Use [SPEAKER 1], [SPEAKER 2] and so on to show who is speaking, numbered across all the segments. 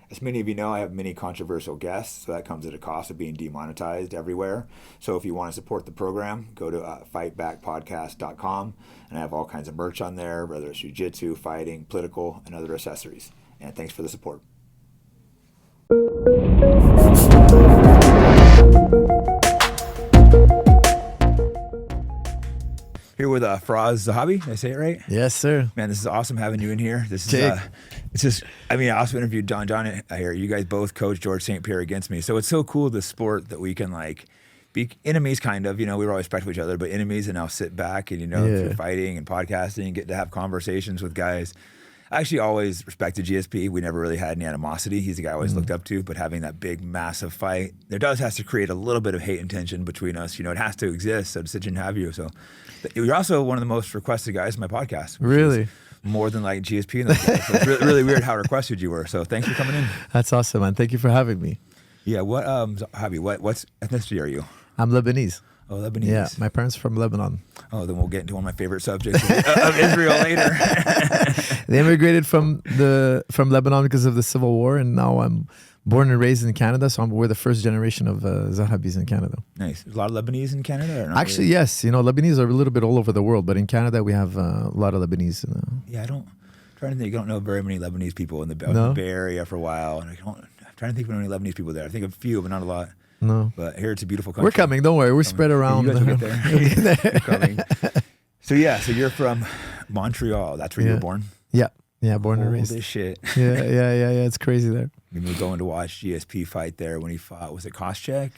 [SPEAKER 1] As many of you know, I have many controversial guests, so that comes at a cost of being demonetized everywhere. So if you want to support the program, go to fightbackpodcast.com, and I have all kinds of merch on there, whether it's jiu-jitsu, fighting, political, and other accessories. And thanks for the support. Here with Firas Zahabi. Did I say it right?
[SPEAKER 2] Yes, sir.
[SPEAKER 1] Man, this is awesome having you in here. This is
[SPEAKER 2] Jake.
[SPEAKER 1] it's just, I mean, I also interviewed John here. You guys both coach George St. Pierre against me. So it's so cool, the sport, that we can like be enemies kind of, you know, we were always respectful of each other, but enemies, and now sit back and, you know, through fighting and podcasting and get to have conversations with guys. I actually always respected GSP. We never really had any animosity. He's the guy I always looked up to, but having that big, massive fight, there has to create a little bit of hate and tension between us. You know, it has to exist so to sit and have you. So you're also one of the most requested guys in my podcast.
[SPEAKER 2] Really?
[SPEAKER 1] More than like GSP and those guys. So it's really weird how requested you were. So thanks for coming in.
[SPEAKER 2] That's awesome, man. Thank you for having me.
[SPEAKER 1] Yeah, Zahabi, what's ethnicity are you?
[SPEAKER 2] I'm Lebanese.
[SPEAKER 1] Oh, Lebanese.
[SPEAKER 2] Yeah, my parents are from Lebanon.
[SPEAKER 1] Oh, then we'll get into one of my favorite subjects of Israel later.
[SPEAKER 2] They immigrated from Lebanon because of the Civil War, and now I'm born and raised in Canada, so we're the first generation of Zahabis in Canada.
[SPEAKER 1] Nice. There's a lot of Lebanese in Canada? Or not
[SPEAKER 2] Actually,
[SPEAKER 1] really?
[SPEAKER 2] yes. You know, Lebanese are a little bit all over the world, but in Canada we have a lot of Lebanese.
[SPEAKER 1] Yeah, I'm trying to think. I don't know very many Lebanese people in the Bay Area for a while. And I'm trying to think of any Lebanese people there. I think of a few, but not a lot.
[SPEAKER 2] No.
[SPEAKER 1] But here it's a beautiful country.
[SPEAKER 2] We're coming. Don't worry. We're spread around.
[SPEAKER 1] You guys will get there. We're coming. So you're from Montreal. That's where you were born?
[SPEAKER 2] Yeah, born and raised.
[SPEAKER 1] Holy shit.
[SPEAKER 2] Yeah. It's crazy there.
[SPEAKER 1] We were going to watch GSP fight there when he fought, was it Koscheck?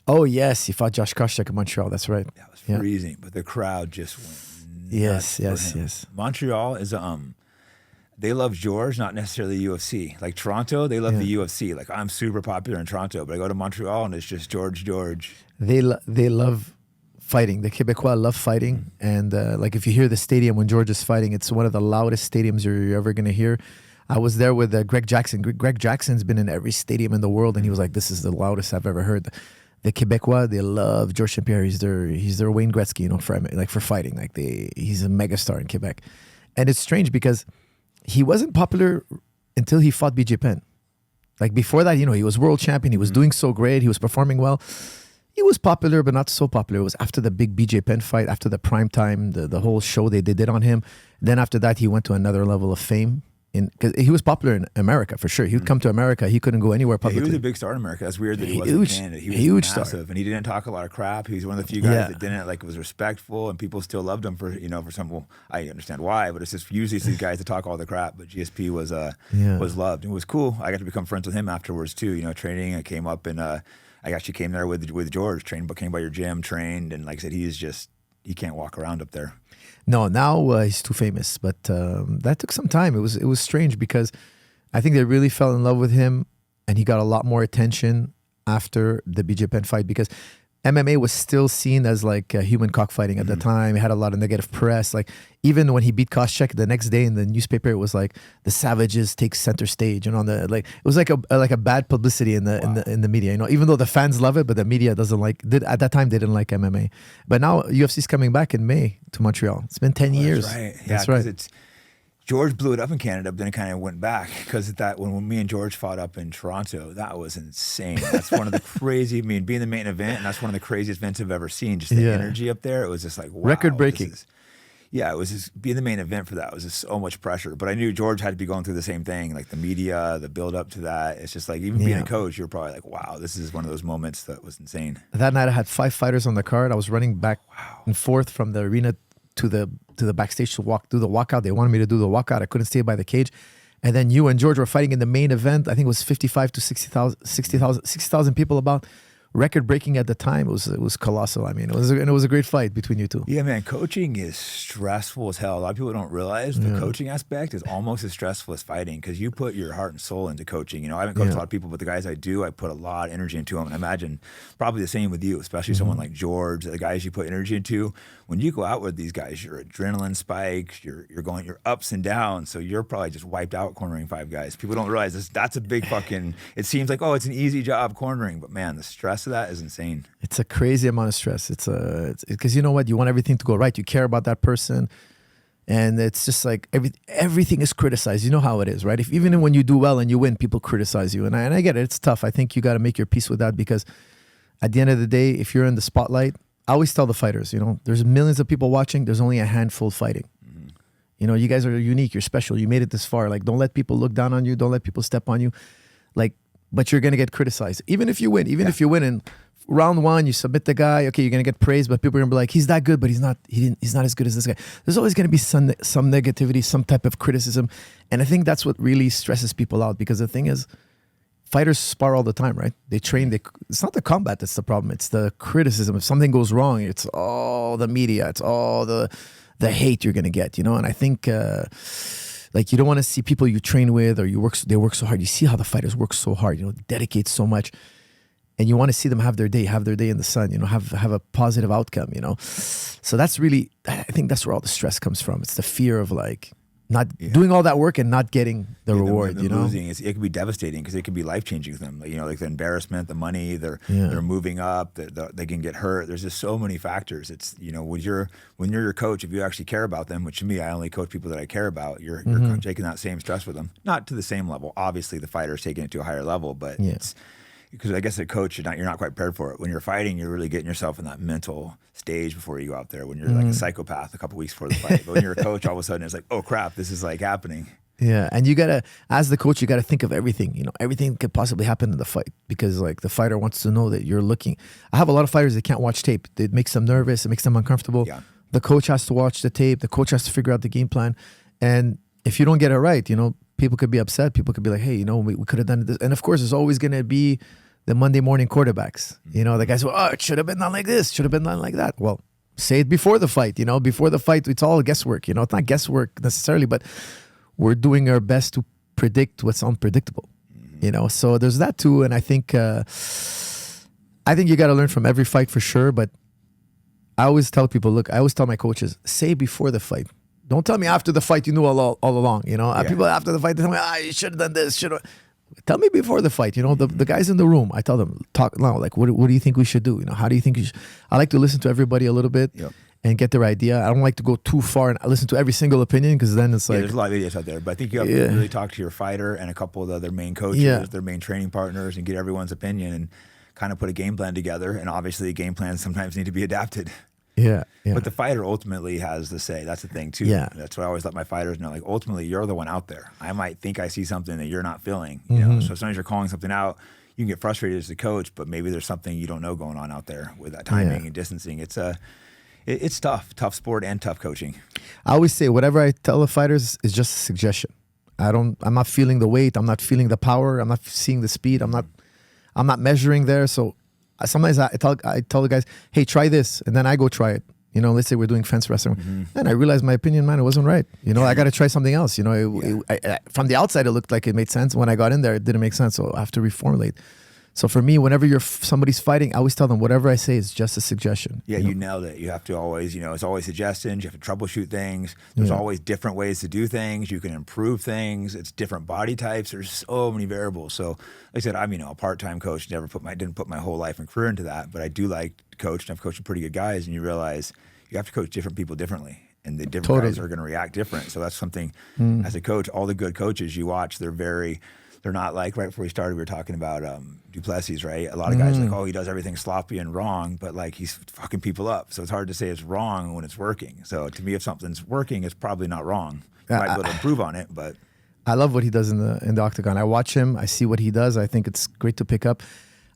[SPEAKER 2] Oh, yes. He fought Josh Koscheck in Montreal. That's right.
[SPEAKER 1] That was freezing, but the crowd just went nuts.
[SPEAKER 2] Yes.
[SPEAKER 1] Montreal is, they love George, not necessarily the UFC. Like Toronto, they love the UFC. Like I'm super popular in Toronto, but I go to Montreal and it's just George.
[SPEAKER 2] They love fighting. The Quebecois love fighting. And like if you hear the stadium when George is fighting, it's one of the loudest stadiums you're ever going to hear. I was there with Greg Jackson. Greg Jackson's been in every stadium in the world, and he was like, this is the loudest I've ever heard. The Quebecois, they love George St. Pierre. He's their Wayne Gretzky, you know, for fighting. Like he's a megastar in Quebec. And it's strange because he wasn't popular until he fought BJ Penn. Like before that, you know, he was world champion. He was doing so great. He was performing well. He was popular, but not so popular. It was after the big BJ Penn fight, after the prime time, the whole show they did on him. Then after that, he went to another level of fame. Because he was popular in America, for sure. He would come to America. He couldn't go anywhere publicly.
[SPEAKER 1] He was a big star in America. That's weird that he wasn't in Canada. He was
[SPEAKER 2] huge
[SPEAKER 1] massive,
[SPEAKER 2] star.
[SPEAKER 1] and he didn't talk a lot of crap. He was one of the few guys that didn't, like, was respectful, and people still loved him for some, well, I understand why, but it's just usually these guys that talk all the crap, but GSP was loved. It was cool. I got to become friends with him afterwards, too, you know, training. I came up, and I actually came there with George, came by your gym, trained, and like I said, he can't walk around up there.
[SPEAKER 2] No, now he's too famous, but that took some time. It was strange because I think they really fell in love with him, and he got a lot more attention after the BJ Penn fight because MMA was still seen as like human cockfighting at the time. It had a lot of negative press. Like even when he beat Koscheck the next day in the newspaper, it was like the savages take center stage, and it was like a bad publicity in the media. You know, even though the fans love it, but the media doesn't at that time they didn't like MMA. But now UFC's coming back in May to Montreal. It's been 10 years.
[SPEAKER 1] That's right.
[SPEAKER 2] That's right.
[SPEAKER 1] George blew it up in Canada, but then it kind of went back because when me and George fought up in Toronto, that was insane. That's one of the crazy, being the main event, and that's one of the craziest events I've ever seen. Just the energy up there, it was just like, wow.
[SPEAKER 2] Record breaking.
[SPEAKER 1] It was just being the main event for that. It was just so much pressure. But I knew George had to be going through the same thing, like the media, the build up to that. It's just like, even being a coach, you're probably like, wow, this is one of those moments that was insane.
[SPEAKER 2] That night I had 5 fighters on the card. I was running back and forth from the arena to the backstage to do the walkout. They wanted me to do the walkout. I couldn't stay by the cage. And then you and George were fighting in the main event. I think it was 55 to 60,000 people about. Record breaking at the time. It was colossal. I mean, it was a great fight between you two.
[SPEAKER 1] Yeah, man, coaching is stressful as hell. A lot of people don't realize the coaching aspect is almost as stressful as fighting because you put your heart and soul into coaching. You know, I haven't coached a lot of people, but the guys I do, I put a lot of energy into them. And I imagine probably the same with you, especially someone like George, the guys you put energy into. When you go out with these guys, your adrenaline spikes, you're ups and downs. So you're probably just wiped out cornering 5 guys. People don't realize that's a big fucking, it seems like, oh, it's an easy job cornering, but man, the stress of that is insane.
[SPEAKER 2] It's a crazy amount of stress. It's because you know what? You want everything to go right. You care about that person. And it's just like everything is criticized. You know how it is, right? Even when you do well and you win, people criticize you. And I get it. It's tough. I think you got to make your peace with that, because at the end of the day, if you're in the spotlight, I always tell the fighters, there's millions of people watching. There's only a handful fighting. You guys are unique. You're special. You made it this far. Like, don't let people look down on you. Don't let people step on you. Like, but you're going to get criticized. Even if you win, if you win in round one, you submit the guy, okay, you're going to get praised, but people are going to be like, he's that good, but he's not as good as this guy. There's always going to be some negativity, some type of criticism. And I think that's what really stresses people out, because the thing is, fighters spar all the time, right? They train. It's not the combat that's the problem. It's the criticism. If something goes wrong, it's all the media. It's all the hate you're going to get, And I think like, you don't want to see people you train with or they work so hard. You see how the fighters work so hard, dedicate so much. And you want to see them have their day in the sun, have a positive outcome, So that's really, I think that's where all the stress comes from. It's the fear of like not doing all that work and not getting the reward,
[SPEAKER 1] Losing, it can be devastating, because it can be life-changing to them. Like the embarrassment, the money, they're moving up, they can get hurt. There's just so many factors. It's, when you're your coach, if you actually care about them, which to me, I only coach people that I care about, you're taking that same stress with them. Not to the same level. Obviously, the fighter's taking it to a higher level, but it's, because I guess a coach, you're not quite prepared for it. When you're fighting, you're really getting yourself in that mental stage before you go out there. When you're like a psychopath a couple weeks before the fight, but when you're a coach, all of a sudden it's like, oh crap, this is like happening.
[SPEAKER 2] Yeah, and you gotta, as the coach, you gotta think of everything. Everything could possibly happen in the fight, because like the fighter wants to know that you're looking. I have a lot of fighters that can't watch tape. It makes them nervous. It makes them uncomfortable. Yeah. The coach has to watch the tape. The coach has to figure out the game plan. And if you don't get it right, people could be upset. People could be like, hey, we could have done this. And of course, there's always gonna be the Monday morning quarterbacks, the guys who, it should have been done like this, should have been done like that. Well, say it before the fight, before the fight, it's all guesswork, it's not guesswork necessarily, but we're doing our best to predict what's unpredictable, so there's that too. And I think you got to learn from every fight for sure. But I always tell people, I always tell my coaches, say before the fight. Don't tell me after the fight, you knew all along, People after the fight, they tell me, you should have done this, Tell me before the fight, the guys in the room, I tell them, talk now, like, what do you think we should do? How do you think you should? I like to listen to everybody a little bit and get their idea. I don't like to go too far and listen to every single opinion, because then it's like...
[SPEAKER 1] there's a lot of idiots out there, but I think you have to really talk to your fighter and a couple of the other main coaches, their main training partners, and get everyone's opinion and kind of put a game plan together. And obviously game plans sometimes need to be adapted.
[SPEAKER 2] Yeah.
[SPEAKER 1] But the fighter ultimately has the say. That's the thing too.
[SPEAKER 2] Yeah.
[SPEAKER 1] That's what I always let my fighters know. Like, ultimately, you're the one out there. I might think I see something that you're not feeling. So sometimes you're calling something out. You can get frustrated as a coach, but maybe there's something you don't know going on out there with that timing and distancing. It's tough sport and tough coaching.
[SPEAKER 2] I always say whatever I tell the fighters is just a suggestion. I'm not feeling the weight. I'm not feeling the power. I'm not seeing the speed. I'm not measuring there. So sometimes I tell the guys, hey, try this. And then I go try it. Let's say we're doing fence wrestling. And I realized my opinion, man, it wasn't right. I got to try something else. From the outside, it looked like it made sense. When I got in there, it didn't make sense. So I have to reformulate. So for me, whenever somebody's fighting, I always tell them whatever I say is just a suggestion.
[SPEAKER 1] Yeah, you nailed it. You have to always, it's always suggestions. You have to troubleshoot things. There's always different ways to do things. You can improve things. It's different body types. There's so many variables. So like I said, I'm a part-time coach. Didn't put my whole life and career into that, but I do like to coach, and I've coached pretty good guys. And you realize you have to coach different people differently, and the different guys are going to react different. So that's something as a coach. All the good coaches you watch, they're not like, right before we started, we were talking about Duplessis, right? A lot of guys are like, he does everything sloppy and wrong, but like he's fucking people up. So it's hard to say it's wrong when it's working. So to me, if something's working, it's probably not wrong. You might be able to improve on it, but...
[SPEAKER 2] I love what he does in the octagon. I watch him. I see what he does. I think it's great to pick up.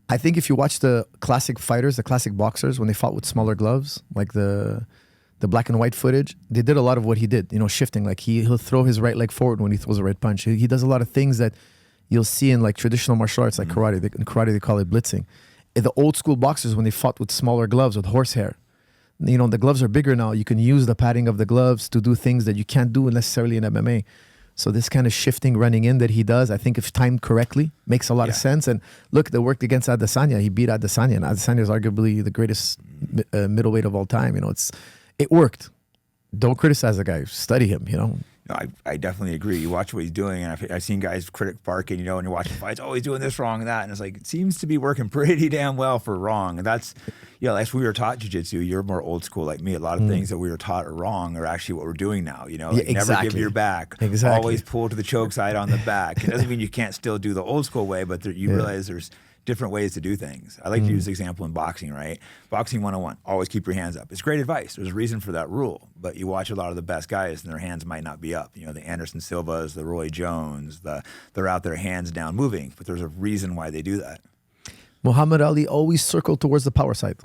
[SPEAKER 2] I think if you watch the classic fighters, the classic boxers, when they fought with smaller gloves, like the black and white footage, they did a lot of what he did, shifting. Like he'll throw his right leg forward when he throws a right punch. He does a lot of things that you'll see in like traditional martial arts, like karate. In karate, they call it blitzing. In the old school boxers, when they fought with smaller gloves, with horsehair, the gloves are bigger now. You can use the padding of the gloves to do things that you can't do necessarily in MMA. So this kind of shifting, running in that he does, I think if timed correctly, makes a lot of sense. And look, they worked against Adesanya. He beat Adesanya, and Adesanya is arguably the greatest middleweight of all time. It worked. Don't criticize the guy. Study him.
[SPEAKER 1] No, I definitely agree. You watch what he's doing, and I've seen guys critic parking, and you're watching fights. Oh, he's doing this wrong and that, and it's like it seems to be working pretty damn well for wrong. And that's, as we were taught jiu-jitsu. You're more old school like me. A lot of things that we were taught are wrong are actually what we're doing now. Like never give your back.
[SPEAKER 2] Exactly.
[SPEAKER 1] Always pull to the choke side on the back. It doesn't mean you can't still do the old school way, but you realize there's different ways to do things. I like to use the example in boxing, right? Boxing 101, always keep your hands up. It's great advice. There's a reason for that rule, but you watch a lot of the best guys and their hands might not be up. The Anderson Silvas, the Roy Jones, they're out there hands down moving, but there's a reason why they do that.
[SPEAKER 2] Muhammad Ali always circled towards the power side.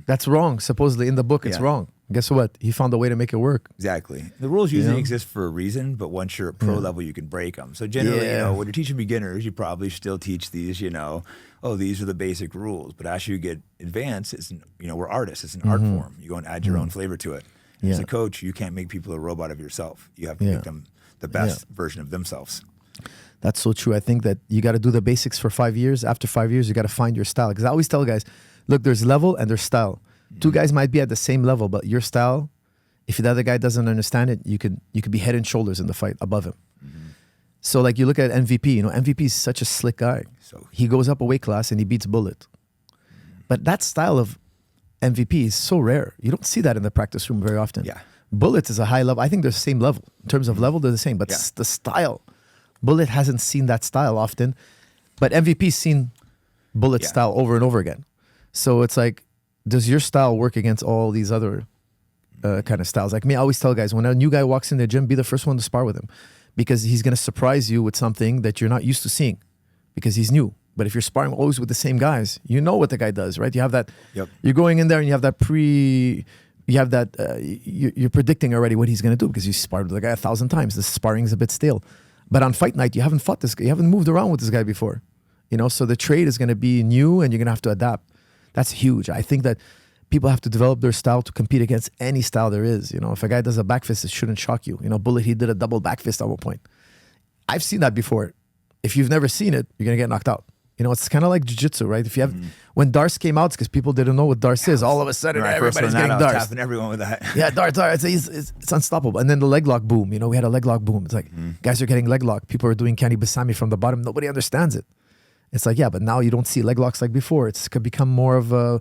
[SPEAKER 2] That's wrong. Supposedly in the book, it's wrong. Guess what? He found a way to make it work.
[SPEAKER 1] Exactly. The rules usually exist for a reason, but once you're at pro level, you can break them. So generally, when you're teaching beginners, you probably still teach these, these are the basic rules. But as you get advanced, we're artists. It's an art form. You go and add your own flavor to it. As a coach, you can't make people a robot of yourself. You have to make them the best version of themselves.
[SPEAKER 2] That's so true. I think that you got to do the basics for 5 years. After 5 years, you got to find your style. Because I always tell guys, look, there's level and there's style. Two guys might be at the same level, but your style, if the other guy doesn't understand it, you could be head and shoulders in the fight above him. So like you look at MVP, MVP is such a slick guy. So he goes up a weight class and he beats Bullet. But that style of MVP is so rare. You don't see that in the practice room very often.
[SPEAKER 1] Yeah.
[SPEAKER 2] Bullet is a high level. I think they're the same level. In terms of level, they're the same. But the style, Bullet hasn't seen that style often. But MVP's seen Bullet style over and over again. So it's like, does your style work against all these other kind of styles? Like me, I always tell guys, when a new guy walks in the gym, be the first one to spar with him. Because he's going to surprise you with something that you're not used to seeing. Because he's new. But if you're sparring always with the same guys, you know what the guy does, right? You have that, you're going in there and you have that you're predicting already what he's going to do because you sparred with the guy 1,000 times. The sparring's a bit stale. But on fight night, you haven't fought this guy. You haven't moved around with this guy before. So the trade is going to be new and you're going to have to adapt. That's huge. I think that people have to develop their style to compete against any style there is. If a guy does a back fist, it shouldn't shock you. Bullet, he did a double back fist at one point. I've seen that before. If you've never seen it, you're going to get knocked out. It's kind of like jiu-jitsu, right? If you have, when Darce came out, it's because people didn't know what Darce is. All of a sudden, everybody's getting Darce.
[SPEAKER 1] Tapping everyone with that.
[SPEAKER 2] Darce. It's unstoppable. And then the leg lock boom. We had a leg lock boom. It's like guys are getting leg lock. People are doing Kani Basami from the bottom. Nobody understands it. It's like, but now you don't see leg locks like before. It's could become more of a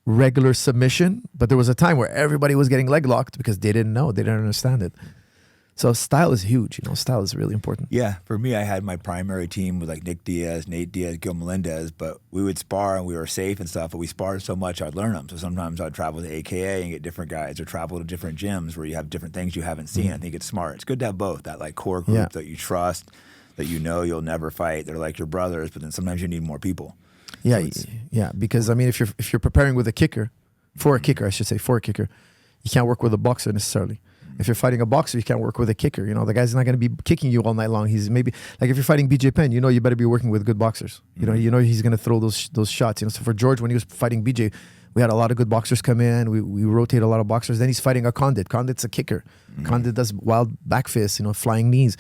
[SPEAKER 2] regular submission. But there was a time where everybody was getting leg locked because they didn't know. They didn't understand it. So style is huge. Style is really important.
[SPEAKER 1] Yeah. For me, I had my primary team with like Nick Diaz, Nate Diaz, Gil Melendez, but we would spar and we were safe and stuff, but we sparred so much I'd learn them. So sometimes I'd travel to AKA and get different guys or travel to different gyms where you have different things you haven't seen. I think it's smart. It's good to have both, that like core group that you trust, that you'll never fight. They're like your brothers, but then sometimes you need more people.
[SPEAKER 2] Yeah, because I mean, if you're preparing with a kicker, for a kicker, you can't work with a boxer necessarily. If you're fighting a boxer, you can't work with a kicker. The guy's not going to be kicking you all night long. He's maybe like if you're fighting BJ Penn, you better be working with good boxers. You know he's going to throw those shots. So for George, when he was fighting BJ, we had a lot of good boxers come in. We rotate a lot of boxers. Then he's fighting a Condit. Condit's a kicker. Condit does wild back fists, flying knees.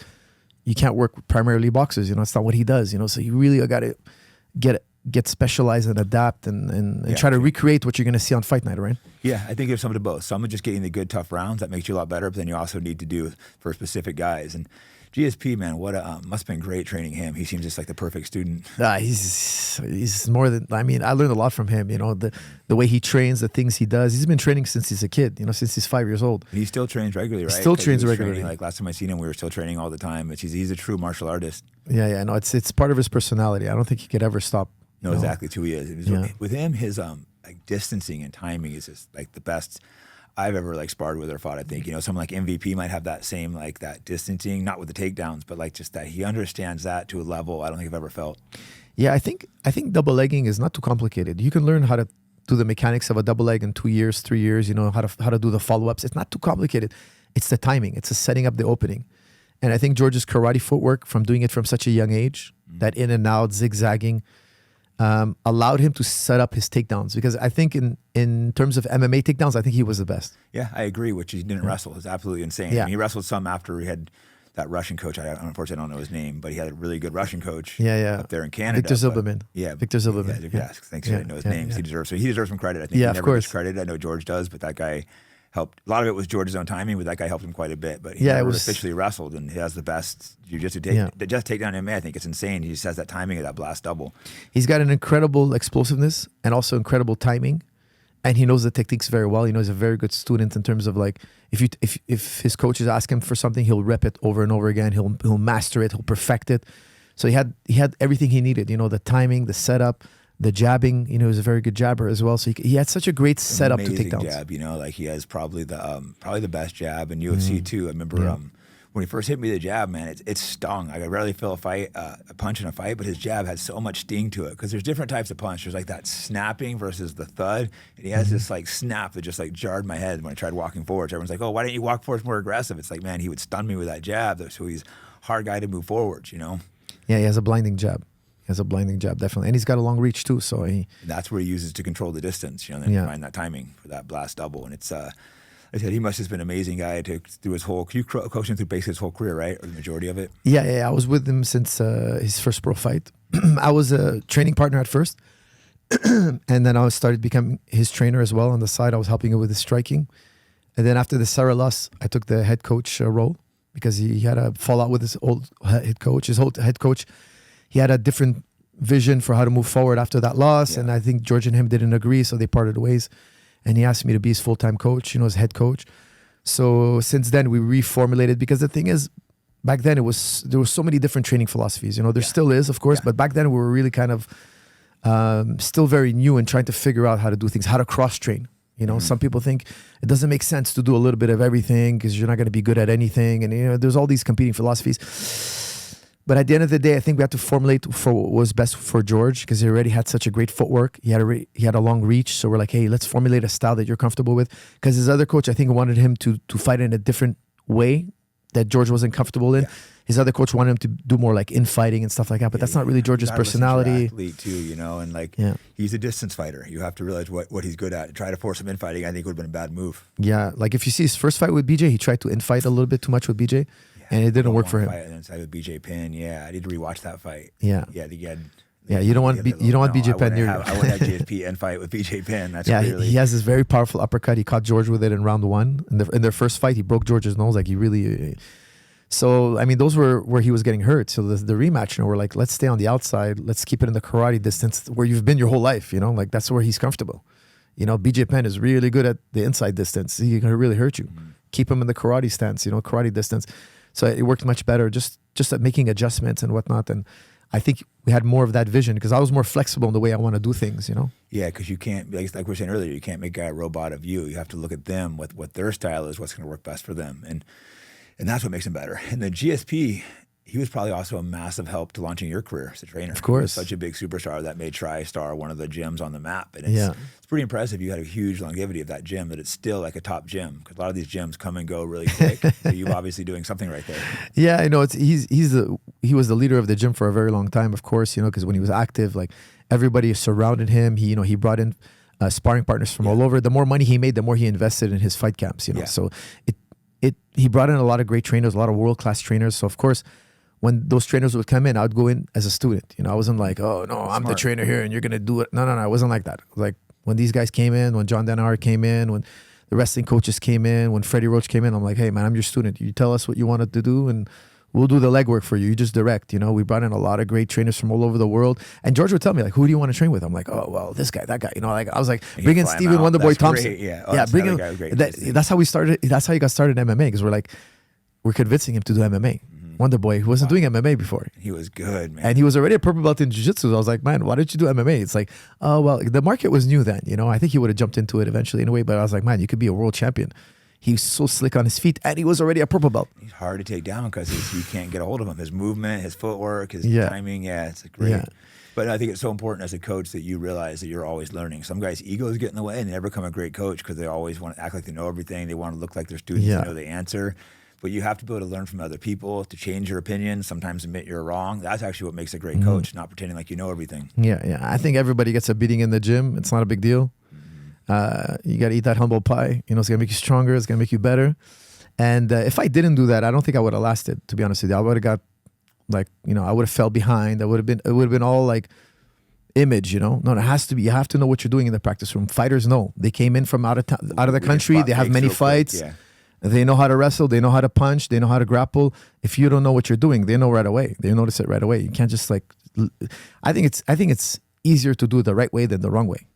[SPEAKER 2] You can't work with primarily boxers. It's not what he does. So you really got to get specialized and adapt and try to recreate what you're going to see on fight night, right? Yeah,
[SPEAKER 1] I think you have some of both. Some are just getting the good, tough rounds. That makes you a lot better, but then you also need to do for specific guys. And GSP, man, what must have been great training him. He seems just like the perfect student.
[SPEAKER 2] He's more than, I learned a lot from him, the way he trains, the things he does. He's been training since he's a kid, since he's 5 years old.
[SPEAKER 1] He still trains regularly, right?
[SPEAKER 2] Still trains regularly.
[SPEAKER 1] Like last time I seen him, we were still training all the time. But he's a true martial artist.
[SPEAKER 2] Yeah, no, it's part of his personality. I don't think he could ever stop.
[SPEAKER 1] No, exactly. It's who he is. With him, his like distancing and timing is just like the best I've ever like sparred with or fought. I think someone like MVP might have that same like that distancing, not with the takedowns, but like just that he understands that to a level I don't think I've ever felt.
[SPEAKER 2] Yeah, I think double legging is not too complicated. You can learn how to do the mechanics of a double leg in 2 years, 3 years. How to do the follow ups. It's not too complicated. It's the timing. It's the setting up the opening. And I think George's karate footwork from doing it from such a young age, that in and out zigzagging. Allowed him to set up his takedowns because I think in terms of MMA takedowns, I think he was the best.
[SPEAKER 1] Yeah, I agree, which he didn't wrestle. It's absolutely insane.
[SPEAKER 2] Yeah.
[SPEAKER 1] He wrestled some after he had that Russian coach. Unfortunately, I don't know his name, but he had a really good Russian coach up there in Canada.
[SPEAKER 2] Victor Zilberman.
[SPEAKER 1] Victor Zilberman. Thanks. I didn't know his name. He deserves some credit. I think he never gets credit. I know George does, but that guy helped. A lot of it was George's own timing, but that guy helped him quite a bit. But he
[SPEAKER 2] Yeah, it
[SPEAKER 1] never
[SPEAKER 2] was-
[SPEAKER 1] officially wrestled, and he has the best jiu-jitsu
[SPEAKER 2] Yeah.
[SPEAKER 1] just takedown MMA. I think it's insane. He just has that timing of that blast double.
[SPEAKER 2] He's got an incredible explosiveness and also incredible timing, and he knows the techniques very well. He knows he's a very good student in terms of like if his coaches ask him for something, he'll rep it over and over again. He'll master it. He'll perfect it. So he had everything he needed. You know, the timing, the setup, the jabbing. You know, he was a very good jabber as well. So he had such a great setup to
[SPEAKER 1] Amazing
[SPEAKER 2] takedowns.
[SPEAKER 1] jab. You know, like he has probably the best jab in UFC too. I remember when he first hit me the jab, man, it stung. I rarely feel a punch in a fight, but his jab had so much sting to it because there's different types of punch. There's like that snapping versus the thud, and he has this like snap that just like jarred my head when I tried walking forward. Everyone's like, "Oh, why didn't you walk forward more aggressive?" It's like, man, he would stun me with that jab. So he's a hard guy to move forwards, you know.
[SPEAKER 2] Yeah, he has a blinding jab. Definitely, and he's got a long reach too. So
[SPEAKER 1] And that's where he uses to control the distance, you know, and then find that timing for that blast double. And it's I said he must have been an amazing guy to do his whole. You coached him through basically his whole career, right, or the majority of it?
[SPEAKER 2] Yeah. I was with him since his first pro fight. I was a training partner at first, and then I started becoming his trainer as well on the side. I was helping him with his striking, and then after the Sarah loss, I took the head coach role because he had a fallout with his old head coach. His old head coach, he had a different vision for how to move forward after that loss, and I think George and him didn't agree, so they parted ways. And he asked me to be his full-time coach, you know, his head coach. So since then, we reformulated because the thing is, back then there were so many different training philosophies. You know, there still is, of course, but back then we were really kind of still very new and trying to figure out how to do things, how to cross-train. You know, some people think it doesn't make sense to do a little bit of everything because you're not going to be good at anything. And, you know, there's all these competing philosophies. But at the end of the day, I think we have to formulate for what was best for George because he already had such a great footwork. He had a long reach. So we're like, hey, let's formulate a style that you're comfortable with. Because his other coach, I think, wanted him to fight in a different way that George wasn't comfortable in. Yeah. His other coach wanted him to do more like infighting and stuff like that. But that's not really George's personality.
[SPEAKER 1] Athlete too, you know, and like he's a distance fighter. You have to realize what he's good at. Try to force him infighting, I think would have been a bad move.
[SPEAKER 2] Yeah, like if you see his first fight with BJ, he tried to infight a little bit too much with BJ. And it didn't work for him.
[SPEAKER 1] Inside with BJ Penn, I need to rewatch that fight.
[SPEAKER 2] Yeah,
[SPEAKER 1] you
[SPEAKER 2] don't want BJ Penn near you.
[SPEAKER 1] I wouldn't have GSP and fight with BJ Penn. That's
[SPEAKER 2] he has this very powerful uppercut. He caught George with it in round one. In their first fight, he broke George's nose. Like he really. So I mean, those were where he was getting hurt. So the rematch, you know, we're like, let's stay on the outside. Let's keep it in the karate distance where you've been your whole life. You know, like that's where he's comfortable. You know, BJ Penn is really good at the inside distance. He can really hurt you. Keep him in the karate stance. You know, karate distance. So it worked much better, just at making adjustments and whatnot. And I think we had more of that vision because I was more flexible in the way I want to do things, you know?
[SPEAKER 1] Yeah, because you can't, like we were saying earlier, you can't make a robot of you. You have to look at them, what their style is, what's going to work best for them. And that's what makes them better. And the GSP, he was probably also a massive help to launching your career as a trainer.
[SPEAKER 2] Of course.
[SPEAKER 1] He was such a big superstar that made TriStar one of the gyms on the map. And it's pretty impressive. You had a huge longevity of that gym, that it's still like a top gym. Because a lot of these gyms come and go really quick. So you're obviously doing something right there.
[SPEAKER 2] Yeah, I know. He was the leader of the gym for a very long time, of course, you know, because when he was active, like everybody surrounded him. He brought in sparring partners from all over. The more money he made, the more he invested in his fight camps, you know. So he brought in a lot of great trainers, a lot of world-class trainers. So of course, when those trainers would come in, I would go in as a student. You know, I wasn't like, oh no, I'm the trainer here and you're gonna do it. No, I wasn't like that. Like when these guys came in, when John Danaher came in, when the wrestling coaches came in, when Freddie Roach came in, I'm like, hey man, I'm your student. You tell us what you wanted to do and we'll do the legwork for you. You just direct. You know, we brought in a lot of great trainers from all over the world. And George would tell me like, who do you want to train with? I'm like, oh well, this guy, that guy. You know, like I was like, bring in Stephen Wonderboy Thompson. Bring him. That's how we started. That's how he got started in MMA because we're convincing him to do MMA. Wonderboy, who wasn't doing MMA before.
[SPEAKER 1] He was good, man.
[SPEAKER 2] And he was already a purple belt in jiu-jitsu. I was like, man, why didn't you do MMA? It's like, oh, well, the market was new then. You know, I think he would have jumped into it eventually in a way. But I was like, man, you could be a world champion. He's so slick on his feet. And he was already a purple belt.
[SPEAKER 1] He's hard to take down because you can't get a hold of him. His movement, his footwork, his timing. Yeah, it's great. Yeah. But I think it's so important as a coach that you realize that you're always learning. Some guys' egos get in the way and they never become a great coach because they always want to act like they know everything. They want to look like their students know the answer. But you have to be able to learn from other people, to change your opinion, sometimes admit you're wrong. That's actually what makes a great coach, not pretending like you know everything.
[SPEAKER 2] Yeah. I think everybody gets a beating in the gym. It's not a big deal. You got to eat that humble pie. You know, it's going to make you stronger. It's going to make you better. And if I didn't do that, I don't think I would have lasted, to be honest with you. I would have got, like, you know, I would have fell behind. It would have been all like image, No, it has to be. You have to know what you're doing in the practice room. Fighters know. They came in from out of the country. They have many fights.
[SPEAKER 1] Yeah.
[SPEAKER 2] They know how to wrestle. They know how to punch. They know how to grapple. If you don't know what you're doing, they know right away. They notice it right away. You can't just I think it's easier to do it the right way than the wrong way.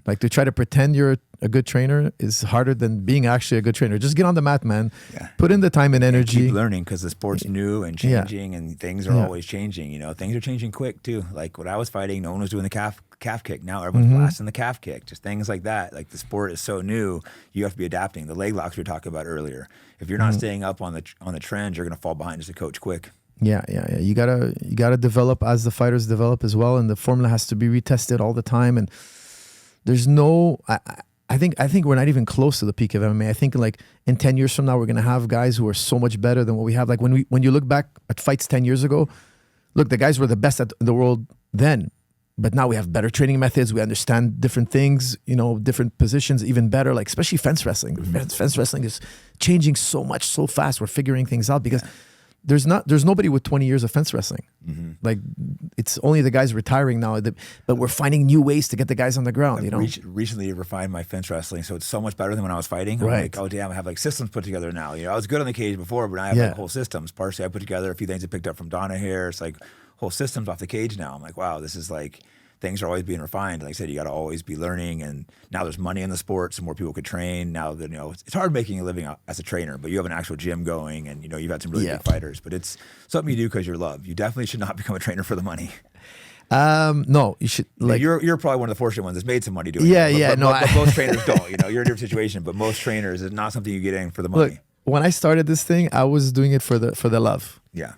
[SPEAKER 2] Like to try to pretend you're a good trainer is harder than being actually a good trainer. Just get on the mat, man.
[SPEAKER 1] Yeah.
[SPEAKER 2] Put in the time and energy.
[SPEAKER 1] Keep learning because the sport's new and changing, and things are always changing. Things are changing quick too. Like when I was fighting, no one was doing the calf kick. Now everyone's blasting the calf kick. Just things like that. Like the sport is so new, you have to be adapting. The leg locks we were talking about earlier. If you're not staying up on the trend, you're gonna fall behind as a coach quick.
[SPEAKER 2] Yeah. You gotta develop as the fighters develop as well, and the formula has to be retested all the time. And there's no, I think we're not even close to the peak of MMA. I think like in 10 years from now, we're gonna have guys who are so much better than what we have. Like when you look back at fights 10 years ago, look, the guys were the best in the world then, but now we have better training methods. We understand different things, different positions even better. Like especially fence wrestling. Fence wrestling is changing so much so fast. We're figuring things out because there's nobody with 20 years of fence wrestling. Like it's only the guys retiring now, but we're finding new ways to get the guys on the ground.
[SPEAKER 1] Recently refined my fence wrestling, so it's so much better than when I was fighting. I'm like, oh damn, I have like systems put together now. I was good on the cage before, but now I have like whole systems. Partially, I put together a few things I picked up from Donna here. It's like whole systems off the cage now. I'm like, wow, this is like. Things are always being refined. Like I said, you got to always be learning. And now there's money in the sport, so more people could train. Now that it's hard making a living as a trainer, but you have an actual gym going, and you've had some really big fighters. But it's something you do because you're loved. You definitely should not become a trainer for the money.
[SPEAKER 2] No, you should. Like
[SPEAKER 1] you're probably one of the fortunate ones that's made some money doing
[SPEAKER 2] it.
[SPEAKER 1] But most trainers don't. You're in a different situation. But most trainers, it's not something you get in for the money.
[SPEAKER 2] Look, when I started this thing, I was doing it for the love.
[SPEAKER 1] Yeah.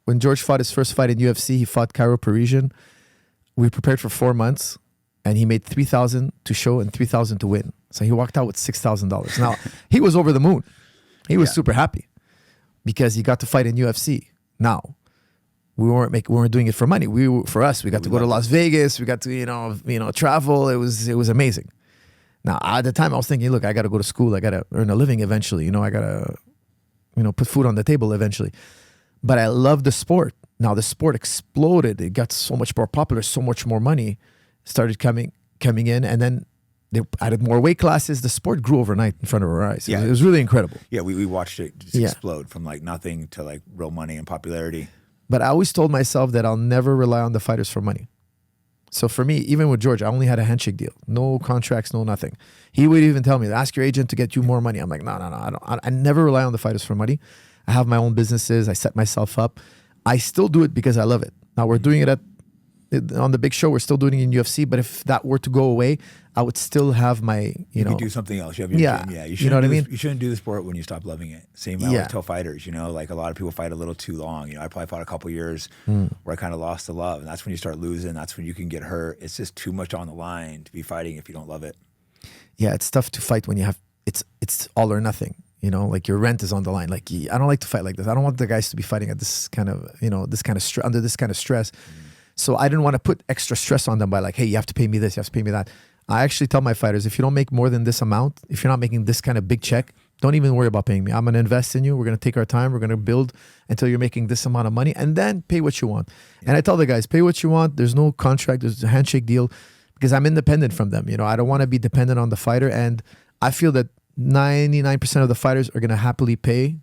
[SPEAKER 2] When George fought his first fight in UFC, he fought Cairo Parisian. We prepared for 4 months, and he made $3,000 to show and $3,000 to win. So he walked out with $6,000. Now he was over the moon. He was super happy because he got to fight in UFC. Now we weren't doing it for money. We got to go to Las Vegas. We got to travel. It was amazing. Now at the time I was thinking, look, I got to go to school. I got to earn a living eventually. I got to put food on the table eventually. But I love the sport. Now the sport exploded. It got so much more popular, so much more money started coming in, and then they added more weight classes. The sport grew overnight in front of our eyes. It was really incredible.
[SPEAKER 1] Yeah, we watched it just explode from like nothing to like real money and popularity.
[SPEAKER 2] But I always told myself that I'll never rely on the fighters for money. So for me, even with George, I only had a handshake deal, no contracts, no nothing. He would even tell me, ask your agent to get you more money. I'm like, no, I never rely on the fighters for money. I have my own businesses. I set myself up. I still do it because I love it. Now we're doing it on the big show. We're still doing it in UFC. But if that were to go away, I would still have my,
[SPEAKER 1] you could do something else. You have your gym. Yeah.
[SPEAKER 2] You know what I mean?
[SPEAKER 1] You shouldn't do the sport when you stop loving it. Same I always tell fighters, like a lot of people fight a little too long. I probably fought a couple years where I kind of lost the love. And that's when you start losing. That's when you can get hurt. It's just too much on the line to be fighting if you don't love it.
[SPEAKER 2] Yeah, it's tough to fight when you have, it's all or nothing. Like your rent is on the line. Like I don't like to fight like this. I don't want the guys to be fighting at this kind of, under this kind of stress. So I didn't want to put extra stress on them by like, hey, you have to pay me this, you have to pay me that. I actually tell my fighters, if you don't make more than this amount, if you're not making this kind of big check, don't even worry about paying me. I'm going to invest in you. We're going to take our time. We're going to build until you're making this amount of money, and then pay what you want. Yeah. And I tell the guys, pay what you want. There's no contract. There's a handshake deal because I'm independent from them. I don't want to be dependent on the fighter. And I feel that 99% of the fighters are going to happily pay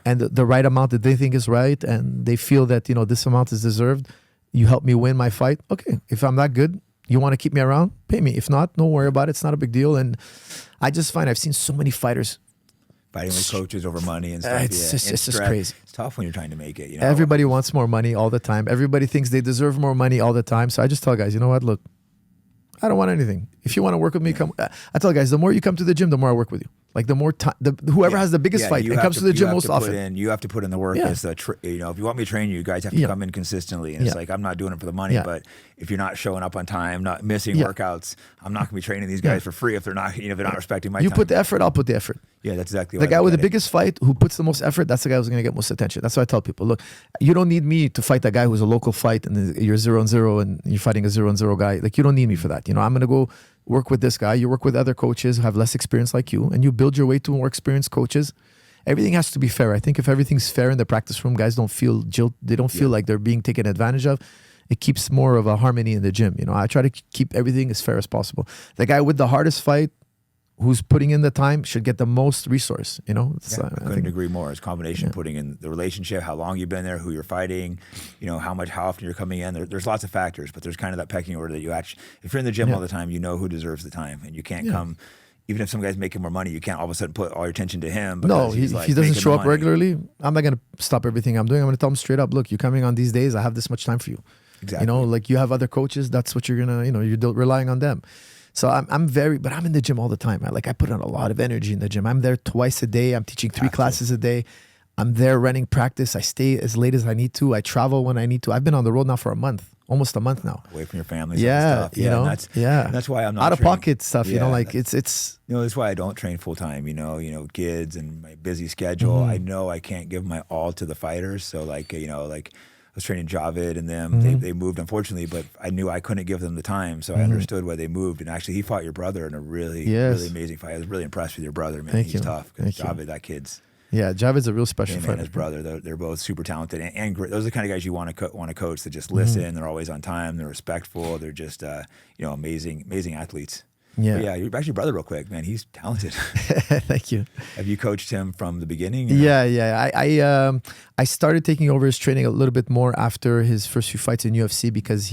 [SPEAKER 2] and the right amount that they think is right, and they feel that this amount is deserved. You help me win my fight. Okay, if I'm that good, you want to keep me around, pay me. If not, don't worry about it. It's not a big deal. And I just find I've seen so many fighters
[SPEAKER 1] fighting with coaches over money and stuff.
[SPEAKER 2] It's just crazy.
[SPEAKER 1] It's tough when you're trying to make it.
[SPEAKER 2] Everybody wants more money all the time. Everybody thinks they deserve more money all the time. So I just tell guys, you know what? Look, I don't want anything. If you want to work with me, come. I tell guys, the more you come to the gym, the more I work with you. Like the more time, whoever has the biggest fight and comes to the gym most often.
[SPEAKER 1] You have to put in the work. As the if you want me to train you guys have to come in consistently. And it's like, I'm not doing it for the money, but if you're not showing up on time, not missing workouts, I'm not going to be training these guys for free if they're not, if they're not respecting my time.
[SPEAKER 2] You put the effort, I'll put the effort.
[SPEAKER 1] Yeah, that's exactly
[SPEAKER 2] the guy with the biggest fight who puts the most effort. That's the guy who's going to get most attention. That's why I tell people, look, you don't need me to fight that guy who's a local fight and you're 0-0 and you're fighting a 0-0 guy. Like you don't need me for that. I'm going to go work with this guy. You work with other coaches who have less experience like you, and you build your way to more experienced coaches. Everything has to be fair. I think if everything's fair in the practice room, guys don't feel guilt. They don't feel like they're being taken advantage of. it keeps more of a harmony in the gym. You know, I try to keep everything as fair as possible. The guy with the hardest fight, who's putting in the time, should get the most resource. You know,
[SPEAKER 1] I couldn't agree more. It's a combination putting in the relationship, how long you've been there, who you're fighting, you know, how often you're coming in. There's lots of factors, but there's kind of that pecking order that you actually, if you're in the gym all the time, you know who deserves the time, and you can't come. Even if some guy's making more money, you can't all of a sudden put all your attention to him.
[SPEAKER 2] No, if he doesn't show up regularly, I'm not going to stop everything I'm doing. I'm going to tell him straight up, look, you're coming on these days, I have this much time for you.
[SPEAKER 1] Exactly.
[SPEAKER 2] You know, like you have other coaches, that's what you're going to, you know, you're relying on them. So but I'm in the gym all the time. I put in a lot of energy in the gym. I'm there twice a day. I'm teaching 3 classes a day. I'm there running practice. I stay as late as I need to. I travel when I need to. I've been on the road now for almost a month now.
[SPEAKER 1] Away from your family.
[SPEAKER 2] Stuff.
[SPEAKER 1] You know, that's why I'm not
[SPEAKER 2] out of pocket stuff. You know, like it's.
[SPEAKER 1] You know, that's why I don't train full time. You know, kids and my busy schedule. I know I can't give my all to the fighters. So like, you know, like I was training Javid and them. They moved, unfortunately, but I knew I couldn't give them the time. So I understood why they moved. And actually, he fought your brother in a really amazing fight. I was really impressed with your brother, man. He's tough. Javid, that kid's.
[SPEAKER 2] Yeah, Javid's a real special fighter.
[SPEAKER 1] And his brother, they're both super talented and great. Those are the kind of guys you want to coach that just listen. They're always on time. They're respectful. They're just amazing athletes. Yeah, but yeah. You're back to your brother real quick, man. He's talented.
[SPEAKER 2] Thank you.
[SPEAKER 1] Have you coached him from the beginning? Or?
[SPEAKER 2] Yeah. I started taking over his training a little bit more after his first few fights in UFC because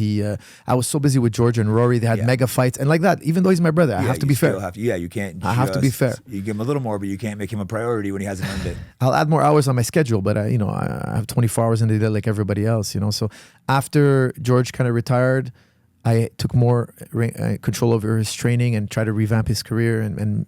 [SPEAKER 2] I was so busy with George and Rory. They had mega fights and like that. Even though he's my brother, I have to be fair.
[SPEAKER 1] You can't.
[SPEAKER 2] I have to be fair.
[SPEAKER 1] You give him a little more, but you can't make him a priority when he hasn't earned it.
[SPEAKER 2] I'll add more hours on my schedule, but I have 24 hours in the day like everybody else. You know, so after George kind of retired, I took more control over his training and tried to revamp his career and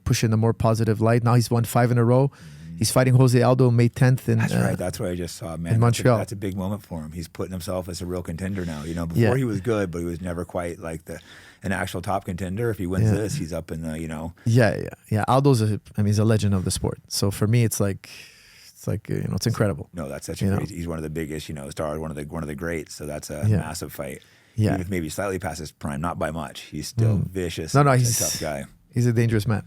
[SPEAKER 2] push in a more positive light. Now he's won 5 in a row. He's fighting Jose Aldo May 10th.
[SPEAKER 1] That's right. That's what I just saw, man.
[SPEAKER 2] In Montreal.
[SPEAKER 1] That's a big moment for him. He's putting himself as a real contender now. You know, before he was good, but he was never quite like an actual top contender. If he wins this, he's up in the, you know.
[SPEAKER 2] Yeah. Aldo's he's a legend of the sport. So for me, it's incredible.
[SPEAKER 1] No, that's such a great. He's one of the biggest, stars, one of the greats. So that's a massive fight. Yeah. Even if maybe slightly past his prime, not by much. He's still vicious.
[SPEAKER 2] No, he's
[SPEAKER 1] a tough guy.
[SPEAKER 2] He's a dangerous man.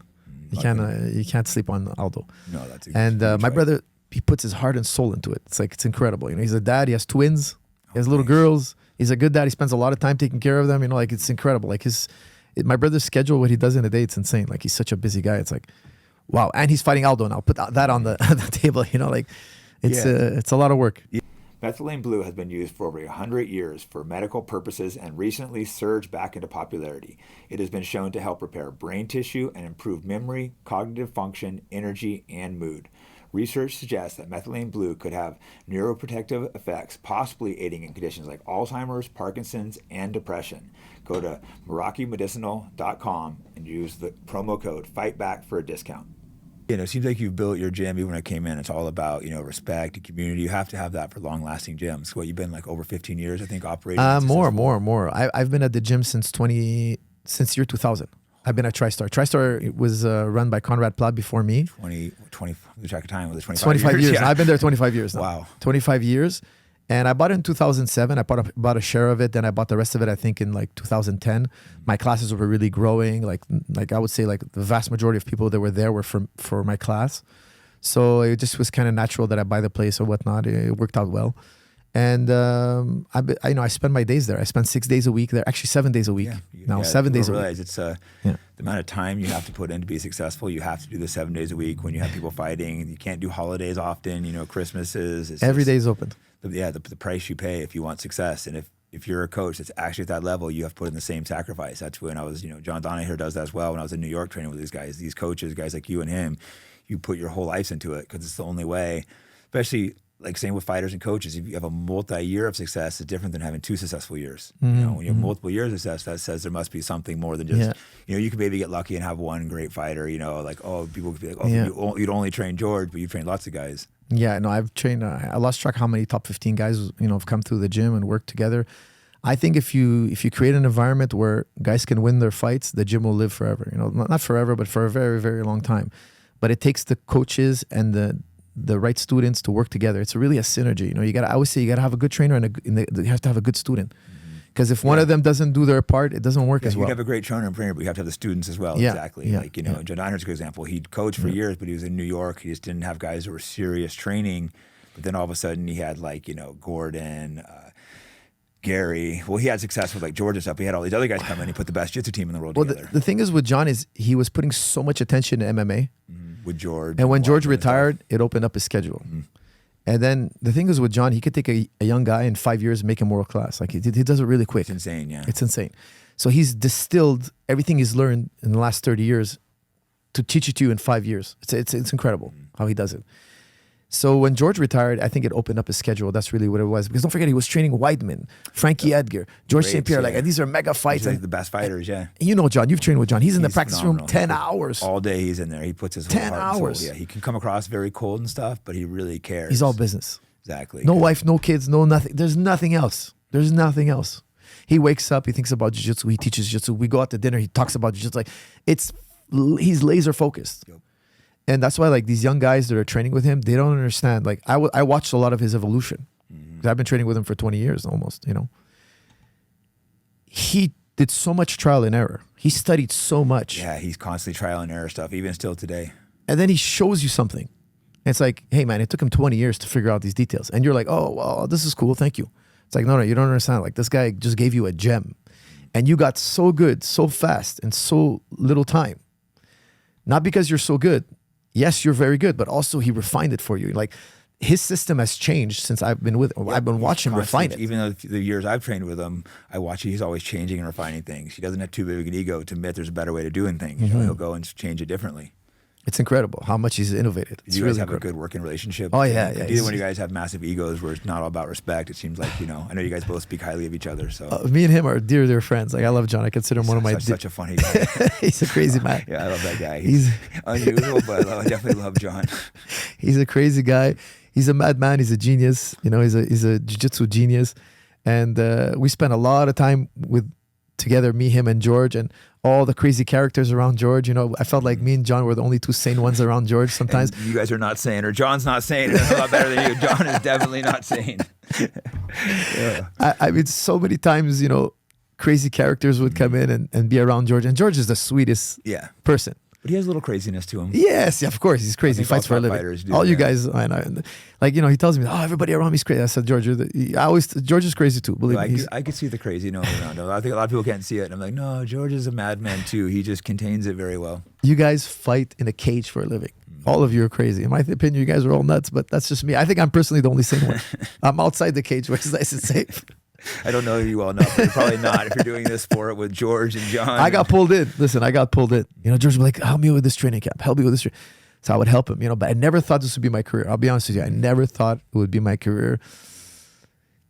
[SPEAKER 2] You can't sleep on Aldo.
[SPEAKER 1] No, that's
[SPEAKER 2] my brother, he puts his heart and soul into it. It's incredible. He's a dad. He has twins. He has little girls. He's a good dad. He spends a lot of time taking care of them. It's incredible. My brother's schedule, what he does in a day, it's insane. He's such a busy guy. It's wow. And he's fighting Aldo now. Put that on the table. It's a lot of work. Yeah.
[SPEAKER 1] Methylene blue has been used for over 100 years for medical purposes and recently surged back into popularity. It has been shown to help repair brain tissue and improve memory, cognitive function, energy, and mood. Research suggests that methylene blue could have neuroprotective effects, possibly aiding in conditions like Alzheimer's, Parkinson's, and depression. Go to MerakiMedicinal.com and use the promo code FIGHTBACK for a discount. It seems like you've built your gym. Even when I came in, it's all about, respect and community. You have to have that for long-lasting gyms. You've been over 15 years, I think, operating?
[SPEAKER 2] More. I've been at the gym since year 2000. I've been at TriStar. TriStar was run by Conrad Platt before me.
[SPEAKER 1] 20 lose track of time. Was it
[SPEAKER 2] 25 years? Yeah. I've been there 25 years now.
[SPEAKER 1] Wow.
[SPEAKER 2] 25 years. And I bought it in 2007. I bought a share of it. Then I bought the rest of it, I think, in 2010. My classes were really growing. Like I would say, the vast majority of people that were there were for my class. So it just was kind of natural that I buy the place or whatnot. It worked out well. And I spend my days there. I spend 6 days a week there. Actually, 7 days a week. 7 days a week.
[SPEAKER 1] Realize it's the amount of time you have to put in to be successful. You have to do this 7 days a week when you have people fighting. You can't do holidays often. Christmases.
[SPEAKER 2] Every day is open.
[SPEAKER 1] The price you pay if you want success. And if you're a coach that's actually at that level, you have to put in the same sacrifice. That's when I was, John Donaher does that as well. When I was in New York training with these guys, these coaches, guys like you and him, you put your whole life into it because it's the only way, especially same with fighters and coaches. If you have a multi-year of success, it's different than having 2 successful years. When you have multiple years of success, that says there must be something more than just, you could maybe get lucky and have one great fighter, people could be you'd only train George, but you trained lots of guys.
[SPEAKER 2] Yeah, no, I've trained, I lost track how many top 15 guys, have come through the gym and worked together. I think if you create an environment where guys can win their fights, the gym will live forever. Not forever, but for a very, very long time. But it takes the coaches and the right students to work together. It's really a synergy. I always say you got to have a good trainer and you have to have a good student. Because if one of them doesn't do their part, it doesn't work as well.
[SPEAKER 1] You have a great trainer and trainer, but you have to have the students as well.
[SPEAKER 2] Yeah.
[SPEAKER 1] Exactly. John Donaher's a good example. He'd coached for years, but he was in New York. He just didn't have guys that were serious training. But then all of a sudden he had Gordon, Gary. Well, he had success with like George and stuff. He had all these other guys come in. He put the best jiu-jitsu team in the world together.
[SPEAKER 2] The thing is with John is he was putting so much attention to MMA.
[SPEAKER 1] With George.
[SPEAKER 2] And when George retired, it opened up his schedule. And then the thing is with John, he could take a young guy in 5 years, make him world class. Like he does it really quick.
[SPEAKER 1] It's insane, yeah.
[SPEAKER 2] It's insane. So he's distilled everything he's learned in the last 30 years to teach it to you in 5 years. It's incredible how he does it. So when George retired, I think it opened up his schedule. That's really what it was. Because don't forget, he was training Weidman, Frankie Edgar, George St. Pierre. Like these are mega fights.
[SPEAKER 1] He's like the best fighters, yeah.
[SPEAKER 2] You know John. You've trained with John. He's in the practice room 10 hours.
[SPEAKER 1] All day he's in there. He puts his whole
[SPEAKER 2] 10
[SPEAKER 1] heart and soul.
[SPEAKER 2] hours.
[SPEAKER 1] Yeah, he can come across very cold and stuff, but he really cares.
[SPEAKER 2] He's all business.
[SPEAKER 1] Exactly.
[SPEAKER 2] No wife, no kids, no nothing. There's nothing else. There's nothing else. He wakes up, he thinks about jiu-jitsu, he teaches jiu-jitsu. We go out to dinner, he talks about jiu-jitsu. Like he's laser focused. Yep. And that's why like these young guys that are training with him, they don't understand. Like I watched a lot of his evolution. I've been training with him for 20 years almost, you know. He did so much trial and error. He studied so much.
[SPEAKER 1] Yeah, he's constantly trial and error stuff, even still today.
[SPEAKER 2] And then he shows you something. And it's like, hey man, it took him 20 years to figure out these details. And you're like, oh, well, this is cool, thank you. It's like, no, you don't understand. Like this guy just gave you a gem. And you got so good, so fast, and so little time. Not because you're so good. Yes, you're very good, but also he refined it for you. Like his system has changed since I've been with him. I've been watching him refine it.
[SPEAKER 1] Even though the years I've trained with him, I watch he's always changing and refining things. He doesn't have too big an ego to admit there's a better way to doing things. You know, he'll go and change it differently.
[SPEAKER 2] It's incredible how much he's innovated.
[SPEAKER 1] Do you guys have a good working relationship?
[SPEAKER 2] Oh, yeah.
[SPEAKER 1] Either one of you guys have massive egos where it's not all about respect. It seems like, you know, I know you guys both speak highly of each other. So
[SPEAKER 2] me and him are dear friends. Like I love John. I consider him one of my...
[SPEAKER 1] Such a funny guy.
[SPEAKER 2] He's a crazy man.
[SPEAKER 1] Yeah, I love that guy. He's unusual, but I definitely love John.
[SPEAKER 2] He's a crazy guy. He's a madman. He's a genius. You know, he's a jiu-jitsu genius. And we spent a lot of time together, me, him, and George, and all the crazy characters around George. You know, I felt like me and John were the only two sane ones around George sometimes.
[SPEAKER 1] And you guys are not sane, or John's not sane. It's a lot better than you. John is definitely not sane.
[SPEAKER 2] Yeah. I mean, so many times, you know, crazy characters would come in and be around George. And George is the sweetest person.
[SPEAKER 1] But he has a little craziness to him.
[SPEAKER 2] Yes, of course. He's crazy. He fights for a living. All you guys, I know. Like, you know, he tells me, oh, everybody around me is crazy. I said, George, George is crazy too. Believe me.
[SPEAKER 1] I could see the crazy around him. I think a lot of people can't see it. And I'm like, no, George is a madman too. He just contains it very well.
[SPEAKER 2] You guys fight in a cage for a living. All of you are crazy. In my opinion, you guys are all nuts, but that's just me. I think I'm personally the only sane one. I'm outside the cage, which is nice and safe.
[SPEAKER 1] I don't know you well enough, but you're probably not if you're doing this sport with George and John.
[SPEAKER 2] I got pulled in. Listen, I got pulled in. You know, George would be like, help me with this training camp. Help me with this. So I would help him, you know, but I never thought this would be my career. I'll be honest with you. I never thought it would be my career.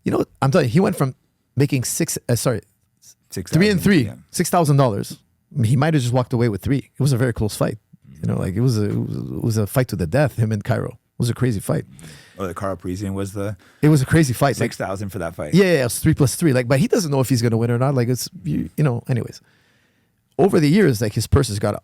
[SPEAKER 2] You know, I'm telling you, he went from making 3 and 3, $6,000. He might have just walked away with 3. It was a very close fight. You know, like it was a fight to the death, him and Cairo. It was a crazy fight.
[SPEAKER 1] Oh, the Carl Parisian was
[SPEAKER 2] It was a crazy fight.
[SPEAKER 1] 6,000 for that fight.
[SPEAKER 2] Yeah, it was 3+3. Like, but he doesn't know if he's gonna win or not. Like, it's you know. Anyways, over the years, like his purse has got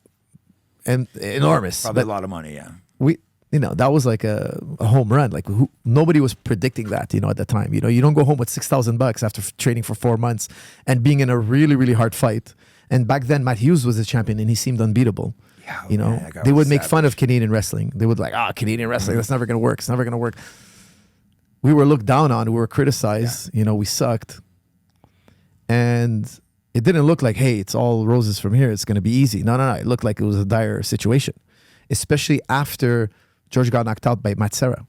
[SPEAKER 2] enormous.
[SPEAKER 1] Probably a lot of money. Yeah.
[SPEAKER 2] You know, that was like a home run. Like nobody was predicting that. You know, at the time. You know, you don't go home with $6,000 after training for 4 months and being in a really, really hard fight. And back then, Matt Hughes was the champion, and he seemed unbeatable. Yeah, you know, they would make fun of Canadian wrestling. They would like, Canadian wrestling, that's never going to work. It's never going to work. We were looked down on. We were criticized. Yeah. You know, we sucked. And it didn't look like, hey, it's all roses from here. It's going to be easy. No. It looked like it was a dire situation, especially after George got knocked out by Matt Serra.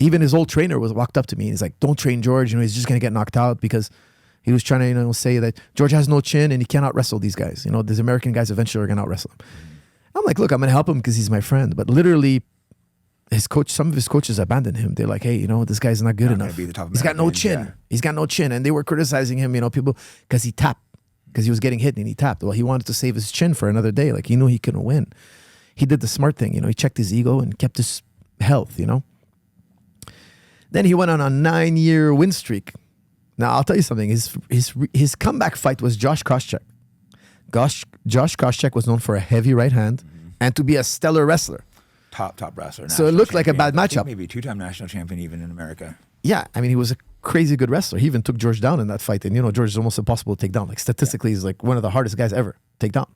[SPEAKER 2] Even his old trainer walked up to me. He's like, don't train George. You know, he's just going to get knocked out because he was trying to, you know, say that George has no chin and he cannot wrestle these guys. You know, these American guys eventually are going to out wrestle him. I'm like, look, I'm going to help him because he's my friend. But literally, some of his coaches abandoned him. They're like, hey, you know, this guy's not good enough. He's got no chin. Yeah. He's got no chin. And they were criticizing him, you know, people, because he tapped. Because he was getting hit and he tapped. Well, he wanted to save his chin for another day. Like, he knew he couldn't win. He did the smart thing. You know, he checked his ego and kept his health, you know. Then he went on a 9-year win streak. Now, I'll tell you something. His comeback fight was Josh Koscheck. Josh Koscheck was known for a heavy right hand and to be a stellar wrestler.
[SPEAKER 1] Top wrestler.
[SPEAKER 2] So it looked like a bad matchup.
[SPEAKER 1] Maybe 2-time national champion even in America.
[SPEAKER 2] Yeah, I mean, he was a crazy good wrestler. He even took George down in that fight. And, you know, George is almost impossible to take down. Like, statistically, he's like one of the hardest guys ever to take down.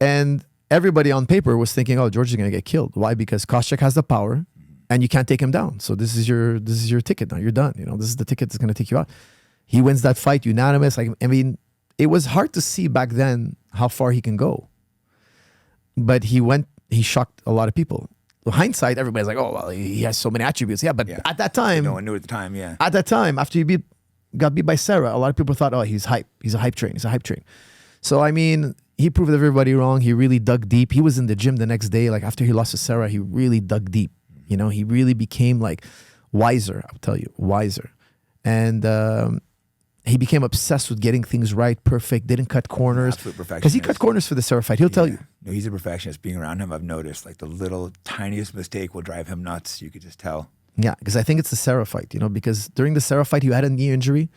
[SPEAKER 2] And everybody on paper was thinking, oh, George is going to get killed. Why? Because Koscheck has the power and you can't take him down. So this is your ticket now. You're done. You know, this is the ticket that's going to take you out. He wins that fight unanimous. Like, I mean, it was hard to see back then how far he can go. But he shocked a lot of people. With hindsight, everybody's like, oh, well, he has so many attributes. Yeah, but at that time,
[SPEAKER 1] no one knew at the time, yeah.
[SPEAKER 2] At that time, after he got beat by Sarah, a lot of people thought, oh, he's hype. He's a hype train. He's a hype train. So, I mean, he proved everybody wrong. He really dug deep. He was in the gym the next day. Like, after he lost to Sarah, he really dug deep. You know, he really became, like, wiser, I'll tell you, wiser. And he became obsessed with getting things right, perfect, didn't cut corners.
[SPEAKER 1] Absolute perfectionist.
[SPEAKER 2] Because he cut corners for the Sarah fight. He'll tell you.
[SPEAKER 1] No, he's a perfectionist. Being around him, I've noticed, like, the little tiniest mistake will drive him nuts. You could just tell.
[SPEAKER 2] Yeah, because I think it's the Sarah fight, you know, because during the Sarah fight, he had a knee injury.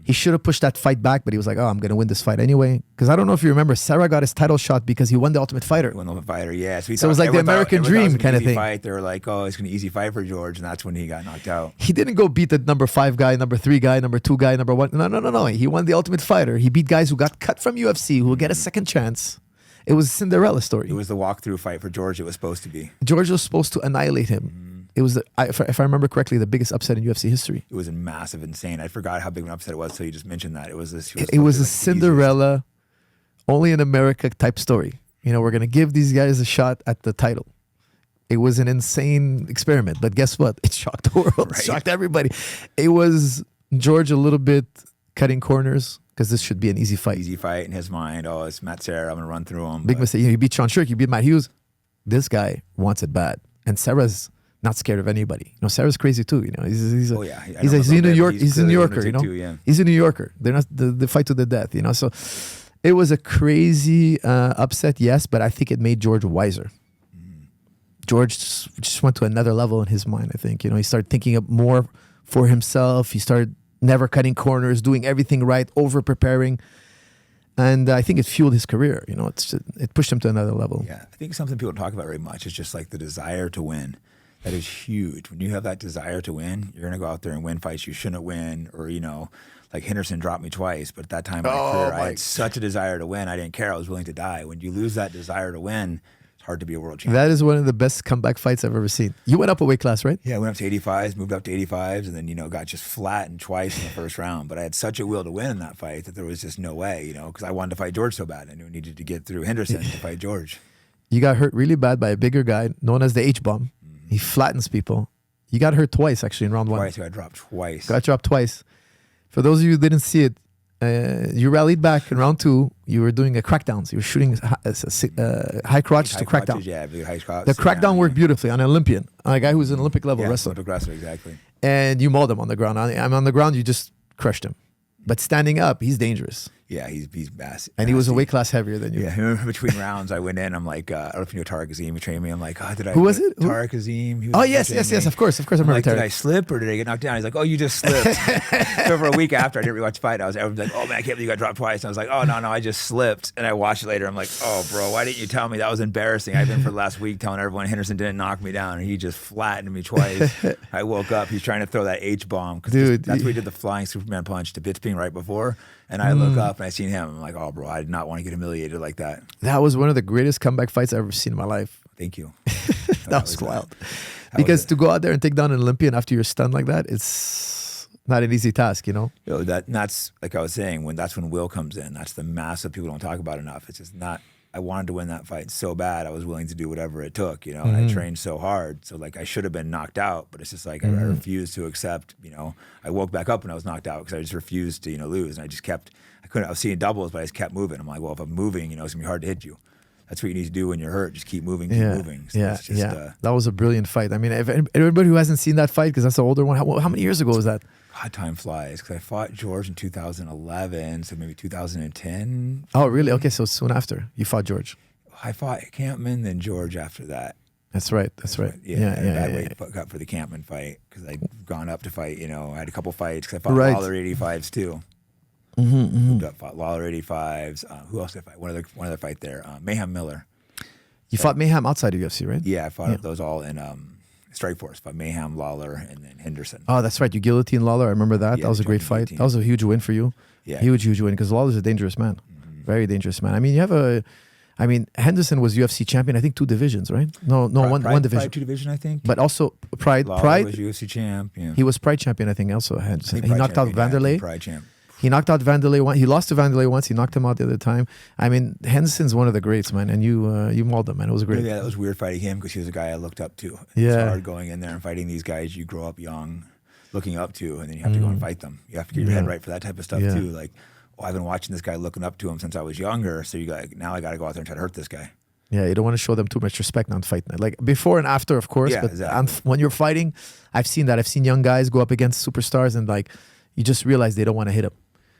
[SPEAKER 2] He should have pushed that fight back, but he was like, oh, I'm going to win this fight anyway. Because I don't know if you remember, Sarah got his title shot because he won the Ultimate Fighter.
[SPEAKER 1] He won the Ultimate Fighter, yeah.
[SPEAKER 2] So it was like the American dream kind of thing.
[SPEAKER 1] Fight. They were like, oh, it's going to be an easy fight for George, and that's when he got knocked out.
[SPEAKER 2] He didn't go beat the number 5 guy, number 3 guy, number 2 guy, number 1. No. He won the Ultimate Fighter. He beat guys who got cut from UFC, who will get a second chance. It was a Cinderella story.
[SPEAKER 1] It was the walkthrough fight for George. It was supposed to be.
[SPEAKER 2] George was supposed to annihilate him. It was, if I remember correctly, the biggest upset in UFC history.
[SPEAKER 1] It was a massive, insane. I forgot how big of an upset it was, so you just mentioned that. It was this.
[SPEAKER 2] It was a Cinderella, only in America type story. You know, we're going to give these guys a shot at the title. It was an insane experiment, but guess what? It shocked the world. Right. It shocked everybody. It was George a little bit cutting corners because this should be an easy fight.
[SPEAKER 1] Easy fight in his mind. Oh, it's Matt Serra. I'm going to run through him.
[SPEAKER 2] Big mistake. You beat Sean Shirk. You beat Matt Hughes. This guy wants it bad. And Sarah's not scared of anybody. You know, Sarah's crazy too. You know, he's a New York. He's a New Yorker. You know,
[SPEAKER 1] too, yeah.
[SPEAKER 2] He's a New Yorker. They're not the fight to the death. You know, so it was a crazy upset, yes, but I think it made George wiser. George just went to another level in his mind. I think, you know, he started thinking of more for himself. He started never cutting corners, doing everything right, over preparing. And I think it fueled his career. You know, it pushed him to another level.
[SPEAKER 1] Yeah, I think something people don't talk about very much is just like the desire to win. That is huge. When you have that desire to win, you're going to go out there and win fights you shouldn't win. Or, you know, like Henderson dropped me twice, but at that time in my career, I had such a desire to win. I didn't care. I was willing to die. When you lose that desire to win, it's hard to be a world champion.
[SPEAKER 2] That is one of the best comeback fights I've ever seen. You went up a weight class, right?
[SPEAKER 1] Yeah, I went up to 85s, moved up to 85s, and then, you know, got just flattened twice in the first round. But I had such a will to win in that fight that there was just no way, you know, because I wanted to fight George so bad. I knew I needed to get through Henderson to fight George.
[SPEAKER 2] You got hurt really bad by a bigger guy known as the H-bomb. He flattens people. You got hurt twice, actually, in round 1.
[SPEAKER 1] Twice, I got dropped twice.
[SPEAKER 2] Got dropped twice. For those of you who didn't see it, you rallied back in round 2. You were doing a crackdown. So you were shooting high crotch to crackdown.
[SPEAKER 1] Yeah, big high crotch.
[SPEAKER 2] The crackdown worked beautifully on an Olympian, on a guy who's an Olympic level wrestler.
[SPEAKER 1] Olympic wrestler, exactly.
[SPEAKER 2] And you mauled him on the ground. I'm on the ground, you just crushed him. But standing up, he's dangerous.
[SPEAKER 1] Yeah, he's massive.
[SPEAKER 2] And he was a weight class heavier than you.
[SPEAKER 1] Yeah, I remember between rounds, I went in. I'm like, I don't know if you know Tariq Azim. He trained me. I'm like, oh, did I?
[SPEAKER 2] Who was it?
[SPEAKER 1] Tariq Azim.
[SPEAKER 2] Oh, yes. Of course. I remember
[SPEAKER 1] like,
[SPEAKER 2] Tariq.
[SPEAKER 1] Did I slip or did I get knocked down? He's like, oh, you just slipped. So for a week after, I didn't rewatch the fight. Everyone's like, oh man, I can't believe you got dropped twice. And I was like, oh no, I just slipped. And I watched it later. I'm like, oh bro, why didn't you tell me? That was embarrassing. I've been for the last week telling everyone Henderson didn't knock me down, and he just flattened me twice. I woke up. He's trying to throw that H bomb because that's where he did the flying Superman punch to Bisping right before. And I look up and I seen him. I'm like, oh, bro, I did not want to get humiliated like that.
[SPEAKER 2] That was one of the greatest comeback fights I've ever seen in my life.
[SPEAKER 1] Thank you.
[SPEAKER 2] That was wild. Because to go out there and take down an Olympian after you're stunned like that, it's not an easy task, you know?
[SPEAKER 1] That's like I was saying, that's when will comes in. That's the massive people don't talk about enough. It's just not. I wanted to win that fight so bad. I was willing to do whatever it took, you know, and I trained so hard. So like I should have been knocked out, but it's just like I refused to accept, you know, I woke back up when I was knocked out because I just refused to, you know, lose. And I was seeing doubles, but I just kept moving. I'm like, well, if I'm moving, you know, it's gonna be hard to hit you. That's what you need to do when you're hurt. Just keep moving, keep moving. So
[SPEAKER 2] that was a brilliant fight. I mean, if everybody who hasn't seen that fight, because that's the older one, how many years ago was that?
[SPEAKER 1] God, time flies. Because I fought George in 2011, so maybe 2010.
[SPEAKER 2] Oh, really? Okay, so soon after you fought George.
[SPEAKER 1] I fought Campman, then George after that.
[SPEAKER 2] That's right.
[SPEAKER 1] Yeah. Weight cut for the Campman fight because I'd gone up to fight. You know, I had a couple fights because I fought Lawler 85s too. Moved up, fought Lawler 85s. Who else did I fight? One other fight there. Mayhem Miller.
[SPEAKER 2] You fought Mayhem outside of UFC, right?
[SPEAKER 1] Yeah, I fought those all in Strikeforce. Fought Mayhem, Lawler, and then Henderson.
[SPEAKER 2] Oh, that's right. You guillotined Lawler. I remember that.
[SPEAKER 1] Yeah,
[SPEAKER 2] that was a great fight. That was a huge win for you.
[SPEAKER 1] Yeah,
[SPEAKER 2] huge win because Lawler's a dangerous man. Very dangerous man. I mean, Henderson was UFC champion. I think 2 divisions, right? No, one division.
[SPEAKER 1] Pride 2 division, I think.
[SPEAKER 2] But also Pride.
[SPEAKER 1] Lawler was UFC champ. Yeah.
[SPEAKER 2] He was Pride champion, I think. Also Henderson. He knocked out Vanderlei.
[SPEAKER 1] Pride champ.
[SPEAKER 2] He knocked out Vanderlei once. He lost to Vanderlei once. He knocked him out the other time. I mean, Henderson's one of the greats, man. And you mauled him, man. It was great.
[SPEAKER 1] Yeah, that was weird fighting him because he was a guy I looked up to.
[SPEAKER 2] Yeah.
[SPEAKER 1] It's hard going in there and fighting these guys you grow up young, looking up to, and then you have to go and fight them. You have to get your head right for that type of stuff too. Like, oh, I've been watching this guy, looking up to him since I was younger. So you got now I got to go out there and try to hurt this guy.
[SPEAKER 2] Yeah, you don't want to show them too much respect on fight night. Like before and after, of course.
[SPEAKER 1] Yeah,
[SPEAKER 2] but
[SPEAKER 1] exactly.
[SPEAKER 2] when you're fighting, I've seen that. I've seen young guys go up against superstars and like you just realize they don't want to hit him.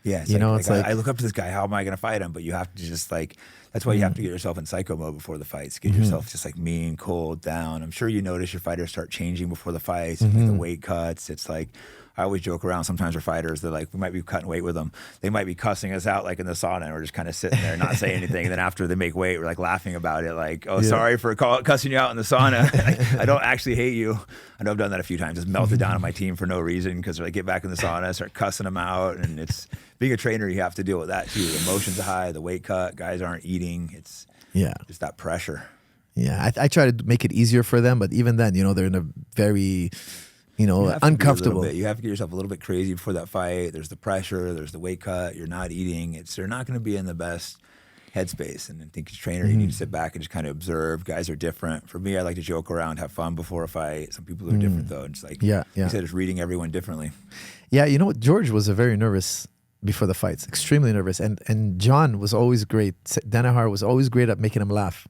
[SPEAKER 1] Yeah, I look up to this guy. How am I going to fight him? But you have to just like, that's why you have to get yourself in psycho mode before the fights. Get yourself just like mean, cold, down. I'm sure you notice your fighters start changing before the fights, like the weight cuts. It's like, I always joke around sometimes with fighters. They're like, we might be cutting weight with them. They might be cussing us out like in the sauna and we're just kind of sitting there not saying anything. And then after they make weight, we're like laughing about it. Like, oh, sorry for cussing you out in the sauna. I don't actually hate you. I know I've done that a few times. Just melted down on my team for no reason because they get back in the sauna, start cussing them out. And it's being a trainer, you have to deal with that too. The emotions are high, the weight cut, guys aren't eating. It's just that pressure.
[SPEAKER 2] Yeah, I try to make it easier for them. But even then, they're in a very... uncomfortable.
[SPEAKER 1] You have to get yourself a little bit crazy before that fight. There's the pressure. There's the weight cut. You're not eating. They're not going to be in the best headspace. And I think as a trainer, you need to sit back and just kind of observe. Guys are different. For me, I like to joke around, have fun before a fight. Some people are different though. It's like you said, it's reading everyone differently.
[SPEAKER 2] Yeah, George was very nervous before the fights, extremely nervous. And John was always great. Danaher was always great at making him laugh.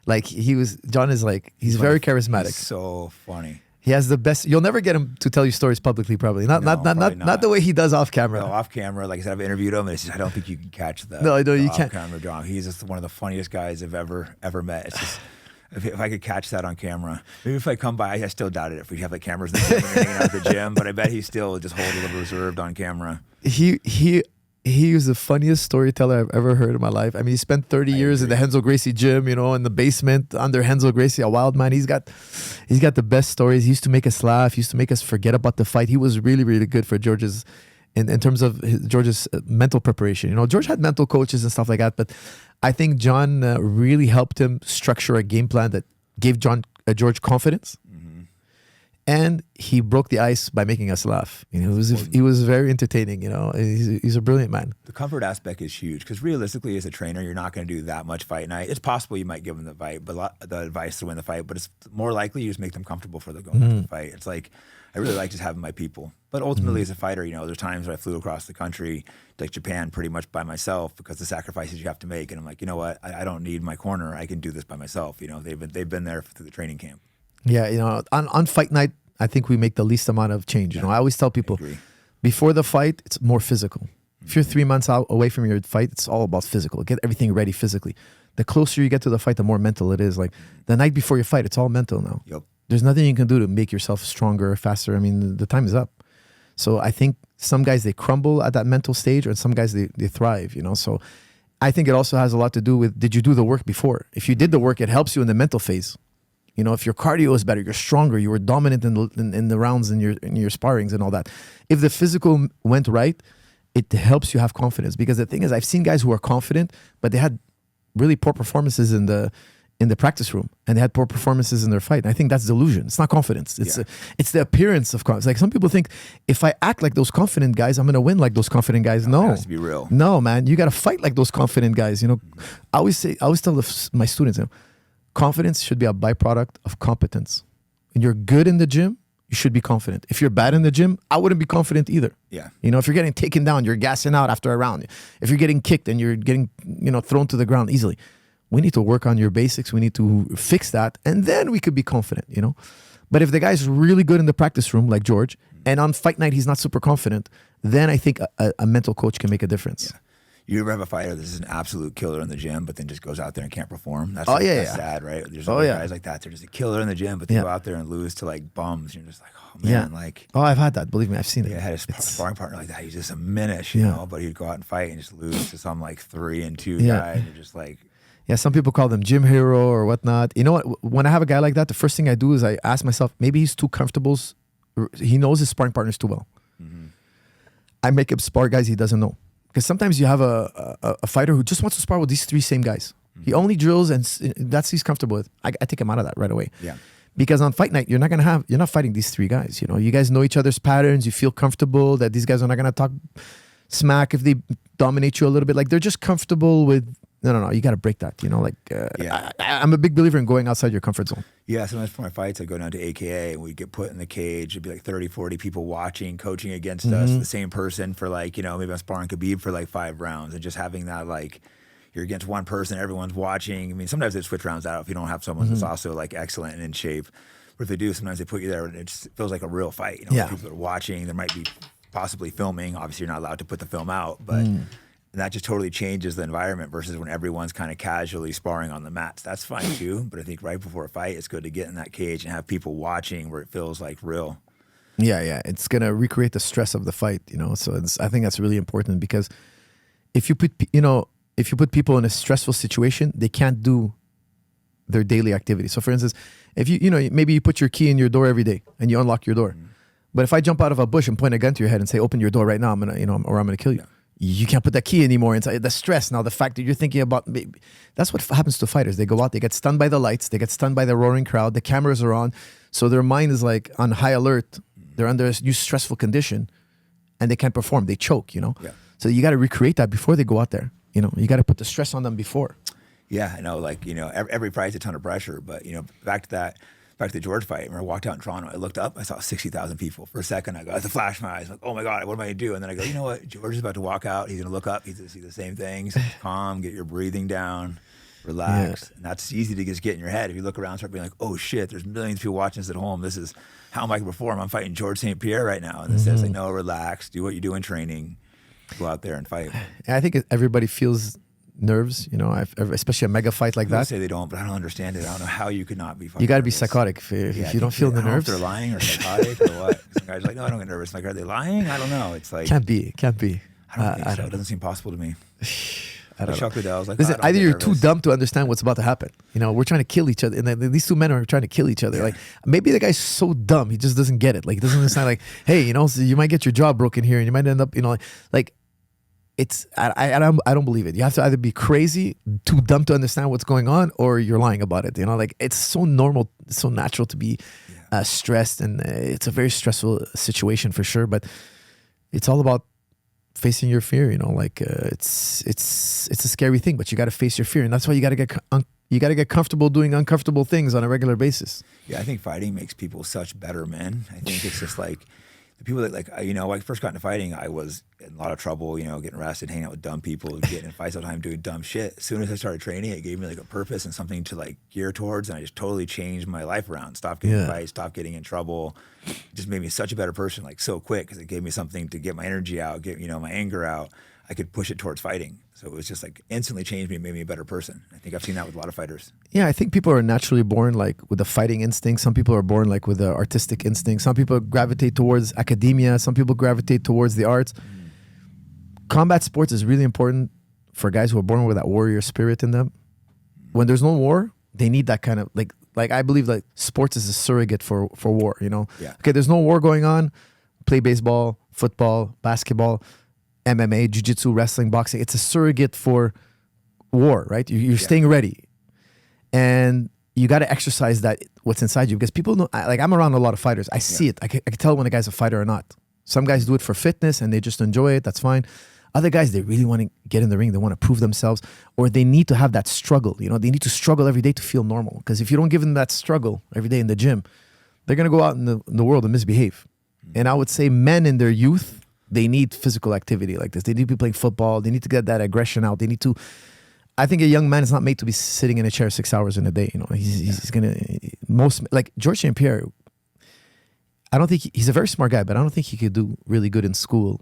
[SPEAKER 2] Like John is like, he's very charismatic.
[SPEAKER 1] He's so funny.
[SPEAKER 2] He has the best. You'll never get him to tell you stories publicly, probably. Not the way he does off camera.
[SPEAKER 1] No, off camera. Like I said, I've interviewed him, and I don't think you can catch that.
[SPEAKER 2] No, I know you can't.
[SPEAKER 1] Off camera, John. He's just one of the funniest guys I've ever met. It's just if I could catch that on camera, maybe if I come by, I still doubt it. If we have like cameras in the gym and you're hanging out at the gym, but I bet he still just holds a little reserved on camera.
[SPEAKER 2] He was the funniest storyteller I've ever heard in my life. I mean, he spent 30 years in the Hensel Gracie gym, in the basement under Hensel Gracie, a wild man. He's got the best stories. He used to make us laugh. He used to make us forget about the fight. He was really, really good for George's, in terms of George's mental preparation. George had mental coaches and stuff like that, but I think John really helped him structure a game plan that gave George confidence. And he broke the ice by making us laugh. He was very entertaining. He's a brilliant man.
[SPEAKER 1] The comfort aspect is huge because realistically, as a trainer, you're not going to do that much fight night. It's possible you might give them the advice to win the fight, but it's more likely you just make them comfortable for the going into the fight. It's like I really like just having my people. But ultimately, as a fighter, there's times where I flew across the country, like Japan, pretty much by myself because the sacrifices you have to make. And I'm like, you know what? I don't need my corner. I can do this by myself. They've been there through the training camp.
[SPEAKER 2] Yeah, on fight night, I think we make the least amount of change. I always tell people, before the fight, it's more physical. If you're 3 months out away from your fight, it's all about physical. Get everything ready physically. The closer you get to the fight, the more mental it is. Like the night before your fight, it's all mental now.
[SPEAKER 1] Yep.
[SPEAKER 2] There's nothing you can do to make yourself stronger, faster. I mean, the time is up. So I think some guys, they crumble at that mental stage, and some guys, they thrive, So I think it also has a lot to do with, did you do the work before? If you did the work, it helps you in the mental phase. If your cardio is better, you're stronger, you were dominant in the rounds in your sparrings and all that. If the physical went right, it helps you have confidence. Because the thing is, I've seen guys who are confident, but they had really poor performances in the practice room, and they had poor performances in their fight. And I think that's delusion. It's not confidence. It's the appearance of confidence. Like some people think, if I act like those confident guys, I'm going to win like those confident guys. No,
[SPEAKER 1] it has to be real.
[SPEAKER 2] No, man, you got to fight like those confident guys. I always tell my students, confidence should be a byproduct of competence. When you're good in the gym, you should be confident. If you're bad in the gym, I wouldn't be confident either.
[SPEAKER 1] Yeah.
[SPEAKER 2] If you're getting taken down, you're gassing out after a round. If you're getting kicked and you're getting, thrown to the ground easily, we need to work on your basics. We need to fix that, and then we could be confident, But if the guy's really good in the practice room, like George, and on fight night he's not super confident, then I think a mental coach can make a difference.
[SPEAKER 1] Yeah. You ever have a fighter that's an absolute killer in the gym, but then just goes out there and can't perform? That's sad, right? There's guys like that. They're just a killer in the gym, but they go out there and lose to like bums. You're just like, oh man,
[SPEAKER 2] I've had that. Believe me, I've seen it.
[SPEAKER 1] I had a sparring partner like that. He's just a menace, but he'd go out and fight and just lose to some like 3-2 guy. And you're just like,
[SPEAKER 2] some people call them gym hero or whatnot. You know what? When I have a guy like that, the first thing I do is I ask myself, maybe he's too comfortable. He knows his sparring partners too well. I make him spar guys he doesn't know. Because sometimes you have a fighter who just wants to spar with these 3 same guys. He only drills and that's he's comfortable with. I take him out of that right away.
[SPEAKER 1] Yeah.
[SPEAKER 2] Because on fight night, you're not fighting these 3 guys. You guys know each other's patterns. You feel comfortable that these guys are not gonna talk smack, if they dominate you a little bit, like they're just comfortable with. No. You got to break that. I'm a big believer in going outside your comfort zone.
[SPEAKER 1] Yeah, sometimes for my fights, I go down to AKA and we get put in the cage. It'd be like 30, 40 people watching, coaching against us, the same person for like, maybe I'm sparring Khabib for like 5 rounds, and just having that like, you're against one person, everyone's watching. I mean, sometimes they switch rounds out if you don't have someone that's also like excellent and in shape. But if they do, sometimes they put you there and it just feels like a real fight. People are watching, there might be possibly filming. Obviously, you're not allowed to put the film out, but that just totally changes the environment versus when everyone's kind of casually sparring on the mats. That's fine too, but I think right before a fight, it's good to get in that cage and have people watching where it feels like real.
[SPEAKER 2] Yeah. It's going to recreate the stress of the fight, So I think that's really important, because if you put people in a stressful situation, they can't do their daily activity. So for instance, if maybe you put your key in your door every day and you unlock your door. But if I jump out of a bush and point a gun to your head and say, open your door right now, I'm going to kill you. Yeah. You can't put that key anymore inside. The stress now, the fact that you're thinking about, that's what happens to fighters. They go out, they get stunned by the lights, they get stunned by the roaring crowd, the cameras are on, so their mind is like on high alert. They're under a new stressful condition, and they can't perform. They choke. Yeah. So you got to recreate that before they go out there. You got to put the stress on them before.
[SPEAKER 1] Yeah, I know. Like every fight's a ton of pressure, but back to the George fight, when I walked out in Toronto, I looked up, I saw 60,000 people. For a second, I go, I had to flash my eyes. I'm like, oh my God, what am I going to do? And then I go, you know what? George is about to walk out. He's going to look up. He's going to see the same things. Calm, get your breathing down, relax. Yeah. And that's easy to just get in your head. If you look around, start being like, oh shit, there's millions of people watching this at home. This is how am I going to perform? I'm fighting George St. Pierre right now. And instead, it's like, no, relax. Do what you do in training. Go out there and fight.
[SPEAKER 2] I think everybody feels nerves, especially a mega fight like that.
[SPEAKER 1] Say they don't, but I don't understand it. I don't know how you could not be fighting.
[SPEAKER 2] You got to be psychotic if you don't feel the nerves.
[SPEAKER 1] If they're lying or psychotic or what. Some guys are like, no, I don't get nervous. I'm like, are they lying? I don't know. It's like
[SPEAKER 2] can't be.
[SPEAKER 1] I don't think so. It doesn't seem possible to me.
[SPEAKER 2] I don't know.
[SPEAKER 1] Chuck Liddell was like,
[SPEAKER 2] listen, either you're too dumb to understand what's about to happen. We're trying to kill each other, and these two men are trying to kill each other. Yeah. Like maybe the guy's so dumb he just doesn't get it. Like he doesn't understand. Like, hey, so you might get your jaw broken here, and you might end up, like. It's I don't believe it. You have to either be crazy, too dumb to understand what's going on, or you're lying about it. Like it's so normal, it's so natural to be stressed, and it's a very stressful situation for sure. But it's all about facing your fear. It's a scary thing, but you got to face your fear, and that's why you got to get comfortable doing uncomfortable things on a regular basis.
[SPEAKER 1] Yeah, I think fighting makes people such better men. I think it's just like. The people that when I first got into fighting, I was in a lot of trouble, getting arrested, hanging out with dumb people, getting in fights all the time, doing dumb shit. As soon as I started training, it gave me like a purpose and something to like gear towards, and I just totally changed my life around. Stopped getting in fights, stopped getting in trouble. It just made me such a better person, like so quick, because it gave me something to get my energy out, get my anger out. I could push it towards fighting. So it was just like instantly changed me and made me a better person. I think I've seen that with a lot of fighters.
[SPEAKER 2] Yeah, I think people are naturally born like with a fighting instinct. Some people are born like with an artistic instinct. Some people gravitate towards academia. Some people gravitate towards the arts. Combat sports is really important for guys who are born with that warrior spirit in them. When there's no war, they need that kind of like I believe like sports is a surrogate for war, Yeah. Okay, there's no war going on. Play baseball, football, basketball, MMA, jiu-jitsu, wrestling, boxing. It's a surrogate for war, right? You're staying ready. And you got to exercise that, what's inside you. Because people know, I'm around a lot of fighters. I see it. I can tell when a guy's a fighter or not. Some guys do it for fitness and they just enjoy it. That's fine. Other guys, they really want to get in the ring. They want to prove themselves. Or they need to have that struggle. They need to struggle every day to feel normal. Because if you don't give them that struggle every day in the gym, they're going to go out in the world and misbehave. And I would say men in their youth, they need physical activity like this. They need to be playing football. They need to get that aggression out. They need to. I think a young man is not made to be sitting in a chair 6 hours in a day. He's gonna like George St. Pierre. I don't think he's a very smart guy, but I don't think he could do really good in school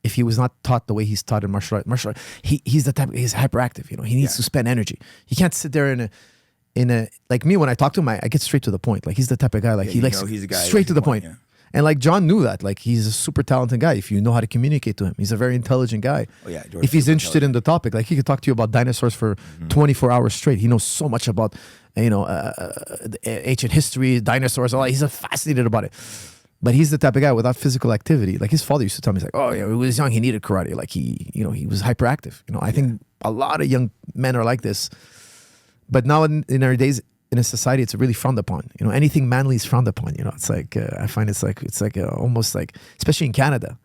[SPEAKER 2] if he was not taught the way he's taught in martial art. He's the type. He's hyperactive. He needs to spend energy. He can't sit there in a like me when I talk to him. I get straight to the point. Like he's the type of guy. Like he likes he's a guy straight to the point. Yeah. And like John knew that, like he's a super talented guy. If you know how to communicate to him, he's a very intelligent guy.
[SPEAKER 1] Oh, yeah,
[SPEAKER 2] if he's interested in the topic, like he could talk to you about dinosaurs for 24 hours straight. He knows so much about, ancient history, dinosaurs. He's fascinated about it. But he's the type of guy without physical activity. Like his father used to tell me, he's like, oh yeah, when he was young, he needed karate. Like he was hyperactive. I think a lot of young men are like this. But now in our days, in a society, it's really frowned upon. Anything manly is frowned upon. It's like I find it's like almost like, especially in Canada,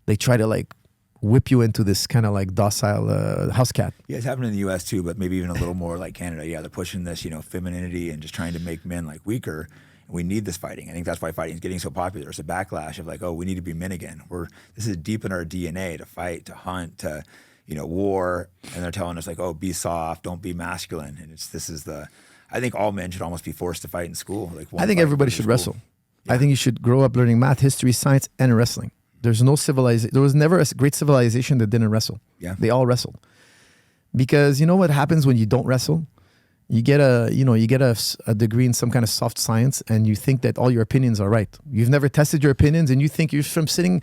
[SPEAKER 2] they try to like whip you into this kind of like docile house cat.
[SPEAKER 1] Yeah, it's happening in the U.S. too, but maybe even a little more like Canada. Yeah, they're pushing this, femininity and just trying to make men like weaker. And we need this fighting. I think that's why fighting is getting so popular. It's a backlash of like, oh, we need to be men again. This is deep in our DNA to fight, to hunt, to war. And they're telling us like, oh, be soft, don't be masculine. And I think all men should almost be forced to fight in school. Like
[SPEAKER 2] I think everybody should wrestle. Yeah. I think you should grow up learning math, history, science, and wrestling. There's no civilization. There was never a great civilization that didn't wrestle.
[SPEAKER 1] Yeah.
[SPEAKER 2] They all wrestled. Because you know what happens when you don't wrestle? You get a degree in some kind of soft science, and you think that all your opinions are right. You've never tested your opinions, and you think you're from sitting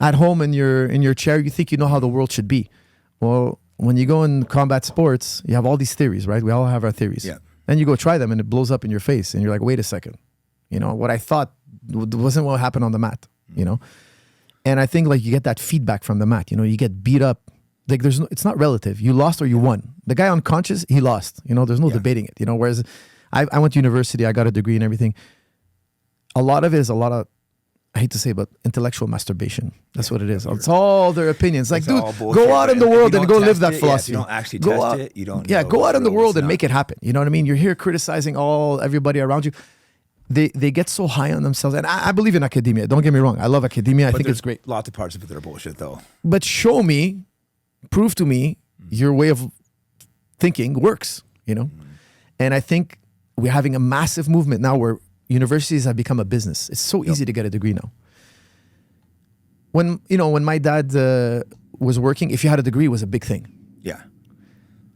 [SPEAKER 2] at home in your chair, you think you know how the world should be. Well, when you go in combat sports, you have all these theories, right? We all have our theories.
[SPEAKER 1] Yeah.
[SPEAKER 2] Then you go try them, and it blows up in your face, and you're like, wait a second. What I thought wasn't what happened on the mat, And I think like you get that feedback from the mat, you get beat up. Like it's not relative. You lost or you won. The guy unconscious, he lost. There's no debating it. Whereas I went to university, I got a degree and everything. A lot of it is I hate to say, but intellectual masturbation. That's what it is. It's all their opinions. Like, dude, go out in the world and go live that philosophy.
[SPEAKER 1] If you don't actually test it, you don't.
[SPEAKER 2] Yeah, go out in the world and make it happen. You know what I mean? You're here criticizing everybody around you. They get so high on themselves. And I believe in academia. Don't get me wrong. I love academia. I think it's great.
[SPEAKER 1] Lots of parts of it that are bullshit, though.
[SPEAKER 2] But prove to me your way of thinking works, And I think we're having a massive movement now where universities have become a business. It's so easy to get a degree now. When my dad was working, if you had a degree, it was a big thing.
[SPEAKER 1] Yeah.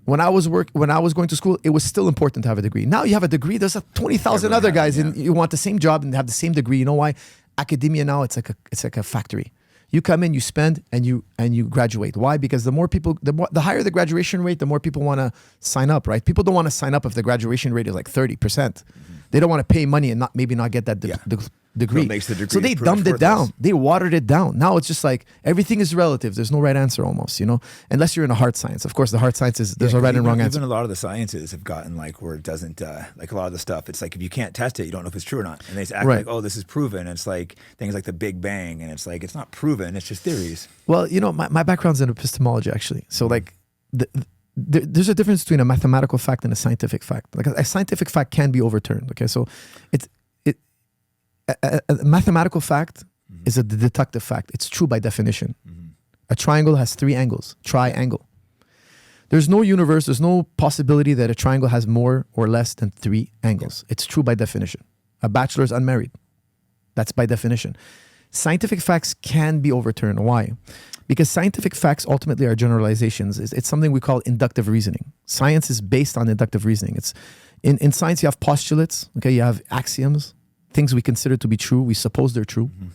[SPEAKER 2] When I was going to school, it was still important to have a degree. Now you have a degree, there's 20,000 other guys and you want the same job and have the same degree. You know why? Academia now, it's like a factory. You come in, you spend, and you graduate. Why? Because the higher the graduation rate, the more people want to sign up, right? People don't want to sign up if the graduation rate is like 30%. Mm-hmm. They don't want to pay money and maybe not get that degree.
[SPEAKER 1] Makes the degree.
[SPEAKER 2] So they dumbed it down. They watered it down. Now it's just like everything is relative. There's no right answer almost, unless you're in a hard science. Of course, the hard sciences, there's a right and wrong answer.
[SPEAKER 1] Even a lot of the sciences have gotten like where it doesn't, like a lot of the stuff, it's like if you can't test it, you don't know if it's true or not. And they act like, oh, this is proven. It's like things like the Big Bang. And it's like, it's not proven. It's just theories.
[SPEAKER 2] Well, my background's in epistemology actually. So like there's a difference between a mathematical fact and a scientific fact. Like a scientific fact can be overturned. Okay, so a mathematical fact is a deductive fact. It's true by definition. Mm-hmm. A triangle has 3 angles. Triangle. There's no universe. There's no possibility that a triangle has more or less than 3 angles. Yeah. It's true by definition. A bachelor is unmarried. That's by definition. Scientific facts can be overturned. Why? Because scientific facts ultimately are generalizations. It's something we call inductive reasoning. Science is based on inductive reasoning. It's in science you have postulates. Okay, you have axioms, things we consider to be true. We suppose they're true. Mm-hmm.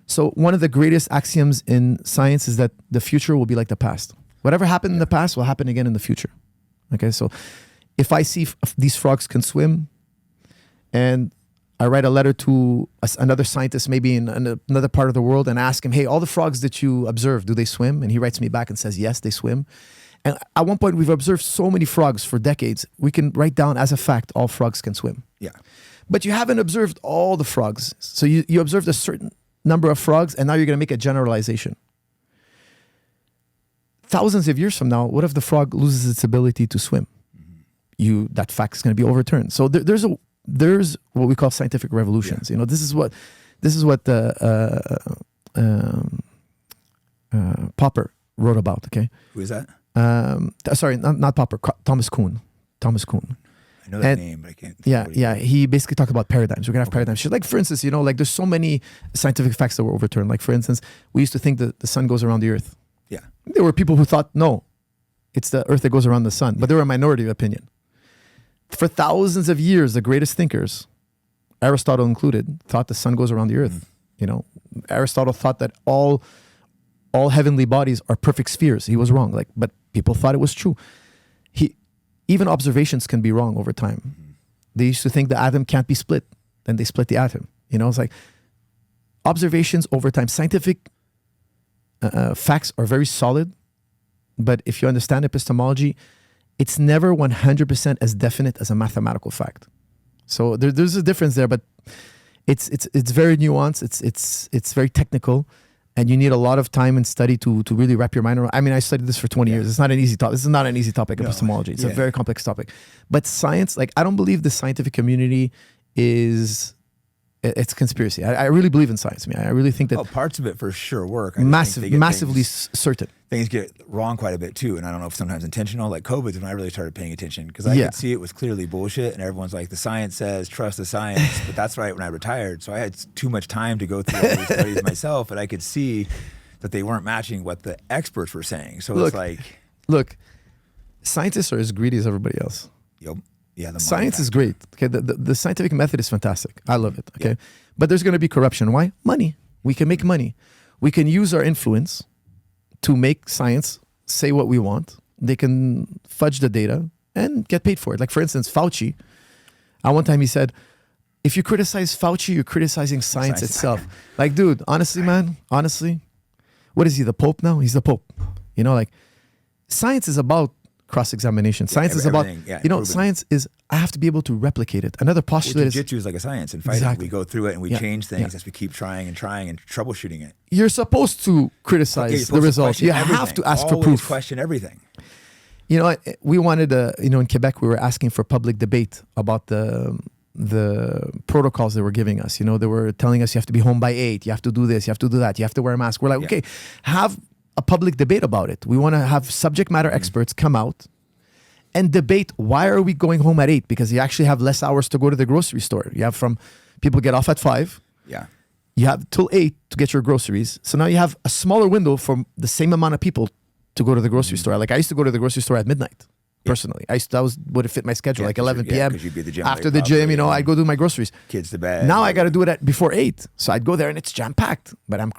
[SPEAKER 2] So one of the greatest axioms in science is that the future will be like the past. Whatever happened in the past will happen again in the future. Okay, so if I see these frogs can swim, and I write a letter to another scientist maybe in another part of the world and ask him, hey, all the frogs that you observe, do they swim? And he writes me back and says, yes, they swim. And at one point, we've observed so many frogs for decades, we can write down as a fact, all frogs can swim.
[SPEAKER 1] Yeah.
[SPEAKER 2] But you haven't observed all the frogs. So you observed a certain number of frogs, and now you're going to make a generalization. Thousands of years from now, what if the frog loses its ability to swim? Mm-hmm. That fact is going to be overturned. So there's what we call scientific revolutions. Yeah. This is what Popper wrote about. Okay,
[SPEAKER 1] who is that?
[SPEAKER 2] Sorry, not Popper. Thomas Kuhn.
[SPEAKER 1] I know that name, but I can't.
[SPEAKER 2] Yeah. He basically talked about paradigms. We're gonna have paradigms. Like for instance, like there's so many scientific facts that were overturned. Like for instance, we used to think that the sun goes around the earth.
[SPEAKER 1] Yeah.
[SPEAKER 2] There were people who thought no, it's the earth that goes around the sun. But they were a minority of opinion. For thousands of years, the greatest thinkers, Aristotle included, thought the sun goes around the earth. Aristotle thought that all heavenly bodies are perfect spheres. He was wrong. But people thought it was true. Even observations can be wrong over time. They used to think the atom can't be split, then they split the atom. It's like observations over time. Scientific facts are very solid, but if you understand epistemology, it's never 100% as definite as a mathematical fact. So there's a difference there, but it's very nuanced. It's very technical, and you need a lot of time and study to really wrap your mind around. I mean, I studied this for 20 years. It's not an easy topic. This is not an easy topic, epistemology. It's a very complex topic. But science, like, I don't believe the scientific community is... It's conspiracy. I really believe in science. I mean, I really think that
[SPEAKER 1] parts of it for sure work.
[SPEAKER 2] Massively certain.
[SPEAKER 1] Things get wrong quite a bit too, and I don't know if sometimes intentional. Like COVID's when I really started paying attention because I could see it was clearly bullshit, and everyone's like, "The science says trust the science." But that's right when I retired, so I had too much time to go through all these studies myself, and I could see that they weren't matching what the experts were saying. So it's like,
[SPEAKER 2] look, scientists are as greedy as everybody else.
[SPEAKER 1] Yep. Yeah,
[SPEAKER 2] science is great. Okay, the scientific method is fantastic. I love it. Okay, but there's going to be corruption. Why? Money. We can make money. We can use our influence to make science say what we want. They can fudge the data and get paid for it. Like, for instance, Fauci. At one time he said, "If you criticize Fauci, you're criticizing science itself." Like, dude, honestly, man, honestly, what is he? The Pope now? He's the Pope. You know, like, science is about cross-examination. Science is about, science is, I have to be able to replicate it. Another postulate is...
[SPEAKER 1] Jiu-jitsu is like a science in fighting. Exactly. We go through it and we change things as we keep trying and troubleshooting it.
[SPEAKER 2] You're supposed to criticize the results. You have to ask for proof.
[SPEAKER 1] Question everything.
[SPEAKER 2] You know, we wanted in Quebec, we were asking for public debate about the protocols they were giving us. You know, they were telling us you have to be home by 8, you have to do this, you have to do that, you have to wear a mask. We're like, okay, have a public debate about it. We want to have subject matter experts come out and debate why are we going home at 8? Because you actually have less hours to go to the grocery store. You have people get off at 5.
[SPEAKER 1] Yeah.
[SPEAKER 2] You have till 8 to get your groceries. So now you have a smaller window for the same amount of people to go to the grocery store. Like, I used to go to the grocery store at midnight. Personally, that would have fit my schedule, like 11 p.m. After the gym, I'd go do my groceries.
[SPEAKER 1] Kids to bed.
[SPEAKER 2] Now I got to do it before 8. So I'd go there and it's jam-packed. But I'm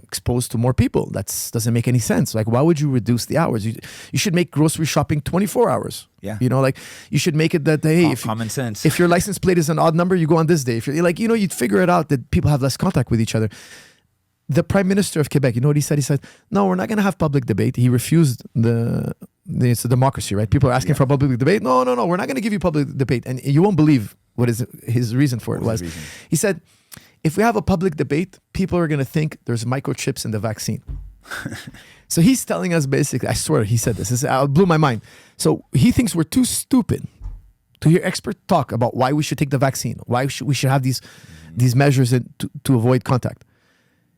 [SPEAKER 2] exposed to more people. That doesn't make any sense. Like, why would you reduce the hours? You should make grocery shopping 24 hours.
[SPEAKER 1] Yeah.
[SPEAKER 2] Like, you should make it that, hey,
[SPEAKER 1] common sense.
[SPEAKER 2] If your license plate is an odd number, you go on this day. If you're like, you'd figure it out that people have less contact with each other. The Prime Minister of Quebec, you know what he said? He said, no, we're not going to have public debate. He refused it's a democracy, right? People are asking for public debate. No, we're not going to give you public debate. And you won't believe what his reason for it was. He said, if we have a public debate, people are going to think there's microchips in the vaccine. So he's telling us basically, I swear he said this. It blew my mind. So he thinks we're too stupid to hear experts talk about why we should take the vaccine, why we should have these measures to avoid contact.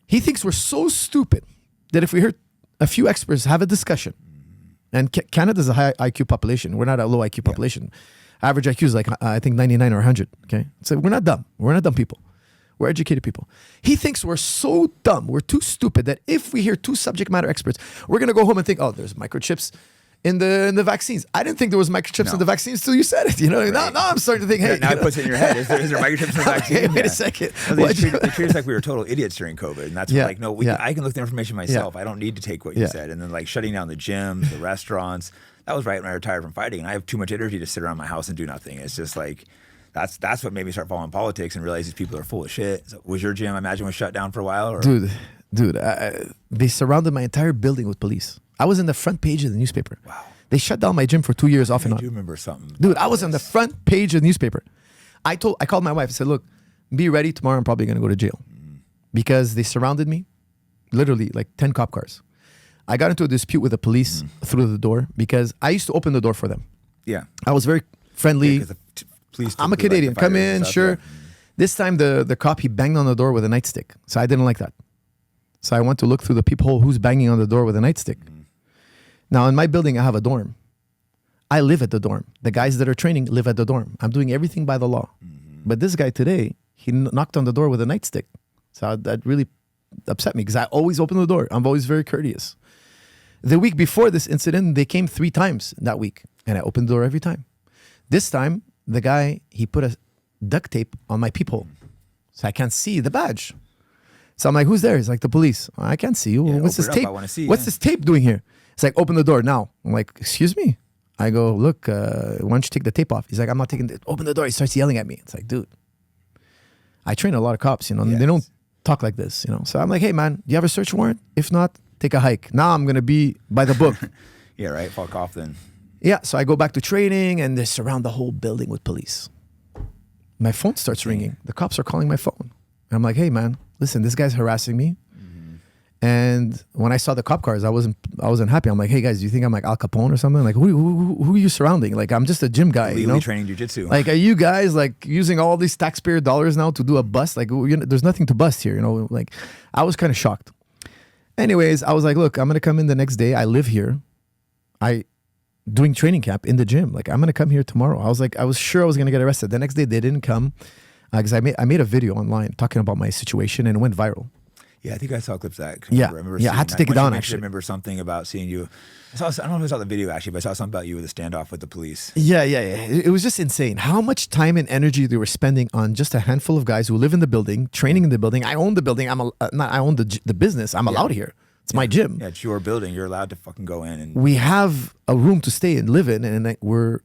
[SPEAKER 2] He thinks we're so stupid that if we hear a few experts have a discussion, and Canada's a high IQ population. We're not a low IQ population. Average IQ is like, I think 99 or 100. Okay, so we're not dumb. We're not dumb people. We're educated people. He thinks we're so dumb, we're too stupid that if we hear 2 subject matter experts, we're going to go home and think, oh, there's microchips in the vaccines. I didn't think there was microchips in the vaccines till you said it. Right. Now I'm starting to think, hey.
[SPEAKER 1] Now it puts it in your head. Is there microchips in the vaccine?
[SPEAKER 2] Hey, wait a second.
[SPEAKER 1] No, they treat us like we were total idiots during COVID. And that's like, no, I can look at the information myself. I don't need to take what you said. And then like shutting down the gyms, the restaurants. That was right when I retired from fighting. And I have too much energy to sit around my house and do nothing. It's just like, that's what made me start following politics and realize these people are full of shit. So was your gym, I imagine, was shut down for a while? Or?
[SPEAKER 2] Dude, they surrounded my entire building with police. I was in the front page of the newspaper. Wow. They shut down my gym for 2 years off and on.
[SPEAKER 1] I do remember something.
[SPEAKER 2] Dude, I was on the front page of the newspaper. I called my wife and said, look, be ready. Tomorrow I'm probably going to go to jail. Because they surrounded me, literally like 10 cop cars. I got into a dispute with the police through the door because I used to open the door for them.
[SPEAKER 1] Yeah.
[SPEAKER 2] I was very friendly.
[SPEAKER 1] Yeah,
[SPEAKER 2] I'm a Canadian. Come in, sure. This time the cop, he banged on the door with a nightstick. So I didn't like that. So I went to look through the peephole who's banging on the door with a nightstick. Now, in my building, I have a dorm. I live at the dorm. The guys that are training live at the dorm. I'm doing everything by the law. But this guy today, he knocked on the door with a nightstick. So that really upset me because I always open the door. I'm always very courteous. The week before this incident, they came 3 times that week. And I opened the door every time. This time, the guy, he put a duct tape on my peephole. So I can't see the badge. So I'm like, who's there? He's like, the police. I can't see you. What's this tape? What's this tape doing here? It's like, open the door now. I'm like, excuse me? I go, look, why don't you take the tape off? He's like, I'm not taking it. Open the door. He starts yelling at me. It's like, dude, I train a lot of cops, They don't talk like this, So I'm like, hey, man, do you have a search warrant? If not, take a hike. Now I'm going to be by the book.
[SPEAKER 1] Yeah, right. Fuck off then.
[SPEAKER 2] Yeah, so I go back to training and they surround the whole building with police. My phone starts ringing. The cops are calling my phone. And I'm like, hey, man, listen, this guy's harassing me. And when I saw the cop cars, I wasn't happy. I'm like, hey guys, do you think I'm like Al Capone or something? Like, who are you surrounding? Like, I'm just a gym guy,
[SPEAKER 1] Legally training jiu-jitsu.
[SPEAKER 2] Like, are you guys like using all these taxpayer dollars now to do a bust? Like, there's nothing to bust here, Like, I was kind of shocked. Anyways, I was like, look, I'm gonna come in the next day. I live here. Doing training camp in the gym. Like, I'm gonna come here tomorrow. I was sure I was gonna get arrested. The next day they didn't come because I made a video online talking about my situation and it went viral.
[SPEAKER 1] Yeah, I think I saw clips of that.
[SPEAKER 2] I had to take it down, actually.
[SPEAKER 1] I remember something about seeing you. I don't know if I saw the video, actually, but I saw something about you with a standoff with the police.
[SPEAKER 2] Yeah. It was just insane. How much time and energy they were spending on just a handful of guys who live in the building, training in the building. I own the building. I own the business. I'm allowed here. It's my gym.
[SPEAKER 1] Yeah, it's your building. You're allowed to fucking go in. And
[SPEAKER 2] we have a room to stay and live in, and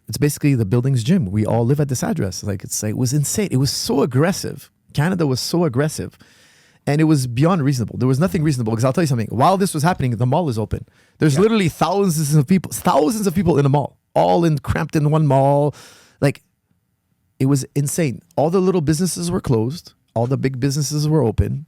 [SPEAKER 2] it's basically the building's gym. We all live at this address. It was insane. It was so aggressive. Canada was so aggressive. And it was beyond reasonable. There was nothing reasonable, because I'll tell you something. While this was happening, the mall is open. There's literally thousands of people in the mall, all cramped in one mall. Like, it was insane. All the little businesses were closed. All the big businesses were open,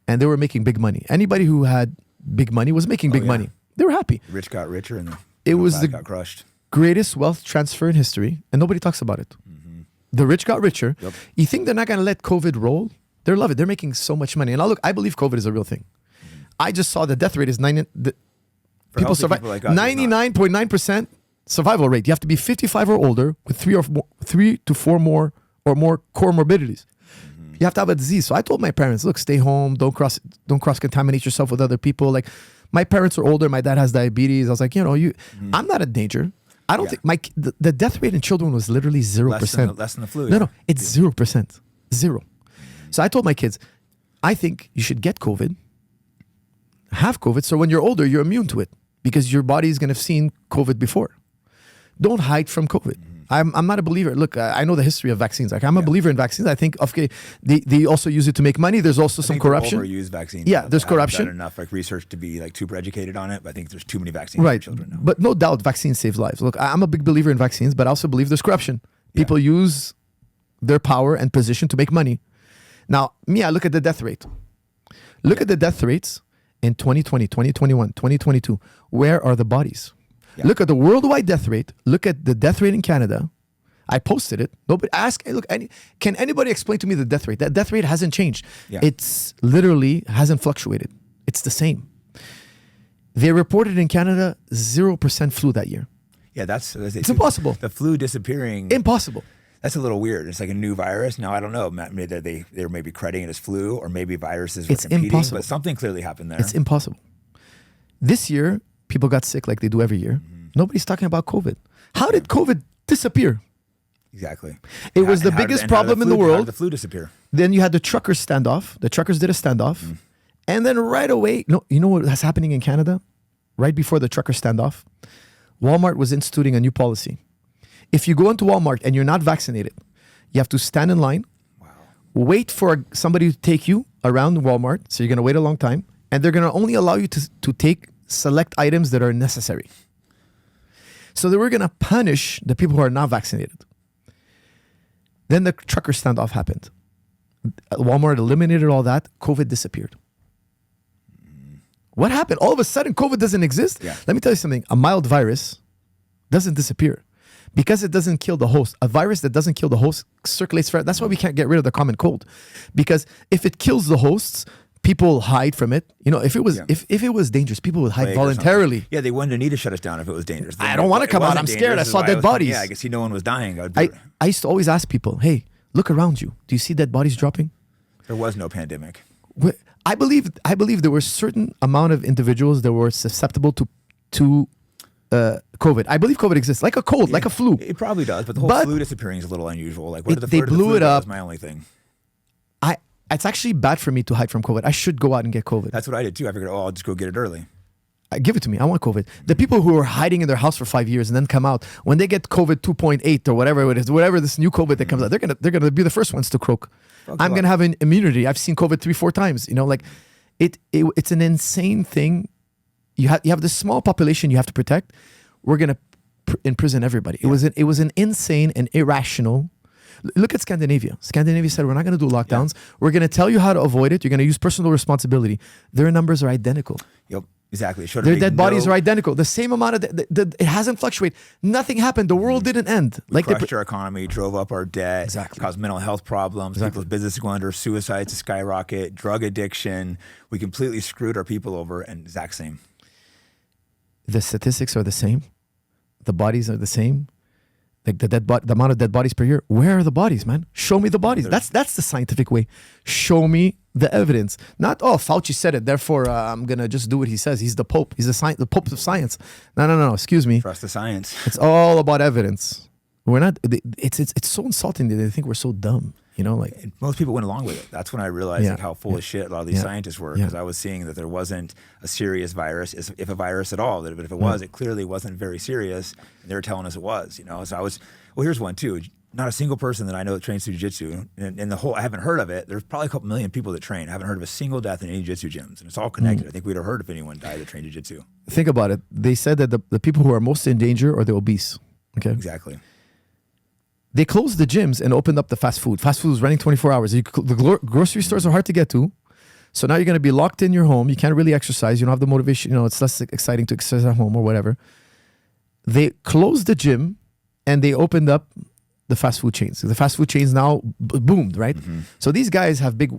[SPEAKER 2] and they were making big money. Anybody who had big money was making big money. They were happy.
[SPEAKER 1] The rich got richer, and
[SPEAKER 2] it was the
[SPEAKER 1] got crushed.
[SPEAKER 2] Greatest wealth transfer in history, and nobody talks about it. Mm-hmm. The rich got richer. Yep. You think they're not going to let COVID roll? They love it. They're making so much money. And I believe COVID is a real thing. Mm-hmm. I just saw the death rate is people survive 99.9% survival rate. You have to be 55 or older with 3 to 4 more comorbidities. Mm-hmm. You have to have a disease. So I told my parents, look, stay home. Don't cross contaminate yourself with other people. Like, my parents are older. My dad has diabetes. I was like, I'm not a danger. I don't think the death rate in children was literally 0%.
[SPEAKER 1] Less than the flu.
[SPEAKER 2] No, it's 0%. Zero. So I told my kids, I think you should get COVID, have COVID, so when you're older, you're immune to it, because your body is going to have seen COVID before. Don't hide from COVID. Mm-hmm. I'm not a believer. Look, I know the history of vaccines. Like, I'm a believer in vaccines. I think, okay, they also use it to make money. There's also some corruption.
[SPEAKER 1] Overuse vaccines.
[SPEAKER 2] Yeah, there's corruption.
[SPEAKER 1] Not enough research to be super educated on it, but I think there's too many vaccines for children now.
[SPEAKER 2] But no doubt, vaccines save lives. Look, I'm a big believer in vaccines, but I also believe there's corruption. People use their power and position to make money. Now, I look at the death rate. Look at the death rates in 2020, 2021, 2022. Where are the bodies? Yeah. Look at the worldwide death rate. Look at the death rate in Canada. I posted it. Nobody ask. Look, can anybody explain to me the death rate? That death rate hasn't changed. Yeah. It's literally hasn't fluctuated. It's the same. They reported in Canada 0% flu that year.
[SPEAKER 1] Yeah, it's
[SPEAKER 2] impossible.
[SPEAKER 1] The flu disappearing.
[SPEAKER 2] Impossible.
[SPEAKER 1] That's a little weird. It's like a new virus. Now, I don't know. They're maybe crediting it as flu, or maybe viruses were competing. Impossible. But something clearly happened there.
[SPEAKER 2] It's impossible. This year, people got sick like they do every year. Mm-hmm. Nobody's talking about COVID. How did COVID disappear?
[SPEAKER 1] Exactly.
[SPEAKER 2] It was the biggest problem in the world.
[SPEAKER 1] How did the flu disappear?
[SPEAKER 2] Then you had the truckers standoff. The truckers did a standoff. Mm. And then right away, you know what was happening in Canada? Right before the trucker standoff, Walmart was instituting a new policy. If you go into Walmart and you're not vaccinated, you have to stand in line, wait for somebody to take you around Walmart. So you're going to wait a long time. And they're going to only allow you to take select items that are necessary. So they were going to punish the people who are not vaccinated. Then the trucker standoff happened. Walmart eliminated all that. COVID disappeared. What happened? All of a sudden, COVID doesn't exist? Yeah. Let me tell you something. A mild virus doesn't disappear. Because it doesn't kill the host. A virus that doesn't kill the host circulates forever. That's why we can't get rid of the common cold. Because if it kills the hosts, people hide from it. If it was dangerous, people would hide voluntarily.
[SPEAKER 1] Yeah, they wouldn't need to shut us down if it was dangerous.
[SPEAKER 2] I don't want to come out. I'm scared. I saw dead bodies.
[SPEAKER 1] Yeah, I could see no one was dying.
[SPEAKER 2] I used to always ask people, hey, look around you. Do you see dead bodies dropping?
[SPEAKER 1] There was no pandemic.
[SPEAKER 2] I believe there were a certain amount of individuals that were susceptible to COVID. I believe COVID exists, like a cold, like a flu.
[SPEAKER 1] It probably does, but the whole flu disappearing is a little unusual. Like, what did
[SPEAKER 2] they blew it up?
[SPEAKER 1] That's my only thing.
[SPEAKER 2] It's actually bad for me to hide from COVID. I should go out and get COVID.
[SPEAKER 1] That's what I did too. I figured, I'll just go get it early.
[SPEAKER 2] Give it to me. I want COVID. The people who are hiding in their house for 5 years and then come out, when they get COVID 2.8 or whatever it is, whatever this new COVID that comes out, they're gonna be the first ones to croak. I'm gonna have an immunity. I've seen COVID 3-4 times. It's an insane thing. You have this small population you have to protect. We're gonna imprison everybody. It was an insane and irrational. Look at Scandinavia. Scandinavia said, we're not going to do lockdowns. We're going to tell you how to avoid it. You're going to use personal responsibility. Their numbers are identical.
[SPEAKER 1] Yep. Exactly.
[SPEAKER 2] Their dead bodies are identical. The same amount of it hasn't fluctuated. Nothing happened. The world didn't end.
[SPEAKER 1] Like crushed our economy, drove up our debt,
[SPEAKER 2] Exactly.
[SPEAKER 1] caused mental health problems. People's businesses go under, suicides to skyrocket, drug addiction. We completely screwed our people over, and exact same.
[SPEAKER 2] The statistics are the same. The bodies are the same. Like the amount of dead bodies per year. Where are the bodies, man? Show me the bodies. That's the scientific way. Show me the evidence. Not, Fauci said it, therefore I'm gonna just do what he says. He's the Pope. He's the Pope of science. No. Excuse me.
[SPEAKER 1] Trust the science.
[SPEAKER 2] It's all about evidence. We're not. It's so insulting that they think we're so dumb. You know, like
[SPEAKER 1] and most people went along with it. That's when I realized like how full of shit a lot of these scientists were, because I was seeing that there wasn't a serious virus, if a virus at all. But if it was, it clearly wasn't very serious. And they were telling us it was. You know, so I was. Well, here's one too. Not a single person that I know that trains through jiu-jitsu, and the whole, I haven't heard of it. There's probably a couple million people that train. I haven't heard of a single death in any jiu-jitsu gyms, and it's all connected. I think we'd have heard if anyone died that trained jiu-jitsu.
[SPEAKER 2] Think about it. They said that the people who are most in danger are the obese. Okay,
[SPEAKER 1] exactly.
[SPEAKER 2] They closed the gyms and opened up the fast food. Fast food is running 24 hours. The grocery stores are hard to get to. So now you're going to be locked in your home. You can't really exercise. You don't have the motivation. You know, it's less exciting to exercise at home or whatever. They closed the gym and they opened up the fast food chains. The fast food chains now boomed, right? Mm-hmm. So these guys have big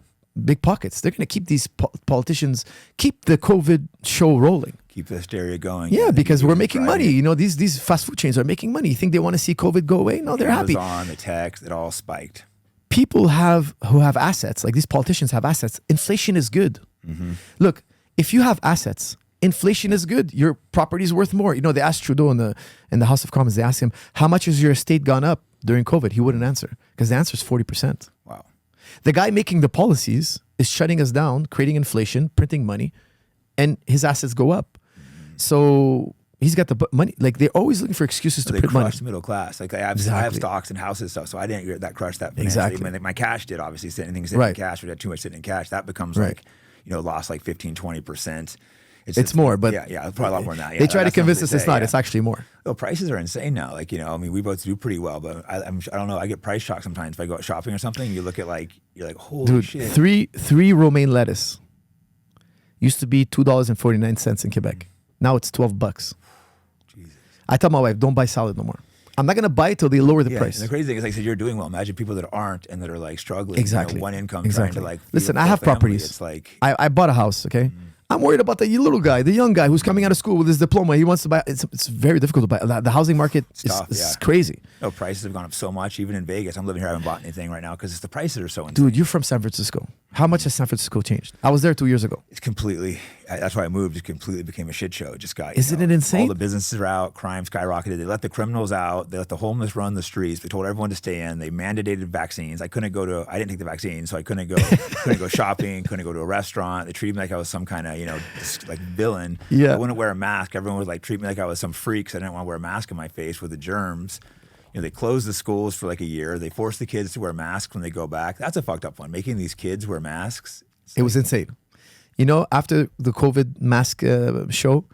[SPEAKER 2] pockets. They're going to keep these politicians, keep the COVID show rolling.
[SPEAKER 1] Keep the hysteria going.
[SPEAKER 2] Yeah, because we're making money. You know, these fast food chains are making money. You think they want to see COVID go away? No, they're happy.
[SPEAKER 1] Amazon, the tech, it all spiked.
[SPEAKER 2] People who have assets, like these politicians have assets. Inflation is good. Mm-hmm. Look, if you have assets, inflation is good. Your property is worth more. You know, they asked Trudeau in the House of Commons, they asked him, how much has your estate gone up during COVID? He wouldn't answer because the answer is 40%.
[SPEAKER 1] Wow.
[SPEAKER 2] The guy making the policies is shutting us down, creating inflation, printing money, and his assets go up. So he's got the money. Like, they're always looking for excuses to print money.
[SPEAKER 1] They crushed the middle class. Like, I have stocks and houses and stuff, so I didn't get that crushed that financially.
[SPEAKER 2] Exactly.
[SPEAKER 1] My cash did, obviously. Anything sitting in cash, we had too much sitting in cash. That becomes like, you know, lost like 15, 20%.
[SPEAKER 2] It's more, but
[SPEAKER 1] yeah, probably a lot more than that. Yeah,
[SPEAKER 2] they try to convince us it's not. Yeah. It's actually more.
[SPEAKER 1] Well, prices are insane now. Like, you know, I mean, we both do pretty well, but I don't know. I get price shock sometimes if I go out shopping or something. You look at you're like, holy shit.
[SPEAKER 2] Three romaine lettuce used to be $2.49 in Quebec. Now it's $12. Jesus. I tell my wife, don't buy salad no more. I'm not gonna buy it till they lower the price.
[SPEAKER 1] And the crazy thing is, like I said, you're doing well. Imagine people that aren't and that are like struggling.
[SPEAKER 2] Exactly.
[SPEAKER 1] You know, one income trying to like.
[SPEAKER 2] Listen, I have properties.
[SPEAKER 1] It's like
[SPEAKER 2] I bought a house. Okay. I'm worried about the little guy, the young guy who's coming out of school with his diploma. He wants to buy. It's very difficult to buy. The housing market is crazy.
[SPEAKER 1] No, prices have gone up so much, even in Vegas. I'm living here. I haven't bought anything right now because the prices are so insane.
[SPEAKER 2] Dude, you're from San Francisco. How much has San Francisco changed? I was there 2 years ago.
[SPEAKER 1] It's completely. That's why I moved. It completely became a shit show. It just got.
[SPEAKER 2] Isn't it insane?
[SPEAKER 1] All the businesses are out. Crime skyrocketed. They let the criminals out. They let the homeless run the streets. They told everyone to stay in. They mandated vaccines. I didn't take the vaccine, so I couldn't go shopping. Couldn't go to a restaurant. They treated me like I was some kind of like villain.
[SPEAKER 2] Yeah.
[SPEAKER 1] I wouldn't wear a mask. Everyone would like treat me like I was some freak. So I didn't want to wear a mask on my face with the germs. You know, they closed the schools for like a year. They forced the kids to wear masks when they go back. That's a fucked up one. Making these kids wear masks.
[SPEAKER 2] It was insane. You know, after the COVID mask show,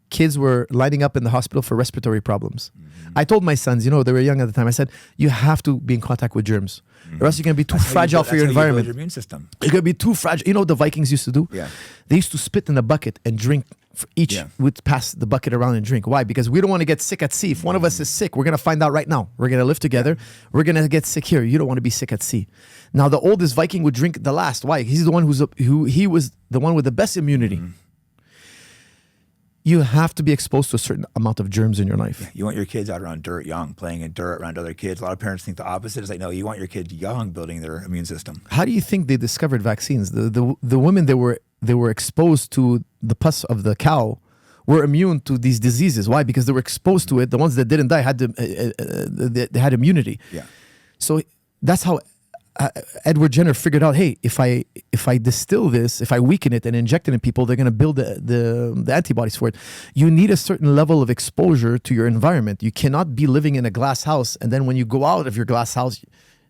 [SPEAKER 2] kids were lining up in the hospital for respiratory problems. Mm-hmm. I told my sons, you know, they were young at the time. I said, you have to be in contact with germs, or else you're going to be too fragile for your environment.
[SPEAKER 1] Your immune system.
[SPEAKER 2] You're going to be too fragile. You know what the Vikings used to do?
[SPEAKER 1] Yeah.
[SPEAKER 2] They used to spit in a bucket and drink. Each would pass the bucket around and drink. Why? Because we don't want to get sick at sea. If one of us is sick, we're going to find out right now. We're going to live together. We're going to get sick here. You don't want to be sick at sea. Now, the oldest Viking would drink the last. Why? He's the one he was the one with the best immunity. Mm-hmm. You have to be exposed to a certain amount of germs in your life.
[SPEAKER 1] Yeah, you want your kids out around dirt young, playing in dirt around other kids. A lot of parents think the opposite. It's like, no, you want your kids young, building their immune system.
[SPEAKER 2] How do you think they discovered vaccines? The women they were exposed to the pus of the cow were immune to these diseases. Why? Because they were exposed to it. The ones that didn't die they had immunity.
[SPEAKER 1] Yeah.
[SPEAKER 2] So that's how Edward Jenner figured out, hey, if I distill this, if I weaken it and inject it in people, they're going to build the antibodies for it. You need a certain level of exposure to your environment. You cannot be living in a glass house, and then when you go out of your glass house,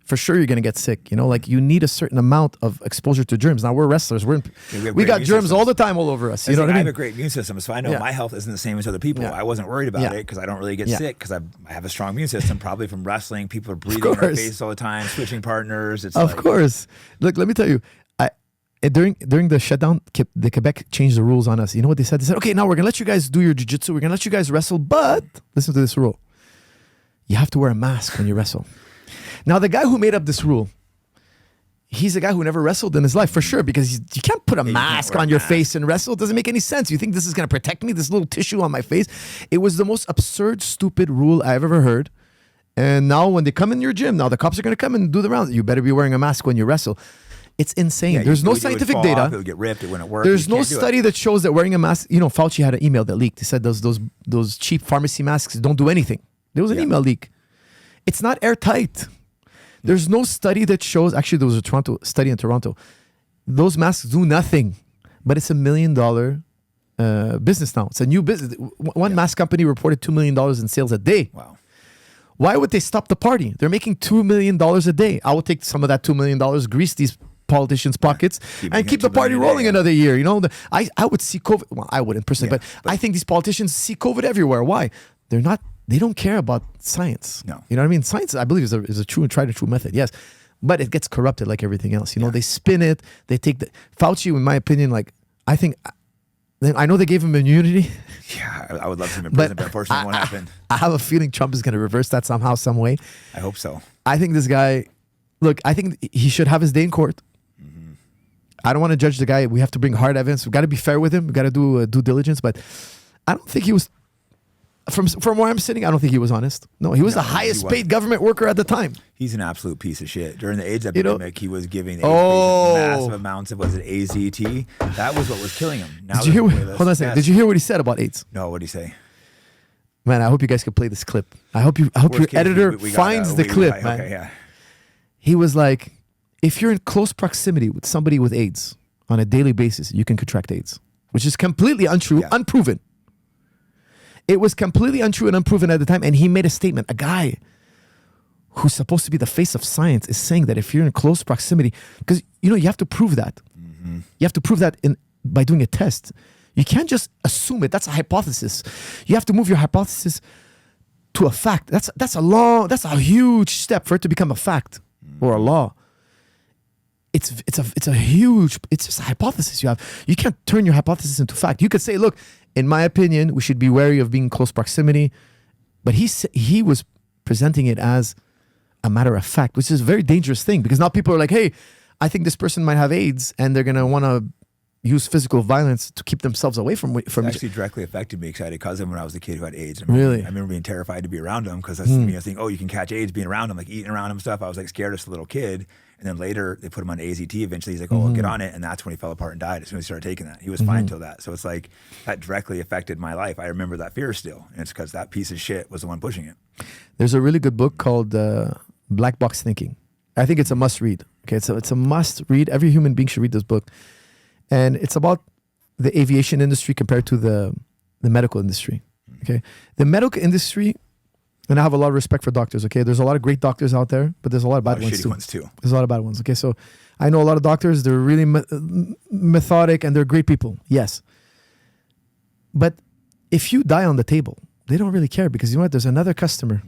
[SPEAKER 2] for sure you're going to get sick. You know, like you need a certain amount of exposure to germs. Now we're wrestlers. We got germs all the time all over us. You know what I mean?
[SPEAKER 1] I have a great immune system, so I know my health isn't the same as other people. I wasn't worried about it because I don't really get sick because I have a strong immune system, probably from wrestling. People are breathing in our face all the time, switching partners. It's
[SPEAKER 2] of course. Look, let me tell you, during the shutdown, the Quebec changed the rules on us. You know what they said? They said, okay, now we're going to let you guys do your jiu-jitsu. We're going to let you guys wrestle, but listen to this rule. You have to wear a mask when you wrestle. Now, the guy who made up this rule, he's a guy who never wrestled in his life, for sure, because you can't put a mask on your face and wrestle. It doesn't make any sense. You think this is going to protect me, this little tissue on my face? It was the most absurd, stupid rule I've ever heard. And now when they come in your gym, now the cops are going to come and do the rounds. You better be wearing a mask when you wrestle. It's insane. There's no scientific data.
[SPEAKER 1] It would get ripped. It wouldn't work.
[SPEAKER 2] There's no study that shows that wearing a mask, you know, Fauci had an email that leaked. He said those cheap pharmacy masks don't do anything. There was an email leak. It's not airtight. There's no study that shows, actually there was a study in Toronto. Those masks do nothing, but it's $1 million business now. It's a new business. One mask company reported $2 million in sales a day.
[SPEAKER 1] Wow.
[SPEAKER 2] Why would they stop the party? They're making $2 million a day. I will take some of that $2 million, grease these politicians' pockets, and keep the party rolling another year. You know, I would see COVID. Well, I wouldn't personally, but I think these politicians see COVID everywhere. Why? They don't care about science.
[SPEAKER 1] No.
[SPEAKER 2] You know what I mean? Science, I believe, is a true and tried and true method. Yes. But it gets corrupted like everything else. You know, they spin it. They take Fauci, in my opinion, like, I know they gave him immunity.
[SPEAKER 1] Yeah, I would love to him in prison, but unfortunately it won't happen.
[SPEAKER 2] I have a feeling Trump is going to reverse that somehow, some way.
[SPEAKER 1] I hope so.
[SPEAKER 2] I think this guy, look, I think he should have his day in court. Mm-hmm. I don't want to judge the guy. We have to bring hard evidence. We've got to be fair with him. We've got to do due diligence. But I don't think he was, from where I'm sitting, I don't think he was honest. No, he was the highest paid government worker at the time.
[SPEAKER 1] He's an absolute piece of shit. During the AIDS epidemic, he was giving AIDS patients massive amounts of, was it AZT? That was what was killing him. Now
[SPEAKER 2] hold on a second. Did you hear what he said about AIDS?
[SPEAKER 1] No, what did he say?
[SPEAKER 2] Man, I hope you guys can play this clip. I hope your editor finds the clip, man.
[SPEAKER 1] Okay, yeah.
[SPEAKER 2] He was like, if you're in close proximity with somebody with AIDS on a daily basis, you can contract AIDS, which is completely untrue, unproven. It was completely untrue and unproven at the time. And he made a statement. A guy who's supposed to be the face of science is saying that if you're in close proximity, because, you know, you have to prove that. Mm-hmm. You have to prove that by doing a test. You can't just assume it. That's a hypothesis. You have to move your hypothesis to a fact. That's a huge step for it to become a fact or a law. It's just a hypothesis you have. You can't turn your hypothesis into fact. You could say, look, in my opinion, we should be wary of being in close proximity. But he was presenting it as a matter of fact, which is a very dangerous thing, because now people are like, hey, I think this person might have AIDS, and they're going to want to use physical violence to keep themselves away from
[SPEAKER 1] it actually directly affected me because I had a cousin when I was a kid who had AIDS.
[SPEAKER 2] Really?
[SPEAKER 1] I remember being terrified to be around him because that's me. I was thinking, oh, you can catch AIDS being around him, like eating around him and stuff. I was like scared as a little kid. And then later they put him on AZT. Eventually he's like, oh, I'll get on it. And that's when he fell apart and died as soon as he started taking that. He was fine till that. So it's like that directly affected my life. I remember that fear still. And it's because that piece of shit was the one pushing it.
[SPEAKER 2] There's a really good book called Black Box Thinking. I think it's a must read. Okay, it's a must read. Every human being should read this book. And it's about the aviation industry compared to the medical industry. Okay, the medical industry, and I have a lot of respect for doctors. Okay, there's a lot of great doctors out there, but there's a lot of bad ones too. There's a lot of bad ones. Okay, so I know a lot of doctors. They're really methodic and they're great people. Yes, but if you die on the table, they don't really care, because you know what? There's another customer.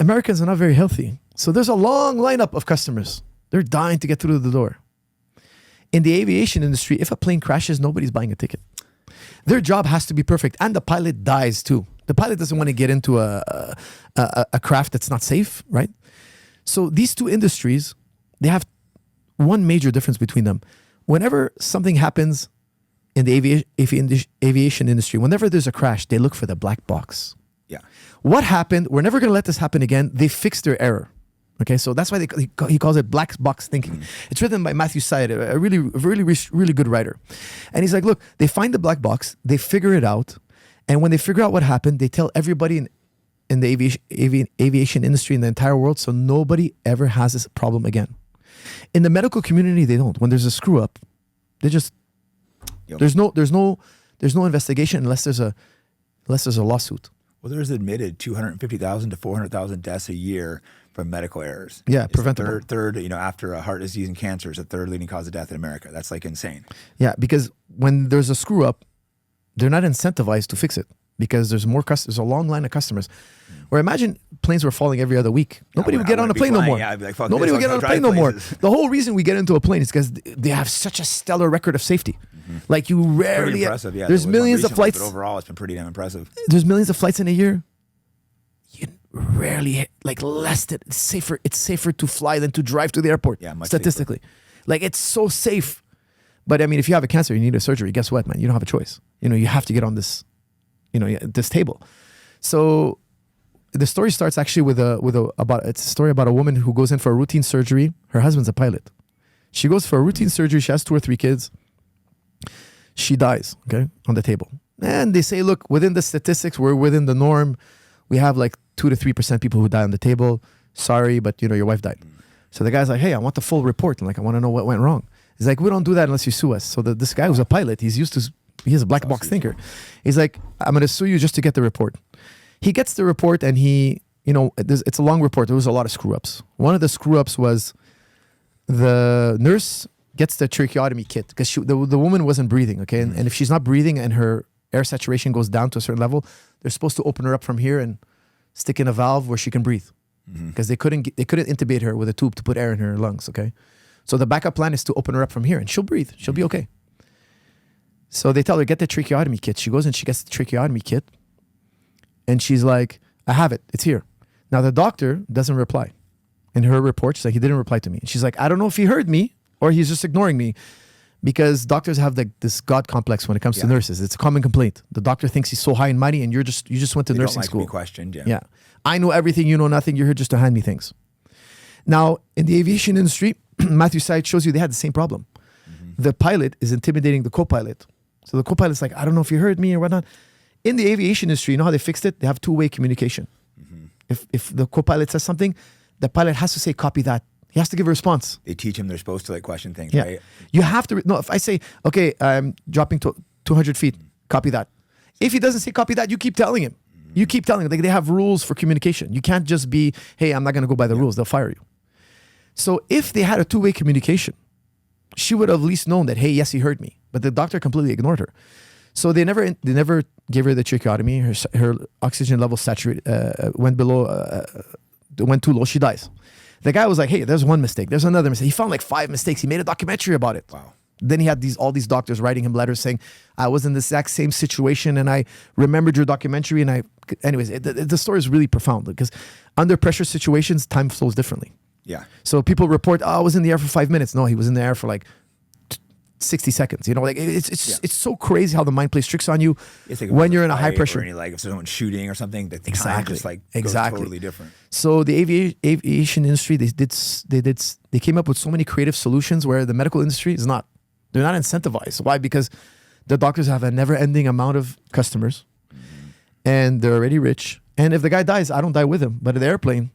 [SPEAKER 2] Americans are not very healthy, so there's a long lineup of customers. They're dying to get through the door. In the aviation industry, if a plane crashes, nobody's buying a ticket. Their job has to be perfect, and the pilot dies too. The pilot doesn't want to get into a craft that's not safe, right? So these two industries, they have one major difference between them. Whenever something happens in the aviation industry, whenever there's a crash, they look for the black box.
[SPEAKER 1] Yeah.
[SPEAKER 2] What happened? We're never going to let this happen again. They fix their error. Okay, so that's why he calls it black box thinking. It's written by Matthew Syed, a really good writer. And he's like, look, they find the black box, they figure it out, and when they figure out what happened, they tell everybody in the aviation industry in the entire world, so nobody ever has this problem again. In the medical community, they don't. When there's a screw up, they just there's no investigation unless there's a lawsuit.
[SPEAKER 1] Well, there's admitted 250,000 to 400,000 deaths a year from medical errors.
[SPEAKER 2] Yeah,
[SPEAKER 1] It's
[SPEAKER 2] preventable.
[SPEAKER 1] Third, after a heart disease and cancer, is the third leading cause of death in America. That's like insane.
[SPEAKER 2] Yeah, because when there's a screw up, they're not incentivized to fix it because there's more there's a long line of customers. Or imagine planes were falling every other week. Nobody would get on a plane no more.
[SPEAKER 1] Yeah, I'd be like, fuck
[SPEAKER 2] Nobody
[SPEAKER 1] this,
[SPEAKER 2] would get
[SPEAKER 1] I'll
[SPEAKER 2] on a
[SPEAKER 1] drive
[SPEAKER 2] plane no more.
[SPEAKER 1] places.
[SPEAKER 2] The whole reason we get into a plane is because they have such a stellar record of safety. Like you
[SPEAKER 1] Pretty
[SPEAKER 2] rarely.
[SPEAKER 1] impressive, yeah.
[SPEAKER 2] There's
[SPEAKER 1] There was one
[SPEAKER 2] millions of
[SPEAKER 1] recently,
[SPEAKER 2] flights.
[SPEAKER 1] but overall, it's been pretty damn impressive.
[SPEAKER 2] There's millions of flights in a year. You rarely like less than it's safer. It's safer to fly than to drive to the airport.
[SPEAKER 1] Yeah, much
[SPEAKER 2] statistically, like it's so safe. But I mean, if you have a cancer, you need a surgery. Guess what, man? You don't have a choice. You have to get on this, this table. So the story starts actually it's a story about a woman who goes in for a routine surgery. Her husband's a pilot. She goes for a routine surgery. She has 2 or 3 kids. She dies, okay, on the table. And they say, look, within the statistics, we're within the norm. We have like 2 to 3% people who die on the table. Sorry, but your wife died. So the guy's like, hey, I want the full report. And like, I want to know what went wrong. He's like, we don't do that unless you sue us. So this guy who's a pilot, he's a black box thinker. He's like, I'm going to sue you just to get the report. He gets the report and it's a long report. There was a lot of screw ups. One of the screw ups was the nurse gets the tracheotomy kit because the woman wasn't breathing, okay? And if she's not breathing and her air saturation goes down to a certain level, they're supposed to open her up from here and stick in a valve where she can breathe because they couldn't intubate her with a tube to put air in her lungs, okay? So the backup plan is to open her up from here and she'll breathe. She'll be okay. So they tell her, get the tracheotomy kit. She goes and she gets the tracheotomy kit and she's like, I have it. It's here. Now the doctor doesn't reply. In her report, she's like, he didn't reply to me. And she's like, I don't know if he heard me or he's just ignoring me because doctors have this God complex when it comes to nurses. It's a common complaint. The doctor thinks he's so high and mighty and you just went to nursing school.
[SPEAKER 1] To be questioned,
[SPEAKER 2] Yeah. I know everything, you know nothing. You're here just to hand me things. Now, in the aviation industry, Matthew Syed shows you they had the same problem. The pilot is intimidating the co-pilot. So the co-pilot's like, I don't know if you heard me or whatnot. In the aviation industry, you know how they fixed it? They have 2-way communication. If the co-pilot says something, the pilot has to say, copy that. He has to give a response.
[SPEAKER 1] They teach him they're supposed to like question things,
[SPEAKER 2] Yeah.
[SPEAKER 1] right?
[SPEAKER 2] You have to, no, if I say, okay, I'm dropping to 200 feet, copy that. If he doesn't say copy that, you keep telling him. You keep telling him. Like, they have rules for communication. You can't just be, hey, I'm not going to go by the rules. They'll fire you. So if they had a 2-way communication, she would have at least known that, hey, yes, he heard me. But the doctor completely ignored her. So they never gave her the tracheotomy. Her oxygen level went too low. She dies. The guy was like, hey, there's one mistake. There's another mistake. He found like 5 mistakes. He made a documentary about it.
[SPEAKER 1] Wow.
[SPEAKER 2] Then he had all these doctors writing him letters saying, I was in the exact same situation and I remembered your documentary. And anyways, the story is really profound because under pressure situations, time flows differently.
[SPEAKER 1] Yeah.
[SPEAKER 2] So people report, I was in the air for 5 minutes. No, he was in the air for like 60 seconds. Like it's so crazy how the mind plays tricks on you when you're in a high pressure.
[SPEAKER 1] Or any, like if someone's shooting or something, the time
[SPEAKER 2] Exactly.
[SPEAKER 1] just like
[SPEAKER 2] Exactly.
[SPEAKER 1] goes totally different.
[SPEAKER 2] So the aviation industry, they came up with so many creative solutions where the medical industry is not. They're not incentivized. Why? Because the doctors have a never-ending amount of customers, and they're already rich. And if the guy dies, I don't die with him. But at the airplane,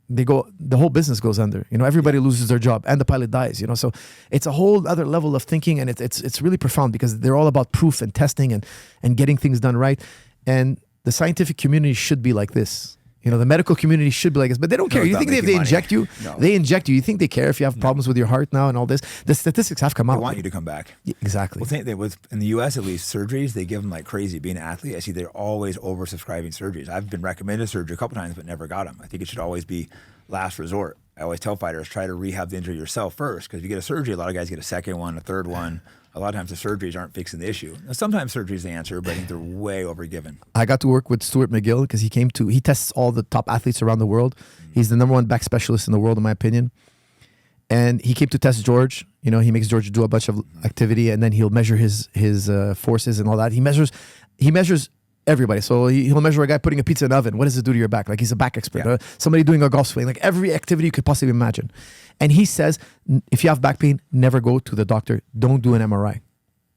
[SPEAKER 2] the whole business goes under. Everybody loses their job, and the pilot dies. So it's a whole other level of thinking, and it's really profound because they're all about proof and testing and getting things done right. And the scientific community should be like this. The medical community should be like this, but they don't care. You think if they inject you, they inject you. You think they care if you have problems with your heart now and all this? The statistics have come out.
[SPEAKER 1] They want you to come back.
[SPEAKER 2] Yeah, exactly.
[SPEAKER 1] Well, think that in the U.S. at least, surgeries, they give them like crazy. Being an athlete, I see they're always oversubscribing surgeries. I've been recommended surgery a couple times, but never got them. I think it should always be last resort. I always tell fighters, try to rehab the injury yourself first, because if you get a surgery, a lot of guys get a second one, a third one. A lot of times the surgeries aren't fixing the issue. Now, sometimes surgery is the answer, but I think they're way overgiven.
[SPEAKER 2] I got to work with Stuart McGill because he tests all the top athletes around the world. He's the #1 back specialist in the world, in my opinion. And he came to test George. He makes George do a bunch of activity, and then he'll measure his forces and all that. He measures everybody. So he'll measure a guy putting a pizza in the oven. What does it do to your back? Like, he's a back expert.
[SPEAKER 1] Yeah.
[SPEAKER 2] Somebody doing a golf swing. Like, every activity you could possibly imagine. And he says, if you have back pain, never go to the doctor. Don't do an MRI.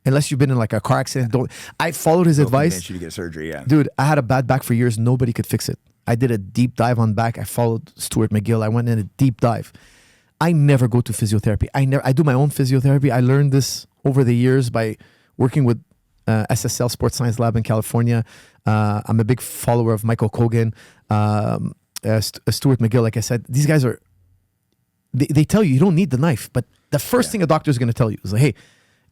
[SPEAKER 2] Unless you've been in like a car accident. Don't. I followed his advice.
[SPEAKER 1] Convince you to get surgery, yeah.
[SPEAKER 2] Dude, I had a bad back for years. Nobody could fix it. I did a deep dive on back. I followed Stuart McGill. I went in a deep dive. I never go to physiotherapy. I do my own physiotherapy. I learned this over the years by working with SSL Sports Science Lab in California. I'm a big follower of Michael Kogan. Stuart McGill, like I said, these guys are, they tell you don't need the knife, but the first thing a doctor is going to tell you is like, hey,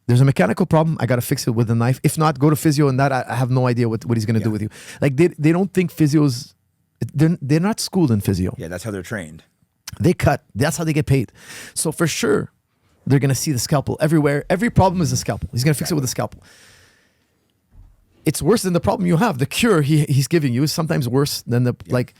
[SPEAKER 2] there's a mechanical problem. I got to fix it with a knife. If not, go to physio, and that I have no idea what he's going to do with you. Like they don't think physios, they're not schooled in physio.
[SPEAKER 1] Yeah, that's how they're trained.
[SPEAKER 2] They cut. That's how they get paid. So for sure, they're going to see the scalpel everywhere. Every problem is a scalpel. He's going to fix it with a scalpel. It's worse than the problem you have. The cure he's giving you is sometimes worse than the like.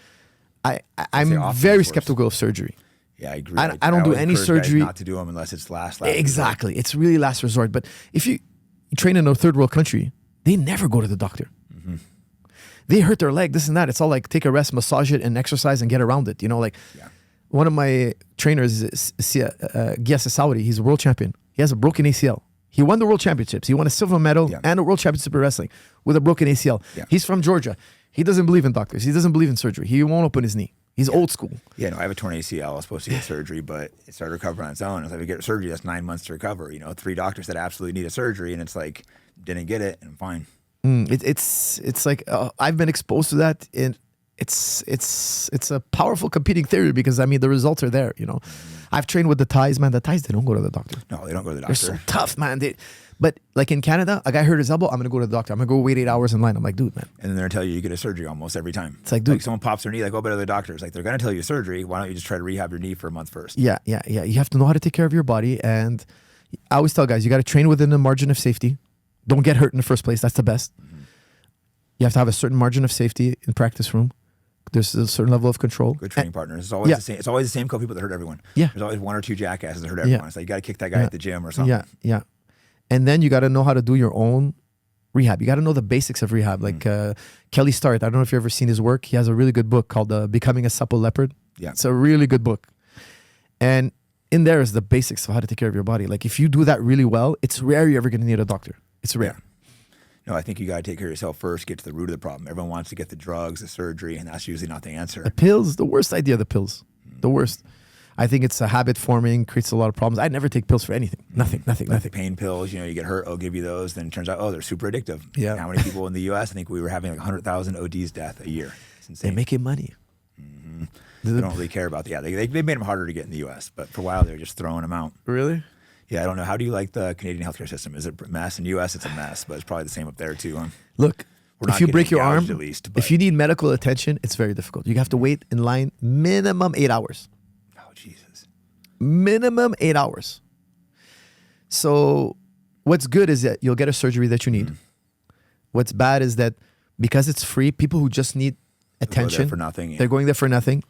[SPEAKER 2] I'm very skeptical of surgery.
[SPEAKER 1] Yeah, I agree.
[SPEAKER 2] I don't do any surgery.
[SPEAKER 1] Not to do them unless it's last
[SPEAKER 2] exactly.
[SPEAKER 1] resort.
[SPEAKER 2] It's really last resort. But if you train in a third world country, they never go to the doctor.
[SPEAKER 1] Mm-hmm.
[SPEAKER 2] They hurt their leg, this and that. It's all like take a rest, massage it, and exercise and get around it. You know, like one of my trainers is Firas Zahabi. He's a world champion. He has a broken ACL. He won the world championships. He won a silver medal and a world championship in wrestling with a broken ACL. Yeah. He's from Georgia. He doesn't believe in doctors. He doesn't believe in surgery. He won't open his knee. He's old school.
[SPEAKER 1] Yeah, no, I have a torn ACL. I was supposed to get surgery, but it started recovering on its own. If I get surgery, that's 9 months to recover. 3 doctors that absolutely need a surgery, and it's like, didn't get it, and I'm fine.
[SPEAKER 2] It's like I've been exposed to that, and it's a powerful competing theory because I mean the results are there. I've trained with the Thais, man. The Thais, they don't go to the doctor.
[SPEAKER 1] No, they don't go to the doctor.
[SPEAKER 2] They're so tough, man. But like in Canada, a guy hurt his elbow. I'm gonna go to the doctor. I'm gonna go wait 8 hours in line. I'm like, dude, man.
[SPEAKER 1] And then they're tell you get a surgery almost every time.
[SPEAKER 2] It's like, dude,
[SPEAKER 1] someone pops their knee, like, go to the doctors. Like, they're gonna tell you surgery. Why don't you just try to rehab your knee for a month first?
[SPEAKER 2] Yeah. You have to know how to take care of your body, and I always tell guys, you got to train within a margin of safety. Don't get hurt in the first place. That's the best. Mm-hmm. You have to have a certain margin of safety in practice room. There's a certain level of control.
[SPEAKER 1] Good training partners. It's always the same. It's always the same couple people that hurt everyone.
[SPEAKER 2] Yeah.
[SPEAKER 1] There's always 1 or 2 jackasses that hurt everyone. It's like you got to kick that guy at the gym or something.
[SPEAKER 2] Yeah. And then you got to know how to do your own rehab. You got to know the basics of rehab. Like Kelly Starrett. I don't know if you've ever seen his work. He has a really good book called Becoming a Supple Leopard. Yeah. It's a really good book. And in there is the basics of how to take care of your body. Like if you do that really well, it's rare you're ever going to need a doctor. It's rare.
[SPEAKER 1] Yeah. No, I think you got to take care of yourself first, get to the root of the problem. Everyone wants to get the drugs, the surgery, and that's usually not the answer.
[SPEAKER 2] The pills, the worst idea, the pills. The worst. I think it's a habit forming, creates a lot of problems. I never take pills for anything. Nothing.
[SPEAKER 1] The pain pills, you get hurt, I'll give you those. Then it turns out, they're super addictive. Yeah. How many people in the U.S., I think we were having like 100,000 ODs death a year. It's insane.
[SPEAKER 2] They're making money.
[SPEAKER 1] Mm-hmm. They don't really care about they made them harder to get in the U.S., but for a while they're just throwing them out.
[SPEAKER 2] Really?
[SPEAKER 1] Yeah, I don't know. How do you like the Canadian healthcare system? Is it a mess? In the U.S., it's a mess, but it's probably the same up there too. Huh?
[SPEAKER 2] Look, if you break your arm,
[SPEAKER 1] at least,
[SPEAKER 2] if you need medical attention, it's very difficult. You have to wait in line minimum 8 hours.
[SPEAKER 1] Oh, Jesus.
[SPEAKER 2] Minimum 8 hours. So what's good is that you'll get a surgery that you need. What's bad is that because it's free, people who just need attention,
[SPEAKER 1] for nothing,
[SPEAKER 2] they're going there for nothing.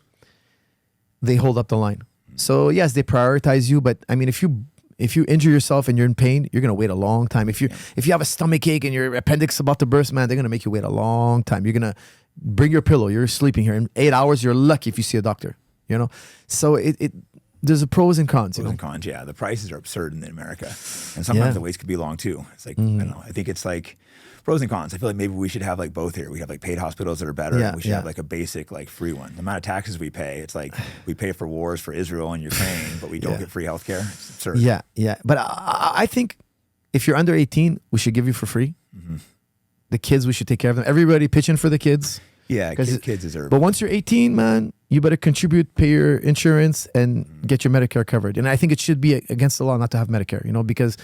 [SPEAKER 2] They hold up the line. So yes, they prioritize you, but I mean, if you injure yourself and you're in pain, you're gonna wait a long time. If you have a stomach ache and your appendix is about to burst, man, they're gonna make you wait a long time. You're gonna bring your pillow. You're sleeping here in 8 hours. You're lucky if you see a doctor. So there's a pros and cons.
[SPEAKER 1] Pros and cons, yeah. The prices are absurd in America, and sometimes the waits could be long too. It's like I don't know. I think it's like pros and cons. I feel like maybe we should have like both here. We have like paid hospitals that are better, and we should have like a basic like free one. The amount of taxes we pay, it's like we pay for wars for Israel and Ukraine, but we don't get free healthcare. It's absurd.
[SPEAKER 2] Yeah. But I think if you're under 18, we should give you for free. Mm-hmm. The kids, we should take care of them. Everybody pitch in for the kids.
[SPEAKER 1] Yeah, kids deserve it.
[SPEAKER 2] But once you're 18, man, you better contribute, pay your insurance, and get your Medicare covered. And I think it should be against the law not to have Medicare, because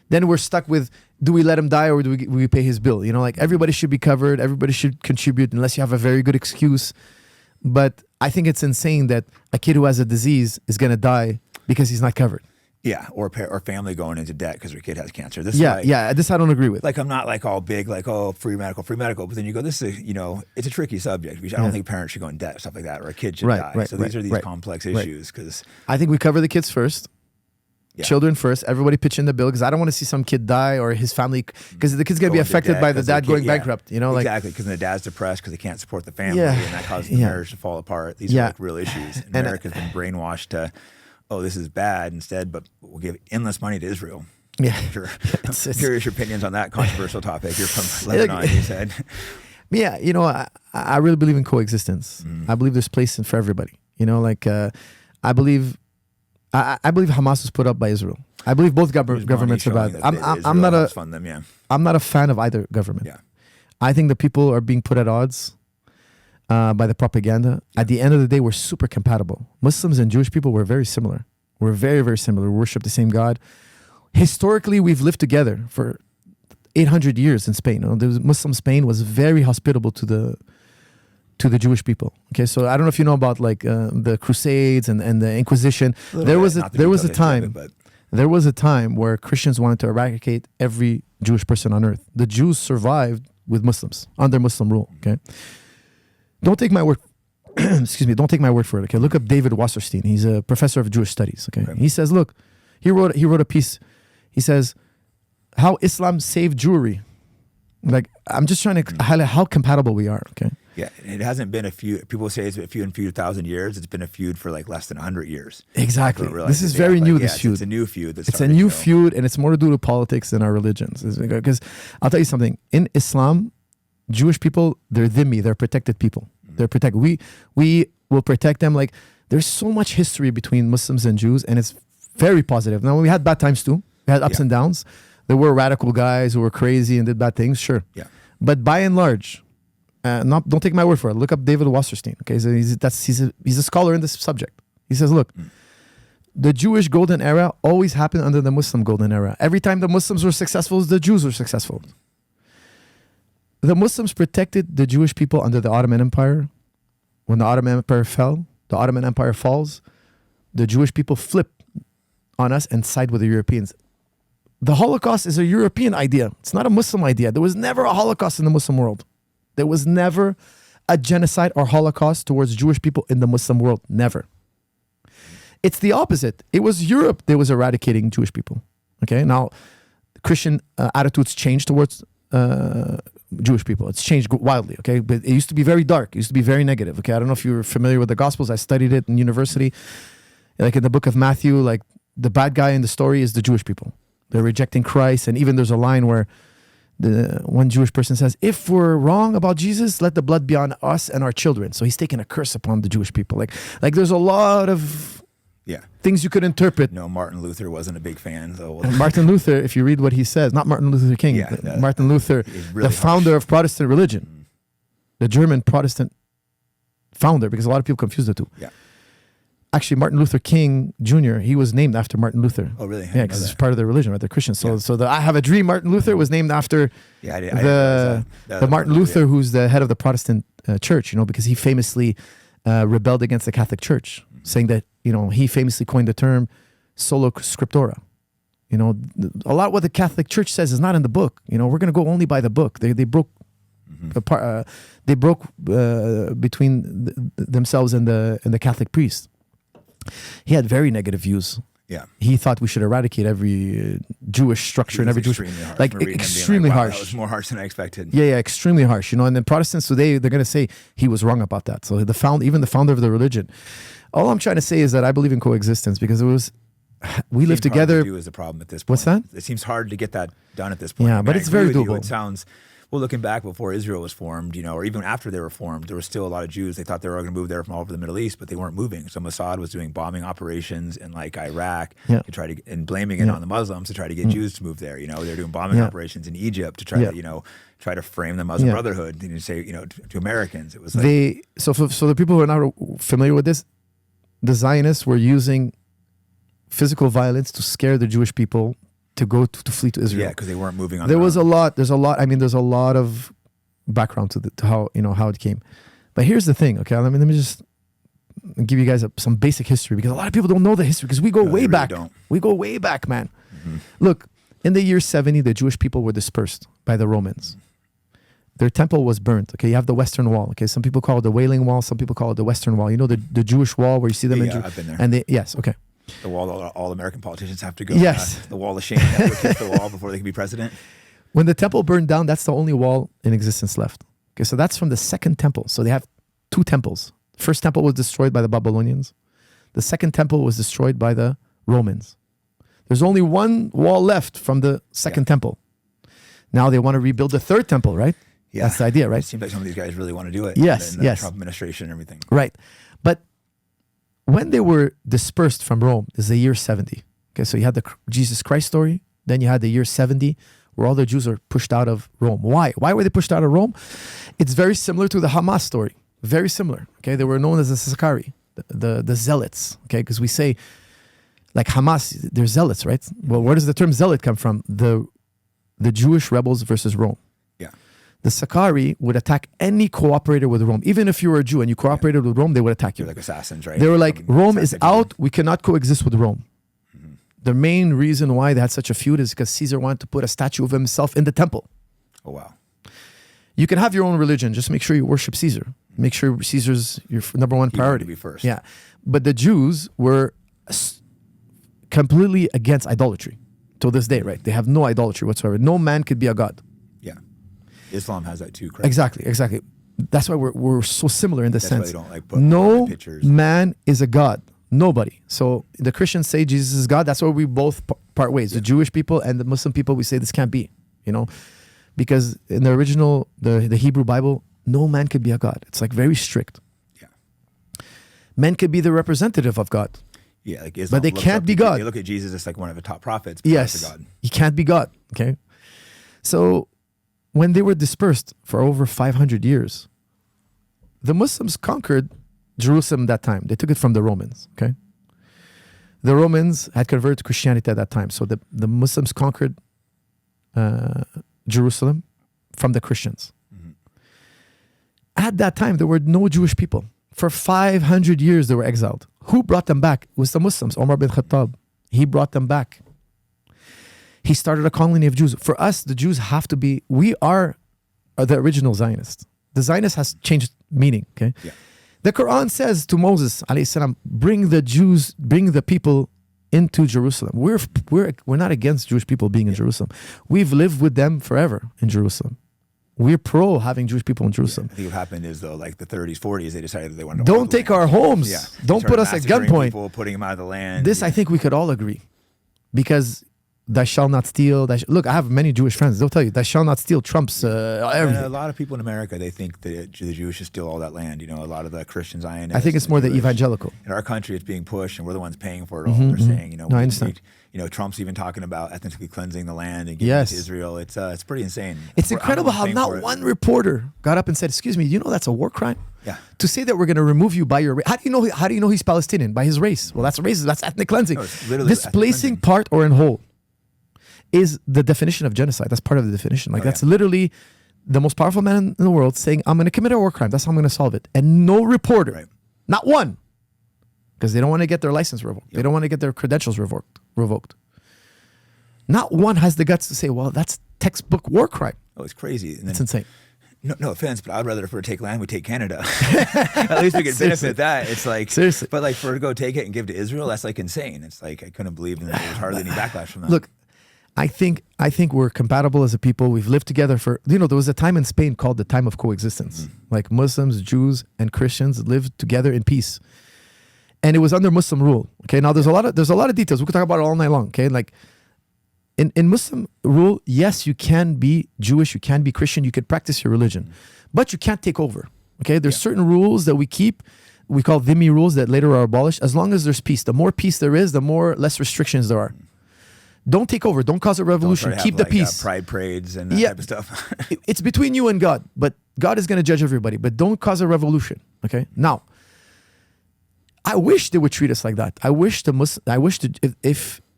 [SPEAKER 2] then we're stuck with, do we let him die or do we pay his bill? Like everybody should be covered. Everybody should contribute unless you have a very good excuse. But I think it's insane that a kid who has a disease is going to die because he's not covered.
[SPEAKER 1] Yeah, or family going into debt because their kid has cancer. This
[SPEAKER 2] I don't agree with.
[SPEAKER 1] Like I'm not like all big, like free medical. But then you go, this is it's a tricky subject. I don't think parents should go in debt, stuff like that, or a kid should die. So these are these complex issues because
[SPEAKER 2] I think we cover the kids first. Yeah. Children first. Everybody pitch in the bill because I don't want to see some kid die or his family because the kid's gonna be affected by the dad going bankrupt.
[SPEAKER 1] Exactly, because the dad's depressed because they can't support the family, and that causes the marriage to fall apart. These are like real issues. And America's been brainwashed to, this is bad instead, but we'll give endless money to Israel.
[SPEAKER 2] Yeah,
[SPEAKER 1] sure. I'm curious your opinions on that controversial topic. You're from Lebanon, you said.
[SPEAKER 2] Yeah, I really believe in coexistence. I believe there's place for everybody. I believe Hamas was put up by Israel. I believe both governments are bad. I'm not a fan of either government.
[SPEAKER 1] Yeah.
[SPEAKER 2] I think the people are being put at odds. by the propaganda. At the end of the day, we're super compatible. Muslims and Jewish people were very similar. We're very, very similar. We worship the same God. Historically, we've lived together for 800 years in Spain. Muslim Spain was very hospitable to the Jewish people. Okay, so I don't know if you know about like the Crusades and the Inquisition. There was a time where Christians wanted to eradicate every Jewish person on earth. The Jews survived with Muslims under Muslim rule. Okay, don't take my word. Excuse me. Don't take my word for it. Okay, look up David Wasserstein. He's a professor of Jewish studies. Okay, he says, look, he wrote a piece. He says, how Islam saved Jewry. Like, I'm just trying to highlight how compatible we are. Okay.
[SPEAKER 1] Yeah, it hasn't been a feud. People say it's a feud 1,000 years. It's been a feud for like less than 100 years.
[SPEAKER 2] Exactly. This is very new. This feud.
[SPEAKER 1] It's a new feud.
[SPEAKER 2] It's a new feud, and it's more to do with politics than our religions. Because I'll tell you something. In Islam, Jewish people, they're dhimmi. They're protected people. They're protected. We will protect them. Like, there's so much history between Muslims and Jews, and it's very positive. Now, we had bad times too. We had ups and downs. There were radical guys who were crazy and did bad things. Sure.
[SPEAKER 1] Yeah.
[SPEAKER 2] But by and large, don't take my word for it. Look up David Wasserstein. Okay, so he's a scholar in this subject. He says, look, the Jewish golden era always happened under the Muslim golden era. Every time the Muslims were successful, the Jews were successful. The Muslims protected the Jewish people under the Ottoman Empire. When the Ottoman Empire fell, the Ottoman Empire falls, the Jewish people flip on us and side with the Europeans. The Holocaust is a European idea. It's not a Muslim idea. There was never a Holocaust in the Muslim world. There was never a genocide or Holocaust towards Jewish people in the Muslim world. Never. It's the opposite. It was Europe that was eradicating Jewish people. Okay, now Christian attitudes changed towards Jewish people. It's changed wildly. Okay, but it used to be very dark. It used to be very negative. Okay, I don't know if you're familiar with the Gospels. I studied it in university. Like in the book of Matthew, like the bad guy in the story is the Jewish people. They're rejecting Christ, and even there's a line where the one Jewish person says, if we're wrong about Jesus, let the blood be on us and our children. So he's taking a curse upon the Jewish people. Like there's a lot of things you could interpret.
[SPEAKER 1] No, Martin Luther wasn't a big fan. So.
[SPEAKER 2] And Martin Luther, if you read what he says, not Martin Luther King, Martin Luther, really the founder of Protestant religion, the German Protestant founder, because a lot of people confuse the two.
[SPEAKER 1] Yeah.
[SPEAKER 2] Actually, Martin Luther King Jr., he was named after Martin Luther.
[SPEAKER 1] Oh, really?
[SPEAKER 2] Yeah, because it's part of their religion, right? They're Christians. So the I Have a Dream Martin Luther was named after the Martin Luther, who's the head of the Protestant church, because he famously rebelled against the Catholic Church, saying that, he famously coined the term sola scriptura. A lot what the Catholic Church says is not in the book. We're going to go only by the book. They broke apart. They broke between themselves and the Catholic priest. He had very negative views.
[SPEAKER 1] Yeah,
[SPEAKER 2] he thought we should eradicate every Jewish structure and every Jewish, extremely harsh.
[SPEAKER 1] That was more harsh than I expected.
[SPEAKER 2] Yeah, extremely harsh. And then Protestants today, they're going to say he was wrong about that. So even the founder of the religion. All I'm trying to say is that I believe in coexistence because we live together.
[SPEAKER 1] Is the problem at this point.
[SPEAKER 2] What's that?
[SPEAKER 1] It seems hard to get that done at this point.
[SPEAKER 2] Yeah, but it's very doable.
[SPEAKER 1] It sounds. Well, looking back before Israel was formed, or even after they were formed, there was still a lot of Jews. They thought they were going to move there from all over the Middle East, but they weren't moving. So Mossad was doing bombing operations in like Iraq to try to, and blaming it on the Muslims to try to get Jews to move there. They're doing bombing operations in Egypt to try to, try to frame the Muslim Brotherhood and say, to Americans. It was like,
[SPEAKER 2] so the people who are not familiar with this, the Zionists were using physical violence to scare the Jewish people to go to flee to Israel.
[SPEAKER 1] Yeah, because they weren't moving on.
[SPEAKER 2] There's a lot of background to how how it came. But here's the thing, okay? Let me just give you guys some basic history because a lot of people don't know the history because we go way back. We go way back, man. Mm-hmm. Look, in the year 70, the Jewish people were dispersed by the Romans. Their temple was burnt. Okay, you have the Western Wall. Okay, some people call it the Wailing Wall. Some people call it the Western Wall. The Jewish Wall where you see them.
[SPEAKER 1] I've been there.
[SPEAKER 2] And yes, okay.
[SPEAKER 1] The wall all American politicians have to go.
[SPEAKER 2] Yes.
[SPEAKER 1] The wall of shame. They have to kiss the wall before they can be president.
[SPEAKER 2] When the temple burned down, that's the only wall in existence left. Okay, so that's from the second temple. So they have two temples. First temple was destroyed by the Babylonians. The second temple was destroyed by the Romans. There's only one wall left from the second temple. Now they want to rebuild the third temple, right? Yeah. That's the idea, right?
[SPEAKER 1] It seems like some of these guys really want to do it.
[SPEAKER 2] Yes,
[SPEAKER 1] the Trump administration and everything.
[SPEAKER 2] Right. But when they were dispersed from Rome is the year 70. Okay, so you had the Jesus Christ story. Then you had the year 70 where all the Jews are pushed out of Rome. Why? Why were they pushed out of Rome? It's very similar to the Hamas story. Very similar. Okay, they were known as the Sakari, the zealots. Okay, because we say, like Hamas, they're zealots, right? Well, where does the term zealot come from? The Jewish rebels versus Rome.
[SPEAKER 1] Yeah.
[SPEAKER 2] The Sakari would attack any cooperator with Rome. Even if you were a Jew and you cooperated with Rome, they would attack you.
[SPEAKER 1] They're like assassins, right?
[SPEAKER 2] They were like,
[SPEAKER 1] From
[SPEAKER 2] Rome is
[SPEAKER 1] assassination.
[SPEAKER 2] out. We cannot coexist with Rome. The main reason why they had such a feud is because Caesar wanted to put a statue of himself in the temple.
[SPEAKER 1] Oh, wow.
[SPEAKER 2] You can have your own religion. Just make sure you worship Caesar. Make sure Caesar's your number one
[SPEAKER 1] He wanted
[SPEAKER 2] priority.
[SPEAKER 1] to be first.
[SPEAKER 2] Yeah. But the Jews were completely against idolatry till this day, right? They have no idolatry whatsoever. No man could be a god.
[SPEAKER 1] Yeah. Islam has that too, correct?
[SPEAKER 2] Exactly. That's why we're so similar in this
[SPEAKER 1] That's why
[SPEAKER 2] sense.
[SPEAKER 1] they don't like put
[SPEAKER 2] No
[SPEAKER 1] pictures.
[SPEAKER 2] man is a god. Nobody. So the Christians say Jesus is God. That's why we both part ways. The Jewish people and the Muslim people, we say this can't be, because in the original, the Hebrew Bible, no man could be a god. It's like very strict.
[SPEAKER 1] Yeah.
[SPEAKER 2] Men could be the representative of God.
[SPEAKER 1] Yeah, like Islam
[SPEAKER 2] But they
[SPEAKER 1] looks
[SPEAKER 2] can't
[SPEAKER 1] up
[SPEAKER 2] be
[SPEAKER 1] to-
[SPEAKER 2] God.
[SPEAKER 1] They look at Jesus as like one of the top prophets. But not
[SPEAKER 2] Yes.
[SPEAKER 1] the God.
[SPEAKER 2] He can't be God. Okay. So when they were dispersed for over 500 years, the Muslims conquered Jerusalem that time. They took it from the Romans. Okay. The Romans had converted to Christianity at that time. So the Muslims conquered Jerusalem from the Christians. At that time, there were no Jewish people. For 500 years, they were exiled. Who brought them back? It was the Muslims. Omar bin Khattab. He brought them back. He started a colony of Jews. For us, the Jews have to be, we are the original Zionists. The Zionist has changed meaning, okay?
[SPEAKER 1] Yeah.
[SPEAKER 2] The Quran says to Moses, alayhi salam, bring the Jews, bring the people into Jerusalem. We're not against Jewish people being in Jerusalem. We've lived with them forever in Jerusalem. We're pro having Jewish people in Jerusalem.
[SPEAKER 1] I think what happened is though, like the 30s, 40s, they decided that they wanted to
[SPEAKER 2] Don't
[SPEAKER 1] own the
[SPEAKER 2] take
[SPEAKER 1] land.
[SPEAKER 2] our homes.
[SPEAKER 1] Yeah.
[SPEAKER 2] Don't
[SPEAKER 1] They
[SPEAKER 2] put
[SPEAKER 1] started
[SPEAKER 2] us at
[SPEAKER 1] massacring
[SPEAKER 2] gunpoint.
[SPEAKER 1] people, putting them out of the land.
[SPEAKER 2] This, I think we could all agree. Because thou shall not steal. Look, I have many Jewish friends. They'll tell you, thou shall not steal trumps
[SPEAKER 1] And
[SPEAKER 2] everything.
[SPEAKER 1] a lot of people in America, they think that the Jews should steal all that land. A lot of the Christian Zionists.
[SPEAKER 2] I think it's more the evangelical.
[SPEAKER 1] In our country, it's being pushed, and we're the ones paying for it all. They're saying,
[SPEAKER 2] No, I understand.
[SPEAKER 1] Trump's even talking about ethnically cleansing the land and giving
[SPEAKER 2] Yes.
[SPEAKER 1] it to Israel. It's pretty insane.
[SPEAKER 2] It's
[SPEAKER 1] I'm
[SPEAKER 2] incredible how
[SPEAKER 1] paying for
[SPEAKER 2] not
[SPEAKER 1] it.
[SPEAKER 2] one reporter got up and said, "Excuse me, that's a war crime."
[SPEAKER 1] Yeah.
[SPEAKER 2] To say that we're going to remove you by your race. How do you know he's Palestinian? By his race. Well, that's racist. That's ethnic cleansing.
[SPEAKER 1] No, it's literally
[SPEAKER 2] Displacing
[SPEAKER 1] ethnic cleansing.
[SPEAKER 2] part or in whole is the definition of genocide. That's part of the definition. Like that's literally the most powerful man in the world saying, "I'm going to commit a war crime. That's how I'm going to solve it." And no reporter,
[SPEAKER 1] Right.
[SPEAKER 2] not one, because they don't want to get their license revoked. They don't want to get their credentials revoked. Not one has the guts to say, "Well, that's textbook war crime."
[SPEAKER 1] Oh, it's crazy. And then,
[SPEAKER 2] It's insane.
[SPEAKER 1] no offense, but I'd rather if we were to take land, we take Canada. At least we could
[SPEAKER 2] Seriously.
[SPEAKER 1] benefit that. It's like,
[SPEAKER 2] Seriously.
[SPEAKER 1] But like for her to go take it and give to Israel, that's like insane. It's like I couldn't believe that there was hardly any backlash from that.
[SPEAKER 2] Look, I think we're compatible as a people. We've lived together for there was a time in Spain called the time of coexistence. Like Muslims, Jews, and Christians lived together in peace. And it was under Muslim rule. Okay. Now there's a lot of details. We could talk about it all night long. Okay. Like in Muslim rule, yes, you can be Jewish, you can be Christian, you could practice your religion, but you can't take over. Okay. There's certain rules that we keep. We call dhimmi rules that later are abolished. As long as there's peace, the more peace there is, the more less restrictions there are. Don't take over. Don't cause a
[SPEAKER 1] Don't try
[SPEAKER 2] revolution.
[SPEAKER 1] to have,
[SPEAKER 2] Keep the
[SPEAKER 1] like,
[SPEAKER 2] peace.
[SPEAKER 1] pride parades and that
[SPEAKER 2] Yeah.
[SPEAKER 1] type of stuff.
[SPEAKER 2] It's between you and God, but God is going to judge everybody. But don't cause a revolution. Okay. Now, I wish they would treat us like that.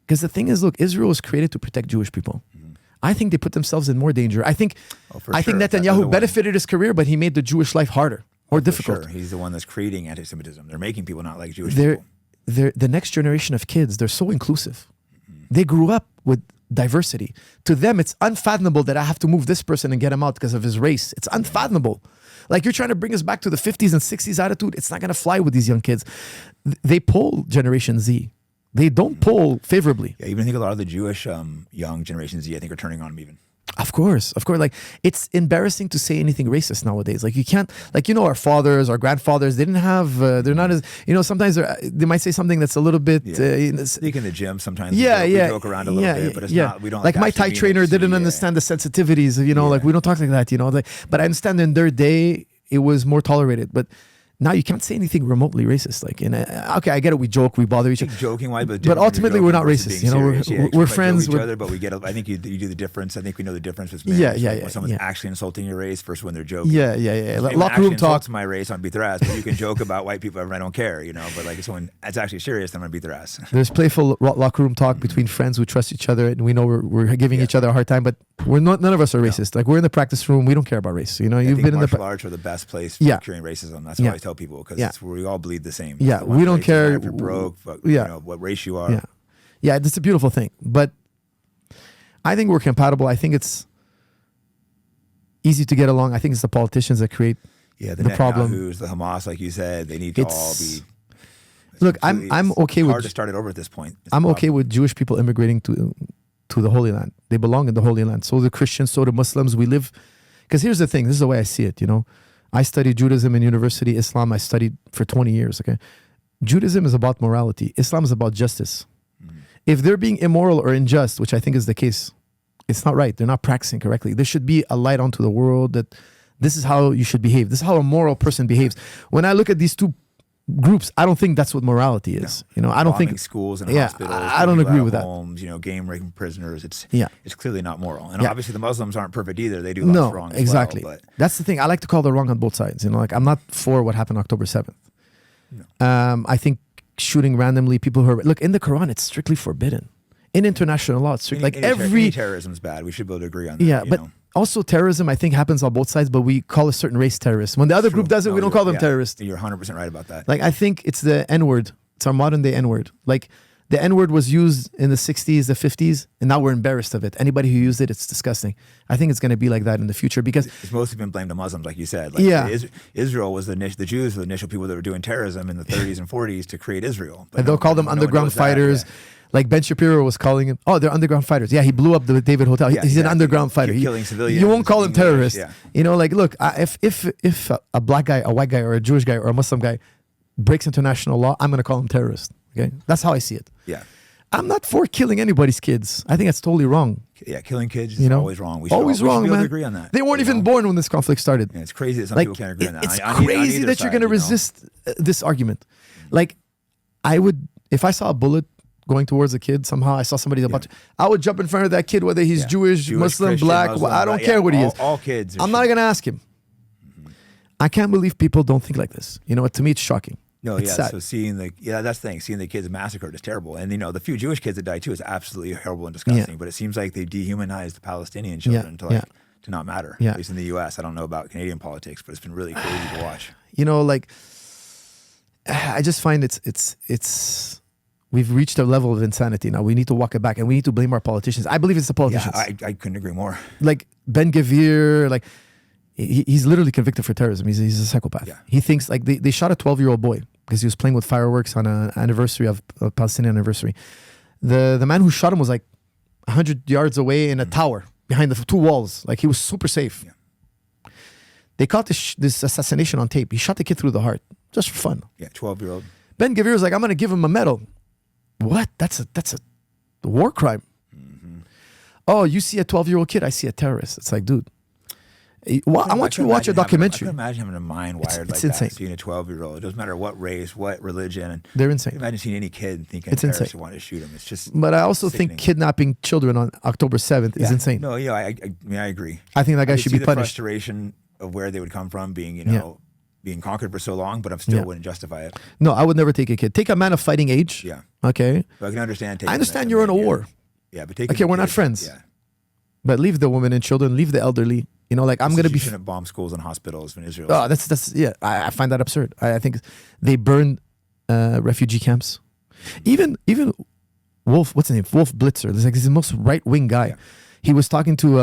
[SPEAKER 2] Because the thing is, look, Israel was created to protect Jewish people. I think they put themselves in more danger. I think
[SPEAKER 1] for
[SPEAKER 2] think
[SPEAKER 1] sure. They're the
[SPEAKER 2] Netanyahu
[SPEAKER 1] one.
[SPEAKER 2] benefited his career, but he made the Jewish life harder, more difficult.
[SPEAKER 1] Sure. He's the one that's creating anti-Semitism. They're making people not like Jewish
[SPEAKER 2] They're
[SPEAKER 1] people.
[SPEAKER 2] the next generation of kids, they're so inclusive. They grew up with diversity. To them, it's unfathomable that I have to move this person and get him out because of his race. It's unfathomable. Like you're trying to bring us back to the 50s and 60s attitude. It's not going to fly with these young kids. They poll Generation Z. They don't poll favorably.
[SPEAKER 1] Yeah, even I think a lot of the Jewish young Generation Z, I think, are turning on them even.
[SPEAKER 2] Of course. Like it's embarrassing to say anything racist nowadays. Like you can't, our fathers, our grandfathers, they didn't have, they're not as, sometimes they might say something that's a little bit.
[SPEAKER 1] Speak in the gym sometimes.
[SPEAKER 2] Yeah,
[SPEAKER 1] we joke around a little bit, but it's not, we don't
[SPEAKER 2] like my Thai
[SPEAKER 1] actually mean
[SPEAKER 2] trainer
[SPEAKER 1] it to
[SPEAKER 2] didn't
[SPEAKER 1] be,
[SPEAKER 2] understand the sensitivities, like we don't talk like that, but I understand in their day it was more tolerated. But now you can't say anything remotely racist. Like, okay, I get it. We joke, we bother each other.
[SPEAKER 1] Joking wise, but
[SPEAKER 2] ultimately we're not racist. You know, we're friends
[SPEAKER 1] with each other, but we get. I think you do the difference. I think we know the difference between when someone's actually insulting your race versus when they're joking.
[SPEAKER 2] Yeah. Locker room talk.
[SPEAKER 1] My race, I'm gonna beat their ass. But you can joke about white people, and I don't care. You know, but like if someone that's actually serious, then I'm gonna beat their ass.
[SPEAKER 2] There's playful locker room talk between friends who trust each other, and we know we're giving each other a hard time, but we're not. None of us are racist. Like we're in the practice room, we don't care about race. You know, you've been in the
[SPEAKER 1] martial arts are the best place for curing racism. That's what I tell people because it's where we all bleed the same.
[SPEAKER 2] Yeah, we don't care
[SPEAKER 1] if you're broke, but, you know, what race you are.
[SPEAKER 2] Yeah, it's a beautiful thing. But I think we're compatible. I think it's easy to get along. I think it's the politicians that create the problem.
[SPEAKER 1] The Hamas, like you said, they need to all be.
[SPEAKER 2] Look, I'm okay with.
[SPEAKER 1] Hard to start it over at this point.
[SPEAKER 2] I'm okay with Jewish people immigrating to the Holy Land. They belong in the Holy Land. So the Christians, so the Muslims. We live. Because here's the thing. This is the way I see it. You know, I studied Judaism in university. Islam I studied for 20 years. Okay, Judaism is about morality. Islam is about justice. If they're being immoral or unjust, which I think is the case, it's not right. They're not practicing correctly. There should be a light onto the world that this is how you should behave. This is how a moral person behaves. When I look at these two groups, I don't think that's what morality is. You know, I don't think
[SPEAKER 1] schools and hospitals.
[SPEAKER 2] I don't agree with
[SPEAKER 1] homes, you know, game raping prisoners. It's clearly not moral. And obviously the Muslims aren't perfect either. They do lots wrong.
[SPEAKER 2] Exactly.
[SPEAKER 1] Well, but
[SPEAKER 2] that's the thing. I like to call the wrong on both sides. You know, like I'm not for what happened October 7th. No. I think shooting randomly people who are look in the Quran, it's strictly forbidden. In international law, it's strict.
[SPEAKER 1] Any terrorism is bad. We should be able to agree on that.
[SPEAKER 2] Yeah, but also terrorism, I think, happens on both sides, but we call a certain race terrorist. When the other group does it, we don't call them terrorists.
[SPEAKER 1] You're 100% right about that.
[SPEAKER 2] Like, I think it's the N-word. It's our modern day N-word. Like, the N-word was used in the 60s, the 50s, and now we're embarrassed of it. Anybody who used it, it's disgusting. I think it's going to be like that in the future because...
[SPEAKER 1] It's mostly been blamed to Muslims, like you said. Like Israel was the Jews were the initial people that were doing terrorism in the 30s and 40s to create Israel. But
[SPEAKER 2] and they'll call them underground fighters. Like Ben Shapiro was calling him, they're underground fighters. Yeah, he blew up the David Hotel. He's an underground fighter.
[SPEAKER 1] Killing civilians.
[SPEAKER 2] You won't call him terrorist. Yeah. You know, like, look, if a black guy, a white guy, or a Jewish guy, or a Muslim guy breaks international law, I'm going to call him terrorist. Okay, that's how I see it.
[SPEAKER 1] Yeah,
[SPEAKER 2] I'm not for killing anybody's kids. I think that's totally wrong.
[SPEAKER 1] Yeah, killing kids is always wrong. We should
[SPEAKER 2] always wrong, man.
[SPEAKER 1] Agree on that.
[SPEAKER 2] They weren't even born when this conflict started.
[SPEAKER 1] Yeah, it's crazy that some people can't agree on that.
[SPEAKER 2] It's crazy that you're going to resist this argument. Like, I would, if I saw a bullet going towards a kid, somehow I saw somebody about to, I would jump in front of that kid, whether he's Jewish, Muslim,
[SPEAKER 1] Christian,
[SPEAKER 2] black, I don't care what he is.
[SPEAKER 1] All kids.
[SPEAKER 2] I'm not going to ask him. I can't believe people don't think like this. You know, to me, it's shocking.
[SPEAKER 1] No,
[SPEAKER 2] it's sad.
[SPEAKER 1] So seeing that's the thing. Seeing the kids massacred is terrible. And, you know, the few Jewish kids that died too is absolutely horrible and disgusting. But it seems like they dehumanized the Palestinian children to not matter. At least in the U.S. I don't know about Canadian politics, but it's been really crazy to watch.
[SPEAKER 2] You know, like, I just find it's we've reached a level of insanity now. We need to walk it back, and we need to blame our politicians. I believe it's the politicians.
[SPEAKER 1] Yeah, I couldn't agree more.
[SPEAKER 2] Like Ben Gvir, like he's literally convicted for terrorism. He's a psychopath. Yeah. He thinks like they shot a 12-year-old boy because he was playing with fireworks on an anniversary of a Palestinian anniversary. The man who shot him was like 100 yards away in a tower behind the two walls. Like he was super safe. Yeah. They caught this assassination on tape. He shot the kid through the heart just for fun.
[SPEAKER 1] Yeah, 12-year-old.
[SPEAKER 2] Ben Gvir was like, I'm going to give him a medal. What? That's a war crime. Mm-hmm. Oh, you see a 12-year-old kid, I see a terrorist. It's like, dude, I want you to watch a documentary.
[SPEAKER 1] I can imagine having a mind wired like
[SPEAKER 2] insane.
[SPEAKER 1] that, seeing a 12-year-old. It doesn't matter what race, what religion. And
[SPEAKER 2] they're insane.
[SPEAKER 1] I can imagine seeing any kid thinking it's terrorists who want to shoot him. It's just
[SPEAKER 2] But I also think kidnapping children on October 7th is insane.
[SPEAKER 1] No, yeah, I mean, I agree.
[SPEAKER 2] I think that guy should be punished.
[SPEAKER 1] The frustration of where they would come from being, you know, being conquered for so long, but I still wouldn't justify it.
[SPEAKER 2] No, I would never take a kid. Take a man of fighting age.
[SPEAKER 1] Yeah.
[SPEAKER 2] Okay.
[SPEAKER 1] But I can understand.
[SPEAKER 2] I understand you're in a war.
[SPEAKER 1] Yeah, but take
[SPEAKER 2] okay, we're not friends. Yeah. But leave the women and children, leave the elderly. You know, like I'm going to be.
[SPEAKER 1] You shouldn't bomb schools and hospitals in Israel.
[SPEAKER 2] Oh, that's I find that absurd. I think they burned refugee camps. Even Wolf, what's his name? Wolf Blitzer. He's like he's the most right wing guy. Yeah. He was talking to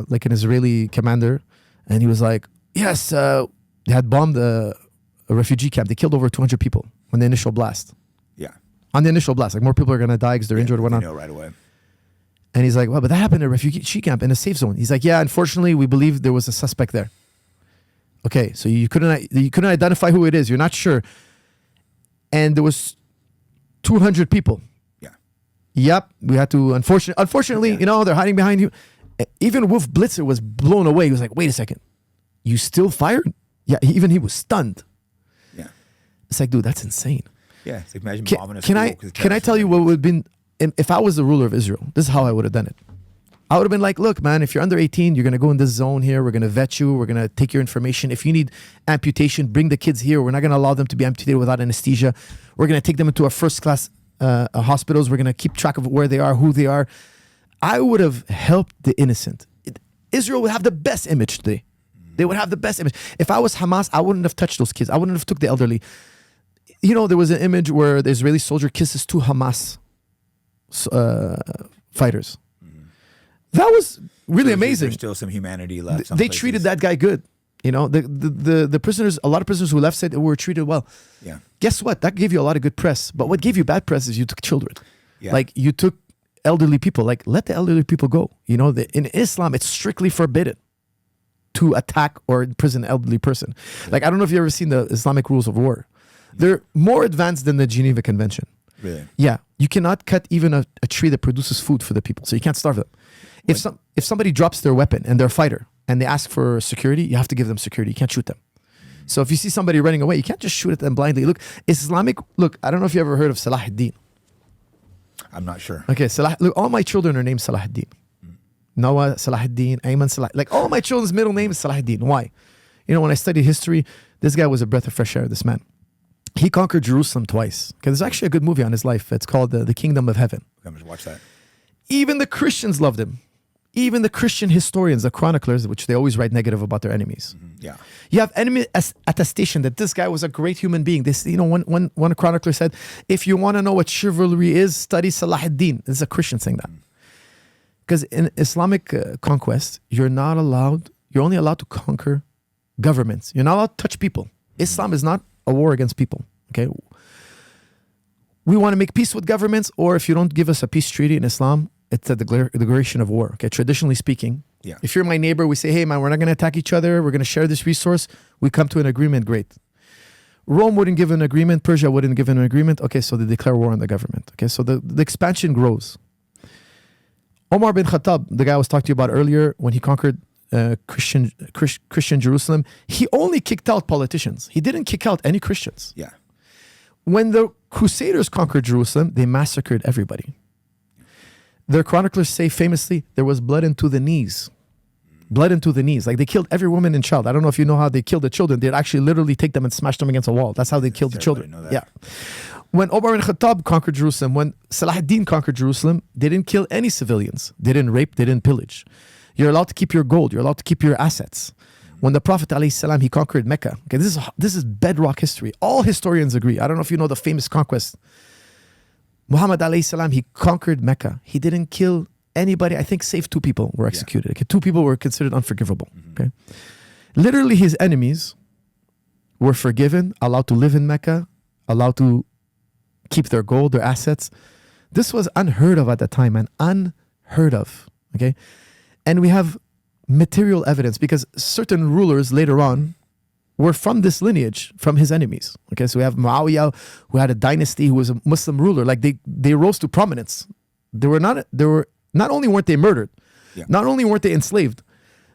[SPEAKER 2] like an Israeli commander, and he was like, "Yes, they had bombed a refugee camp. They killed over 200 people on the initial blast.
[SPEAKER 1] Yeah,
[SPEAKER 2] on the initial blast, like more people are gonna die because they're injured or whatnot.
[SPEAKER 1] They know right away."
[SPEAKER 2] And he's like, well, but that happened at a refugee camp in a safe zone. He's like, yeah, unfortunately, we believe there was a suspect there. Okay, so you couldn't identify who it is. You're not sure. And there was 200 people.
[SPEAKER 1] Yeah.
[SPEAKER 2] Yep, we had to, unfortunately, you know, they're hiding behind you. Even Wolf Blitzer was blown away. He was like, wait a second, you still fired? Yeah, even he was stunned. It's like, dude, that's insane.
[SPEAKER 1] Yeah, it's like imagine
[SPEAKER 2] Can,
[SPEAKER 1] bombing a
[SPEAKER 2] can
[SPEAKER 1] school
[SPEAKER 2] I
[SPEAKER 1] 'cause
[SPEAKER 2] can I
[SPEAKER 1] terrorists
[SPEAKER 2] tell you
[SPEAKER 1] are
[SPEAKER 2] what
[SPEAKER 1] like-
[SPEAKER 2] would have been if I was the ruler of Israel? This is how I would have done it. I would have been like, look, man, if you're under 18, you're going to go in this zone here. We're going to vet you. We're going to take your information. If you need amputation, bring the kids here. We're not going to allow them to be amputated without anesthesia. We're going to take them into our first class hospitals. We're going to keep track of where they are, who they are. I would have helped the innocent. Israel would have the best image today. They would have the best image. If I was Hamas, I wouldn't have touched those kids. I wouldn't have took the elderly. You know, there was an image where the Israeli soldier kisses two Hamas fighters. That was really amazing.
[SPEAKER 1] There's still some humanity left. some
[SPEAKER 2] They
[SPEAKER 1] places.
[SPEAKER 2] treated that guy good. You know, the prisoners, a lot of prisoners who left said they were treated well.
[SPEAKER 1] Yeah.
[SPEAKER 2] Guess what? That gave you a lot of good press. But what gave you bad press is you took children.
[SPEAKER 1] Yeah.
[SPEAKER 2] Like you took elderly people. Like let the elderly people go. You know, in Islam, it's strictly forbidden to attack or imprison an elderly person. Like I don't know if you've ever seen the Islamic rules of war. They're more advanced than the Geneva Convention.
[SPEAKER 1] Really?
[SPEAKER 2] Yeah, you cannot cut even a tree that produces food for the people, so you can't starve them. If somebody drops their weapon and they're a fighter and they ask for security, you have to give them security. You can't shoot them. So if you see somebody running away, you can't just shoot at them blindly. Look, I don't know if you ever heard of Salah ad-Din.
[SPEAKER 1] I'm not sure.
[SPEAKER 2] Okay, look, all my children are named Salah ad-Din. Noah Salah ad-Din, Ayman Salah. Like all my children's middle name is Salah ad-Din. Why? You know, when I studied history, this guy was a breath of fresh air, this man. He conquered Jerusalem twice. Okay, there's actually a good movie on his life. It's called The Kingdom of Heaven.
[SPEAKER 1] I'm going to watch that.
[SPEAKER 2] Even the Christians loved him. Even the Christian historians, the chroniclers, which they always write negative about their enemies.
[SPEAKER 1] Yeah.
[SPEAKER 2] You have enemy attestation that this guy was a great human being. This, you know, one chronicler said, if you want to know what chivalry is, study Salah ad-Din. This is a Christian saying that. Because in Islamic conquest, you're only allowed to conquer governments. You're not allowed to touch people. Islam is not a war against people. Okay. We want to make peace with governments, or if you don't give us a peace treaty in Islam, it's a declaration of war. Okay, traditionally speaking,
[SPEAKER 1] Yeah.
[SPEAKER 2] if you're my neighbor, we say, hey man, we're not going to attack each other. We're going to share this resource. We come to an agreement. Great. Rome wouldn't give an agreement. Persia wouldn't give an agreement. Okay, so they declare war on the government. Okay, so the expansion grows. Omar bin Khattab, the guy I was talking to you about earlier, when he conquered Christian Jerusalem, he only kicked out politicians. He didn't kick out any Christians.
[SPEAKER 1] Yeah.
[SPEAKER 2] When the Crusaders conquered Jerusalem, they massacred everybody. Their chroniclers say famously, there was blood into the knees. Blood into the knees. Like they killed every woman and child. I don't know if you know how they killed the children. They'd actually literally take them and smash them against a wall. That's how they killed the children. Yeah. When Omar bin Khattab conquered Jerusalem, when Salah ad-Din conquered Jerusalem, they didn't kill any civilians. They didn't rape, they didn't pillage. You're allowed to keep your gold. You're allowed to keep your assets. When the Prophet ﷺ, he conquered Mecca. Okay, this is bedrock history. All historians agree. I don't know if you know the famous conquest. Muhammad ﷺ, he conquered Mecca. He didn't kill anybody. I think save 2 people were executed. Yeah. Okay, 2 people were considered unforgivable. Okay, literally his enemies were forgiven, allowed to live in Mecca, allowed to keep their gold, their assets. This was unheard of at the time, and unheard of. Okay, and we have material evidence because certain rulers later on were from this lineage, from his enemies. Okay, so we have Muawiyah, who had a dynasty, who was a Muslim ruler. Like they rose to prominence. Not only weren't they murdered, not only weren't they enslaved,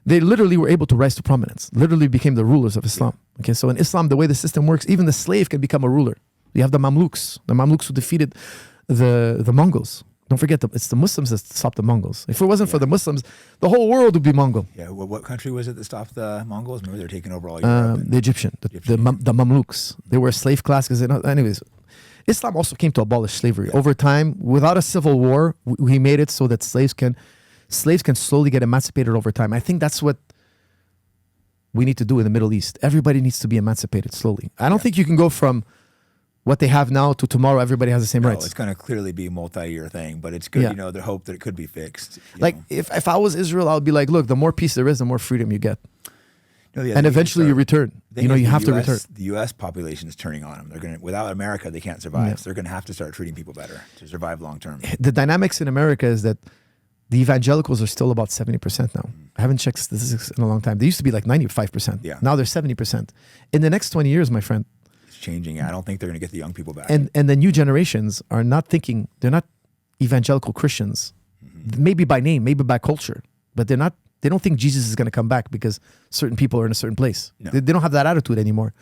[SPEAKER 2] they literally were able to rise to prominence. Literally became the rulers of Islam. Yeah. Okay, so in Islam, the way the system works, even the slave can become a ruler. You have the Mamluks who defeated the Mongols. Don't forget, it's the Muslims that stopped the Mongols. If it wasn't for the Muslims, the whole world would be Mongol.
[SPEAKER 1] Yeah, what country was it that stopped the Mongols? Remember, they're taking over all Europe.
[SPEAKER 2] The Egyptian, the Mamluks. They were a slave class. Anyways, Islam also came to abolish slavery. Yeah. Over time, without a civil war, we made it so that slaves can slowly get emancipated over time. I think that's what we need to do in the Middle East. Everybody needs to be emancipated slowly. I don't think you can go from what they have now to tomorrow, everybody has the same rights.
[SPEAKER 1] It's going to clearly be a multi-year thing, but it's good, you know, the hope that it could be fixed.
[SPEAKER 2] Like, if I was Israel, I would be like, look, the more peace there is, the more freedom you get.
[SPEAKER 1] No,
[SPEAKER 2] and eventually you return. You know, you have to return.
[SPEAKER 1] The U.S. population is turning on them. They're going to, without America, they can't survive. Yeah. So they're going to have to start treating people better to survive long term.
[SPEAKER 2] The dynamics in America is that the evangelicals are still about 70% now. I haven't checked statistics in a long time. They used to be like 95%.
[SPEAKER 1] Yeah.
[SPEAKER 2] Now they're 70%. In the next 20 years, my friend,
[SPEAKER 1] changing. I don't think they're going to get the young people back.
[SPEAKER 2] And the new generations are not thinking, they're not evangelical Christians, maybe by name, maybe by culture, but they don't think Jesus is going to come back because certain people are in a certain place. No. They don't have that attitude anymore.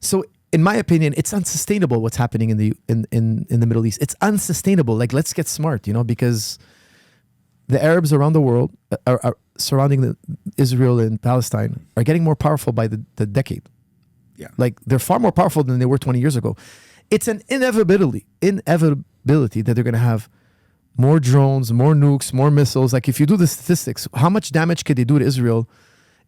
[SPEAKER 2] So in my opinion, it's unsustainable what's happening in the Middle East. It's unsustainable. Like, let's get smart, because the Arabs around the world are surrounding Israel and Palestine are getting more powerful by the decade.
[SPEAKER 1] Yeah.
[SPEAKER 2] Like, they're far more powerful than they were 20 years ago. It's an inevitability that they're going to have more drones, more nukes, more missiles. Like, if you do the statistics, how much damage could they do to Israel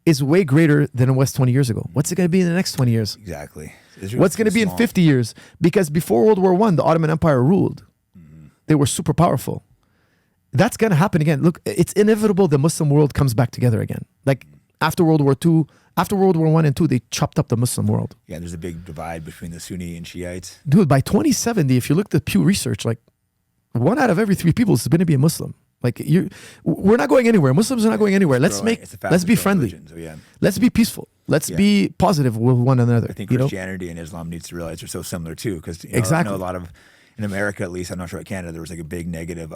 [SPEAKER 2] is way greater than it was 20 years ago. What's it going to be in the next 20 years?
[SPEAKER 1] Exactly.
[SPEAKER 2] What's going to be in 50 years? Because before World War I, the Ottoman Empire ruled. Mm-hmm. They were super powerful. That's going to happen again. Look, it's inevitable the Muslim world comes back together again. Like, after World War II, after World War I and II, they chopped up the Muslim world.
[SPEAKER 1] Yeah, there's a big divide between the Sunni and Shiites.
[SPEAKER 2] Dude, by 2070, if you look at Pew Research, like, 1 out of every 3 people is going to be a Muslim. Like, we're not going anywhere. Muslims are not going anywhere. Let's be friendly.
[SPEAKER 1] Religion, so yeah.
[SPEAKER 2] Let's be peaceful. Let's be positive with one another.
[SPEAKER 1] I think Christianity and Islam needs to realize they're so similar too. Because
[SPEAKER 2] exactly.
[SPEAKER 1] I know a lot of, in America at least, I'm not sure at Canada, there was like a big negative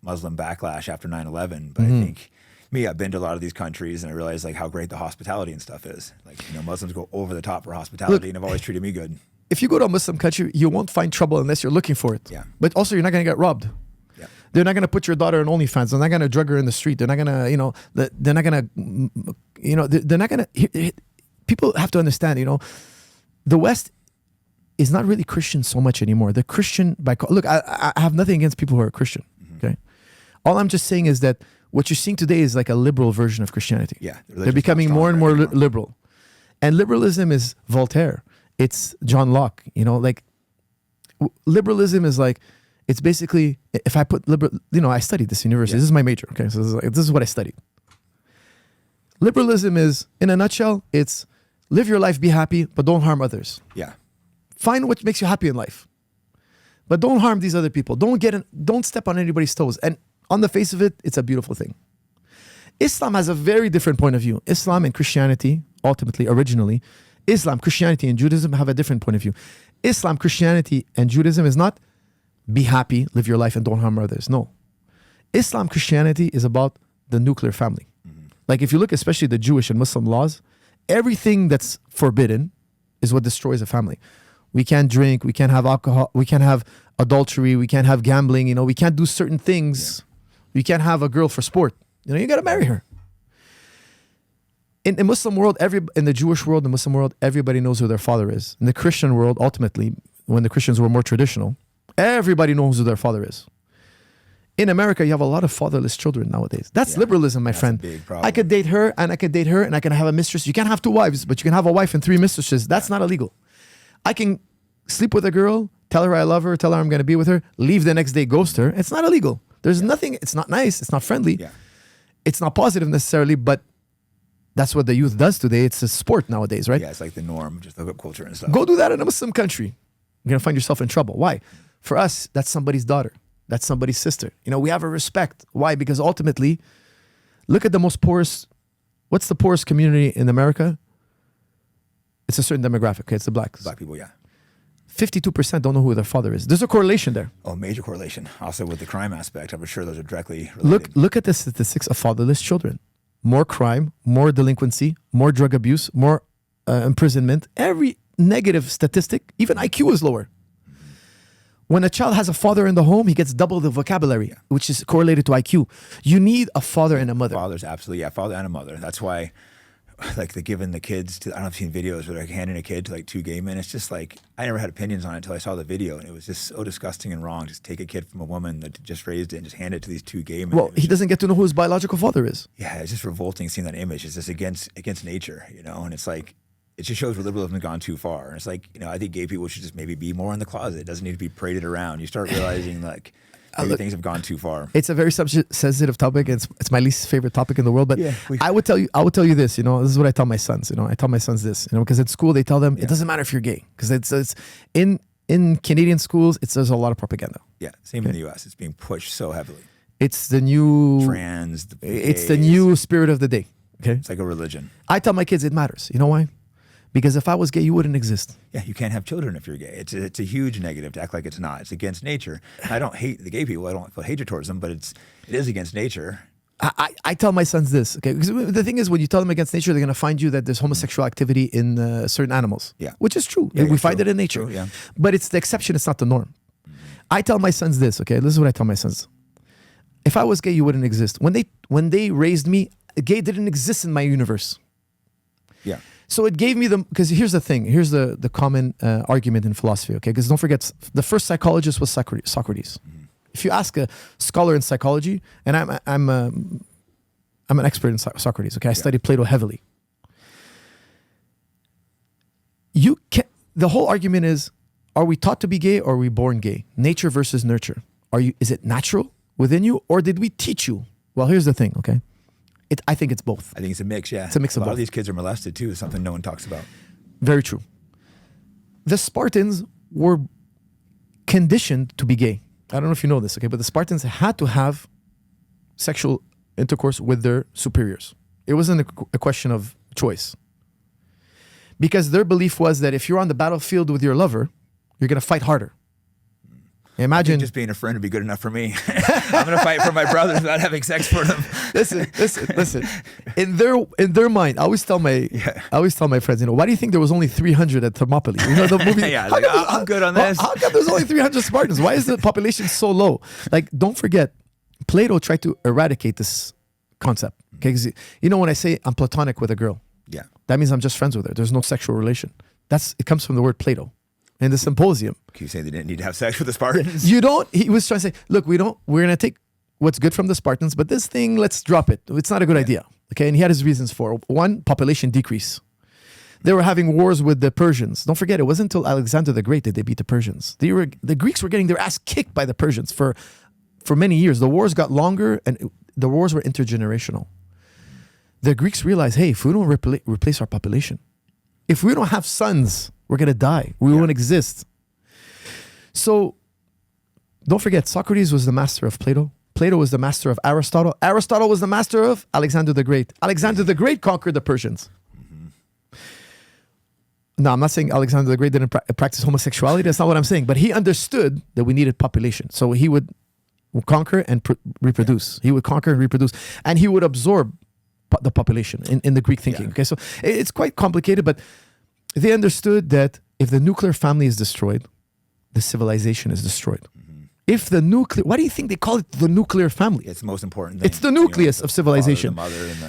[SPEAKER 1] Muslim backlash after 9/11. But I think, I've been to a lot of these countries and I realized like how great the hospitality and stuff is. Like, Muslims go over the top for hospitality and have always treated me good.
[SPEAKER 2] If you go to a Muslim country, you won't find trouble unless you're looking for it.
[SPEAKER 1] Yeah.
[SPEAKER 2] But also, you're not going to get robbed.
[SPEAKER 1] Yeah.
[SPEAKER 2] They're not going to put your daughter in OnlyFans. They're not going to drug her in the street. They're not going to, they're not going to, they're not going to, people have to understand, the West is not really Christian so much anymore. The Christian, look, I have nothing against people who are Christian, okay? All I'm just saying is that what you're seeing today is like a liberal version of Christianity.
[SPEAKER 1] Yeah.
[SPEAKER 2] They're becoming more and more liberal. And liberalism is Voltaire. It's John Locke, like liberalism is like, it's basically, if I put I studied this university. Yeah. This is my major. Okay. So this is what I studied. Liberalism is, in a nutshell, it's live your life, be happy, but don't harm others.
[SPEAKER 1] Yeah.
[SPEAKER 2] Find what makes you happy in life, but don't harm these other people. Don't step on anybody's toes. And on the face of it, it's a beautiful thing. Islam has a very different point of view. Islam and Christianity, ultimately, originally, Islam, Christianity, and Judaism have a different point of view. Islam, Christianity, and Judaism is not be happy, live your life, and don't harm others. No. Islam, Christianity is about the nuclear family. Mm-hmm. Like, if you look especially the Jewish and Muslim laws, everything that's forbidden is what destroys a family. We can't drink, we can't have alcohol, we can't have adultery, we can't have gambling, we can't do certain things. Yeah. We can't have a girl for sport. You got to marry her. In the Muslim world, in the Jewish world, the Muslim world, everybody knows who their father is. In the Christian world, ultimately, when the Christians were more traditional, everybody knows who their father is. In America, you have a lot of fatherless children nowadays. That's liberalism, my friend.
[SPEAKER 1] Big problem.
[SPEAKER 2] I could date her, and I could date her, and I can have a mistress. You can't have 2 wives, but you can have a wife and 3 mistresses. That's not illegal. I can sleep with a girl, tell her I love her, tell her I'm going to be with her, leave the next day, ghost her. It's not illegal. There's nothing. It's not nice. It's not friendly. Yeah. It's not positive necessarily, but that's what the youth does today. It's a sport nowadays, right?
[SPEAKER 1] Yeah, it's like the norm. Just look up culture and stuff.
[SPEAKER 2] Go do that in a Muslim country. You're going to find yourself in trouble. Why? For us, that's somebody's daughter. That's somebody's sister. We have a respect. Why? Because ultimately, look at the most poorest. What's the poorest community in America? It's a certain demographic. Okay? It's the blacks.
[SPEAKER 1] Black people, yeah.
[SPEAKER 2] 52% don't know who their father is. There's a correlation there.
[SPEAKER 1] Oh, major correlation. Also with the crime aspect, I'm sure those are directly related.
[SPEAKER 2] Look at the statistics of fatherless children. More crime, more delinquency, more drug abuse, more imprisonment. Every negative statistic, even IQ is lower. When a child has a father in the home, he gets double the vocabulary, which is correlated to IQ. You need a father and a mother.
[SPEAKER 1] Fathers, absolutely. Yeah, father and a mother. That's why, like, they're giving the kids to, I don't know if you've seen videos where they're handing a kid to like 2 gay men. It's just like, I never had opinions on it until I saw the video, and it was just so disgusting and wrong. Just take a kid from a woman that just raised it and just hand it to these 2 gay men.
[SPEAKER 2] Well, he doesn't get to know who his biological father is.
[SPEAKER 1] Yeah, it's just revolting seeing that image. It's just against nature, and it's like, it just shows where liberalism has gone too far. And it's like, I think gay people should just maybe be more in the closet. It doesn't need to be paraded around. You start realizing like maybe things have gone too far.
[SPEAKER 2] It's a very sensitive topic. It's my least favorite topic in the world. But yeah, I would tell you this. This is what I tell my sons. I tell my sons this. Because at school they tell them it doesn't matter if you're gay, because it's in Canadian schools there's a lot of propaganda.
[SPEAKER 1] Yeah, same in the U.S. It's being pushed so heavily.
[SPEAKER 2] It's the new
[SPEAKER 1] trans.
[SPEAKER 2] It's the new spirit of the day. Okay,
[SPEAKER 1] it's like a religion.
[SPEAKER 2] I tell my kids it matters. You know why? Because if I was gay, you wouldn't exist.
[SPEAKER 1] Yeah, you can't have children if you're gay. It's a huge negative to act like it's not. It's against nature. I don't hate the gay people. I don't feel hatred towards them, but it is against nature.
[SPEAKER 2] I tell my sons this, okay? Because the thing is, when you tell them against nature, they're going to find you that there's homosexual activity in certain animals.
[SPEAKER 1] Yeah.
[SPEAKER 2] Which is true.
[SPEAKER 1] Yeah,
[SPEAKER 2] we find it in nature.
[SPEAKER 1] True, yeah.
[SPEAKER 2] But it's the exception, it's not the norm. I tell my sons this, okay? This is what I tell my sons. If I was gay, you wouldn't exist. When they raised me, gay didn't exist in my universe.
[SPEAKER 1] Yeah.
[SPEAKER 2] So it gave me because here's the thing. Here's the common argument in philosophy, okay? Because don't forget, the first psychologist was Socrates. If you ask a scholar in psychology, and I'm an expert in Socrates, okay? I studied Plato heavily. The whole argument is, are we taught to be gay or are we born gay? Nature versus nurture. Is it natural within you or did we teach you? Well, here's the thing, okay? I think it's both.
[SPEAKER 1] I think it's a mix, yeah.
[SPEAKER 2] It's a mix of both.
[SPEAKER 1] A lot of these kids are molested too, something no one talks about.
[SPEAKER 2] Very true. The Spartans were conditioned to be gay. I don't know if you know this, okay? But the Spartans had to have sexual intercourse with their superiors. It wasn't a question of choice. Because their belief was that if you're on the battlefield with your lover, you're going to fight harder. Imagine
[SPEAKER 1] just being a friend would be good enough for me. I'm going to fight for my brothers without having sex for them.
[SPEAKER 2] Listen. In their mind, I always tell my friends, why do you think there was only 300 at Thermopylae? The movie.
[SPEAKER 1] Yeah, I'm good on this.
[SPEAKER 2] How come there's only 300 Spartans? Why is the population so low? Like, don't forget, Plato tried to eradicate this concept. Okay, when I say I'm platonic with a girl,
[SPEAKER 1] yeah,
[SPEAKER 2] that means I'm just friends with her. There's no sexual relation. It comes from the word Plato. In the Symposium.
[SPEAKER 1] Can you say they didn't need to have sex with the Spartans?
[SPEAKER 2] He was trying to say, look, we're going to take what's good from the Spartans, but this thing, let's drop it. It's not a good idea. Okay. And he had his reasons for it. One, population decrease. They were having wars with the Persians. Don't forget, it wasn't until Alexander the Great that they beat the Persians. The Greeks were getting their ass kicked by the Persians for many years. The wars got longer and the wars were intergenerational. The Greeks realized, hey, if we don't replace our population, if we don't have sons, we're going to die. We won't exist. So don't forget, Socrates was the master of Plato. Plato was the master of Aristotle. Aristotle was the master of Alexander the Great. Alexander the Great conquered the Persians. No, I'm not saying Alexander the Great didn't practice homosexuality. That's not what I'm saying. But he understood that we needed population. So he would conquer and reproduce. He would conquer and reproduce. And he would absorb the population in the Greek thinking. Okay, so it's quite complicated, but they understood that if the nuclear family is destroyed, the civilization is destroyed. If the why do you think they call it the nuclear family?
[SPEAKER 1] It's the most important thing.
[SPEAKER 2] It's the nucleus of civilization.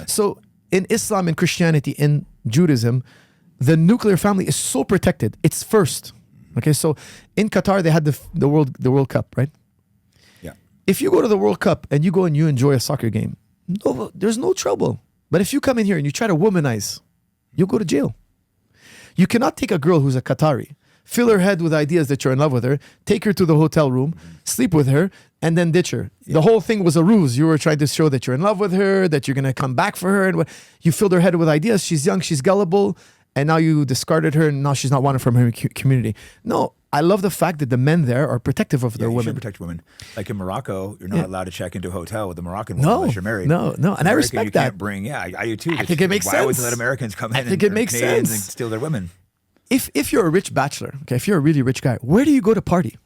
[SPEAKER 2] So in Islam, in Christianity, in Judaism, the nuclear family is so protected. It's first. Okay, so in Qatar, they had the World Cup, right?
[SPEAKER 1] Yeah.
[SPEAKER 2] If you go to the World Cup and you enjoy a soccer game, there's no trouble. But if you come in here and you try to womanize, you'll go to jail. You cannot take a girl who's a Qatari, fill her head with ideas that you're in love with her, take her to the hotel room, sleep with her, and then ditch her. Yeah. The whole thing was a ruse. You were trying to show that you're in love with her, that you're going to come back for her. And you filled her head with ideas. She's young, she's gullible, and now you discarded her, and now she's not wanted from her community. No, I love the fact that the men there are protective of their women.
[SPEAKER 1] You should protect women. Like in Morocco, you're not allowed to check into a hotel with a Moroccan woman unless you're married.
[SPEAKER 2] No. And I respect that.
[SPEAKER 1] Can't bring, I do too.
[SPEAKER 2] I think it makes sense.
[SPEAKER 1] Why would they let Americans come in
[SPEAKER 2] and Canadians
[SPEAKER 1] and steal their women?
[SPEAKER 2] If you're a rich bachelor, okay, if you're a really rich guy, where do you go to party?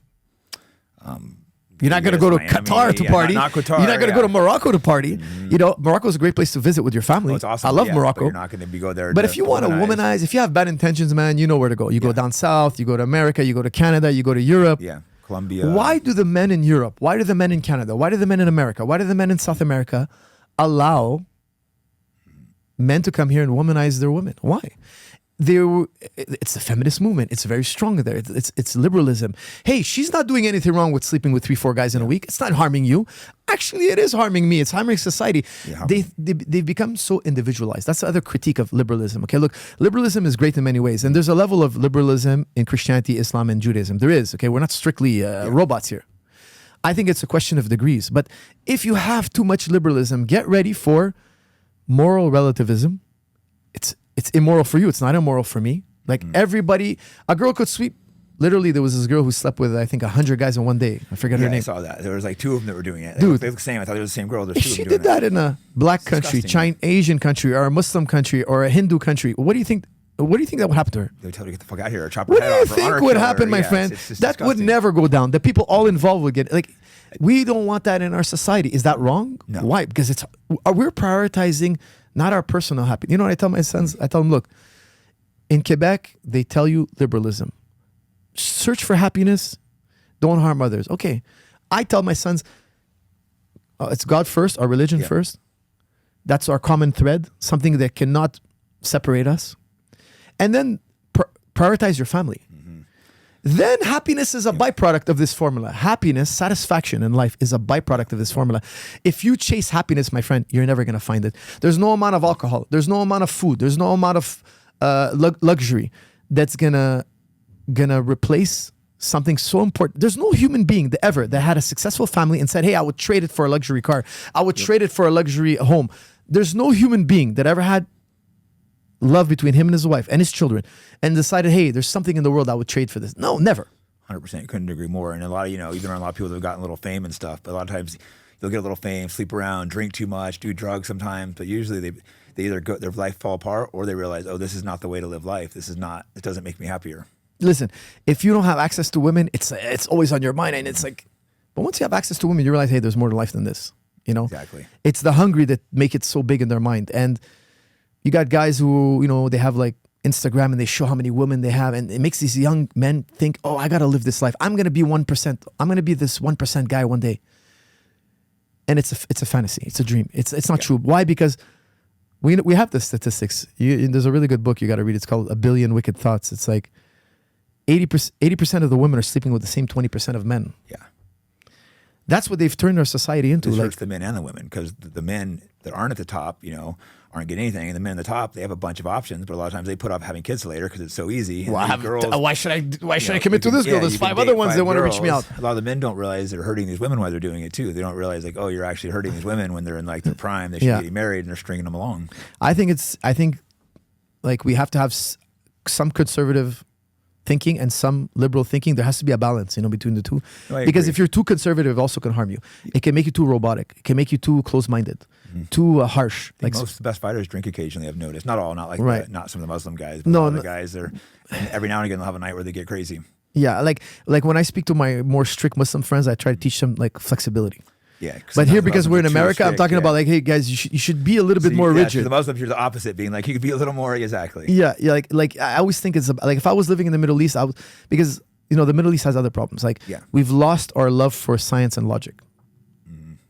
[SPEAKER 2] You're not going to go to Qatar to party.
[SPEAKER 1] Not Qatar,
[SPEAKER 2] you're not going to go to Morocco to party. Morocco is a great place to visit with your family.
[SPEAKER 1] It's awesome.
[SPEAKER 2] I love Morocco.
[SPEAKER 1] But you're not going to go there.
[SPEAKER 2] But if you want to womanize, if you have bad intentions, man, you know where to go. You go down south, you go to America, you go to Canada, you go to Europe.
[SPEAKER 1] Yeah, Colombia.
[SPEAKER 2] Why do the men in Europe, why do the men in Canada, why do the men in America, why do the men in South America allow men to come here and womanize their women? Why? It's the feminist movement. It's very strong there. It's liberalism. Hey, she's not doing anything wrong with sleeping with 3-4 guys in a week. It's not harming you. Actually, it is harming me. It's harming society. Yeah, they've become so individualized. That's the other critique of liberalism. Okay, look, liberalism is great in many ways. And there's a level of liberalism in Christianity, Islam, and Judaism. There is. Okay, we're not strictly robots here. I think it's a question of degrees. But if you have too much liberalism, get ready for moral relativism. It's immoral for you. It's not immoral for me. Like everybody, a girl could sweep. Literally, there was this girl who slept with, I think, 100 guys in one day. I forget her name.
[SPEAKER 1] I saw that. There was like 2 of them that were doing it.
[SPEAKER 2] Dude.
[SPEAKER 1] They look the same. I thought they were the same girl.
[SPEAKER 2] If she did that in a black country, Asian country, or a Muslim country, or a Hindu country, what do you think What do you think that would happen to her?
[SPEAKER 1] They would tell her to get the fuck out of here or chop her
[SPEAKER 2] What
[SPEAKER 1] head
[SPEAKER 2] do you
[SPEAKER 1] off. Or
[SPEAKER 2] think
[SPEAKER 1] honor
[SPEAKER 2] would
[SPEAKER 1] kill her.
[SPEAKER 2] happen, my
[SPEAKER 1] Yeah,
[SPEAKER 2] friend?
[SPEAKER 1] it's
[SPEAKER 2] That would
[SPEAKER 1] disgusting.
[SPEAKER 2] never go down. The people all involved would get like. We don't want that in our society. Is that wrong?
[SPEAKER 1] No.
[SPEAKER 2] Why? Because we're prioritizing not our personal happiness. You know what I tell my sons? I tell them, look, in Quebec, they tell you liberalism. Search for happiness. Don't harm others. Okay. I tell my sons, it's God first, our religion first. That's our common thread, something that cannot separate us. And then prioritize your family. Then happiness is a byproduct of this formula. Happiness, satisfaction in life is a byproduct of this formula. If you chase happiness, my friend, you're never going to find it. There's no amount of alcohol. There's no amount of food. There's no amount of luxury that's gonna replace something so important. There's no human being that had a successful family and said, hey, I would trade it for a luxury car. I would trade it for a luxury home. There's no human being that ever had love between him and his wife and his children and decided, hey, there's something in the world I would trade for this. No, never.
[SPEAKER 1] 100%. Couldn't agree more. And a lot of, even around a lot of people that have gotten a little fame and stuff, but a lot of times they'll get a little fame, sleep around, drink too much, do drugs sometimes, but usually they either their life fall apart or they realize, oh, this is not the way to live life. It doesn't make me happier.
[SPEAKER 2] Listen, if you don't have access to women, it's always on your mind, and it's like, but once you have access to women, you realize, hey, there's more to life than this.
[SPEAKER 1] Exactly.
[SPEAKER 2] It's the hungry that make it so big in their mind. And you got guys who, they have like Instagram and they show how many women they have, and it makes these young men think, oh, I got to live this life. I'm going to be 1%. I'm going to be this 1% guy one day. And it's a fantasy. It's a dream. It's not true. Why? Because we have the statistics. There's a really good book you got to read. It's called A Billion Wicked Thoughts. It's like 80% of the women are sleeping with the same 20% of men.
[SPEAKER 1] Yeah.
[SPEAKER 2] That's what they've turned our society into.
[SPEAKER 1] It hurts the men and the women, because the men that aren't at the top, aren't getting anything, and the men at the top, they have a bunch of options, but a lot of times they put off having kids later because it's so easy.
[SPEAKER 2] Why should I commit to this girl? There's 5 other ones that want to reach me out.
[SPEAKER 1] A lot of the men don't realize they're hurting these women while they're doing it too. They don't realize like, oh, you're actually hurting these women when they're in like their prime. They should be getting married and they're stringing them along.
[SPEAKER 2] I think like we have to have some conservative thinking and some liberal thinking. There has to be a balance, between the two.
[SPEAKER 1] No,
[SPEAKER 2] because if you're too conservative, it also can harm you. It can make you too robotic. It can make you too close-minded, too harsh.
[SPEAKER 1] Like most of the best fighters drink occasionally. I've noticed. Not all, not like not some of the Muslim guys. But
[SPEAKER 2] no,
[SPEAKER 1] the guys and every now and again they'll have a night where they get crazy.
[SPEAKER 2] Yeah, like when I speak to my more strict Muslim friends, I try to teach them like flexibility.
[SPEAKER 1] Yeah,
[SPEAKER 2] but here, because we're in America, I'm talking about like, hey guys, you should be a little bit more rigid.
[SPEAKER 1] To the Muslims, you're the opposite, being like you could be a little more exactly.
[SPEAKER 2] Yeah, like I always think it's like if I was living in the Middle East, because the Middle East has other problems. Like we've lost our love for science and logic.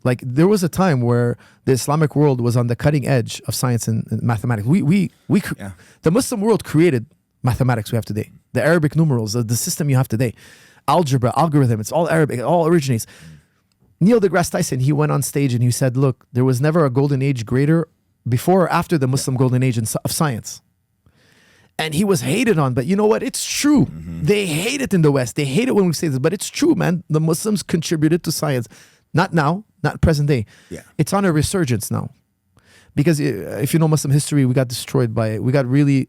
[SPEAKER 2] Like there was a time where the Islamic world was on the cutting edge of science and mathematics. The Muslim world created mathematics we have today, the Arabic numerals, the system you have today, algebra, algorithm. It's all Arabic. It all originates. Neil deGrasse Tyson, he went on stage and he said, look, there was never a golden age greater before or after the Muslim golden age of science. And he was hated on, but you know what? It's true. They hate it in the West. They hate it when we say this, but it's true, man. The Muslims contributed to science. Not now, not present day. Yeah. It's on a resurgence now. Because if you know Muslim history, we got really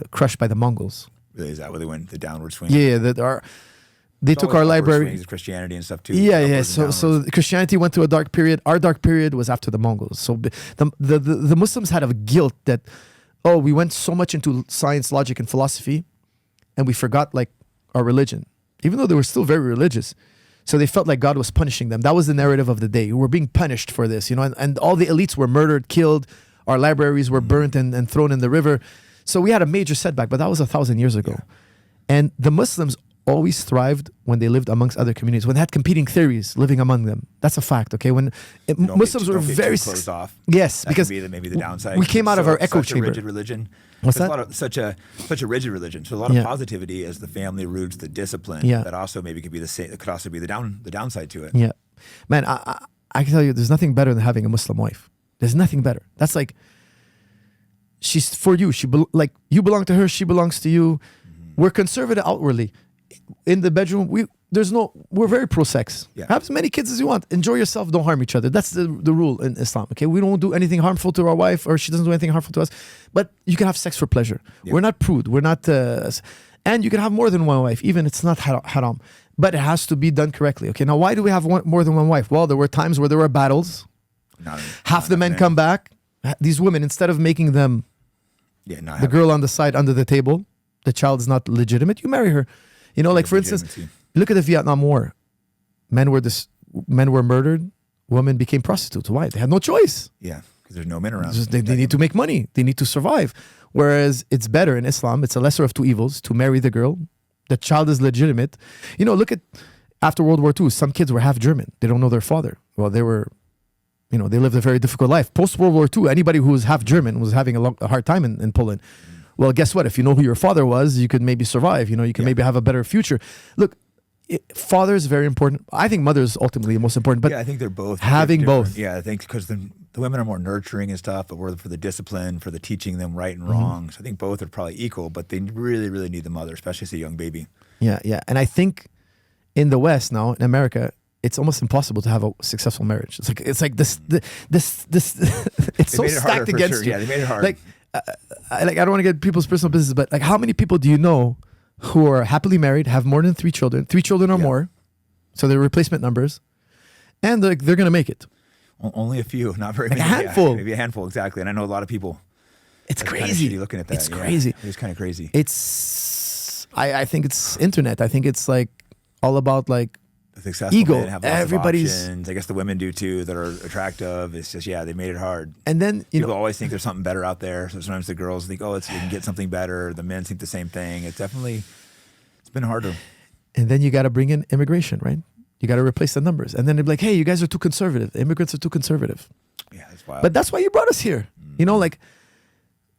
[SPEAKER 2] crushed by the Mongols.
[SPEAKER 1] Really, is that where they went the downward swing?
[SPEAKER 2] Yeah, they took our library.
[SPEAKER 1] Christianity and stuff too.
[SPEAKER 2] Yeah. So Christianity went through a dark period. Our dark period was after the Mongols. So the Muslims had a guilt that, we went so much into science, logic, and philosophy, and we forgot like our religion, even though they were still very religious. So they felt like God was punishing them. That was the narrative of the day. We're being punished for this, and all the elites were murdered, killed. Our libraries were burnt and thrown in the river. So we had a major setback, but that was 1,000 years ago. Yeah. And the Muslims always thrived when they lived amongst other communities, when they had competing theories living among them. That's a fact, okay? When Muslims were very
[SPEAKER 1] closed off.
[SPEAKER 2] Yes,
[SPEAKER 1] that
[SPEAKER 2] because
[SPEAKER 1] maybe the downside.
[SPEAKER 2] We came out of our echo chamber.
[SPEAKER 1] Rigid religion.
[SPEAKER 2] What's that?
[SPEAKER 1] Such a rigid religion. So a lot of positivity as the family roots, the discipline. Yeah. That also maybe could be the same. It could also be the downside to it.
[SPEAKER 2] Yeah, man, I can tell you, there's nothing better than having a Muslim wife. There's nothing better. That's like, she's for you. You belong to her. She belongs to you. We're conservative outwardly. In the bedroom, we're very pro-sex. Yeah. Have as many kids as you want. Enjoy yourself. Don't harm each other. That's the rule in Islam. Okay, we don't do anything harmful to our wife, or she doesn't do anything harmful to us. But you can have sex for pleasure. Yeah. We're not prude. We're not, and you can have more than one wife. Even it's not haram, but it has to be done correctly. Okay. Now, why do we have more than one wife? Well, there were times where there were battles. Half the men come back. These women, instead of making them
[SPEAKER 1] Yeah, not
[SPEAKER 2] The girl on the side under the table, the child is not legitimate. You marry her. You know, like for instance, look at the Vietnam War. Men were murdered. Women became prostitutes. Why? They had no choice.
[SPEAKER 1] Yeah, because there's no men around.
[SPEAKER 2] They need to make money. They need to survive. Whereas it's better in Islam. It's a lesser of two evils to marry the girl. The child is legitimate. You know, look at after World War II. Some kids were half German. They don't know their father. Well, they were, you know, they lived a very difficult life. Post World War II, anybody who was half German was having a hard time in Poland. Well, guess what? If you know who your father was, you could maybe survive. You know, you could maybe have a better future. Look, father is very important. I think mother is ultimately the most important. But
[SPEAKER 1] yeah, I think they're both
[SPEAKER 2] having both.
[SPEAKER 1] Yeah, I think because the women are more nurturing and stuff, but we're for the discipline, for the teaching them right and wrong. So I think both are probably equal, but they really, really need the mother, especially as a young baby.
[SPEAKER 2] Yeah, yeah. And I think in the West now, in America, it's almost impossible to have a successful marriage. It's like this. It's so stacked against you.
[SPEAKER 1] Yeah, they made it hard.
[SPEAKER 2] Like I don't want to get people's personal business, but like, how many people do you know who are happily married, have more than 3 children, 3 children or more, so they're replacement numbers, and they're going to make it?
[SPEAKER 1] Only a few, not very
[SPEAKER 2] like
[SPEAKER 1] many.
[SPEAKER 2] A handful.
[SPEAKER 1] Yeah, maybe a handful, exactly. And I know a lot of people.
[SPEAKER 2] It's crazy.
[SPEAKER 1] Kind of looking at that.
[SPEAKER 2] It's crazy.
[SPEAKER 1] It's kind of crazy.
[SPEAKER 2] I think it's internet. I think it's like all about like
[SPEAKER 1] the successful
[SPEAKER 2] ego.
[SPEAKER 1] Men have lots
[SPEAKER 2] Everybody's
[SPEAKER 1] of options. I guess the women do too that are attractive. It's just they made it hard.
[SPEAKER 2] And then
[SPEAKER 1] people always think there's something better out there. So sometimes the girls think, you can get something better. The men think the same thing. It's been harder.
[SPEAKER 2] And then you got to bring in immigration, right? You got to replace the numbers. And then they're like, hey, you guys are too conservative. Immigrants are too conservative.
[SPEAKER 1] Yeah, that's wild.
[SPEAKER 2] But that's why you brought us here. You know, like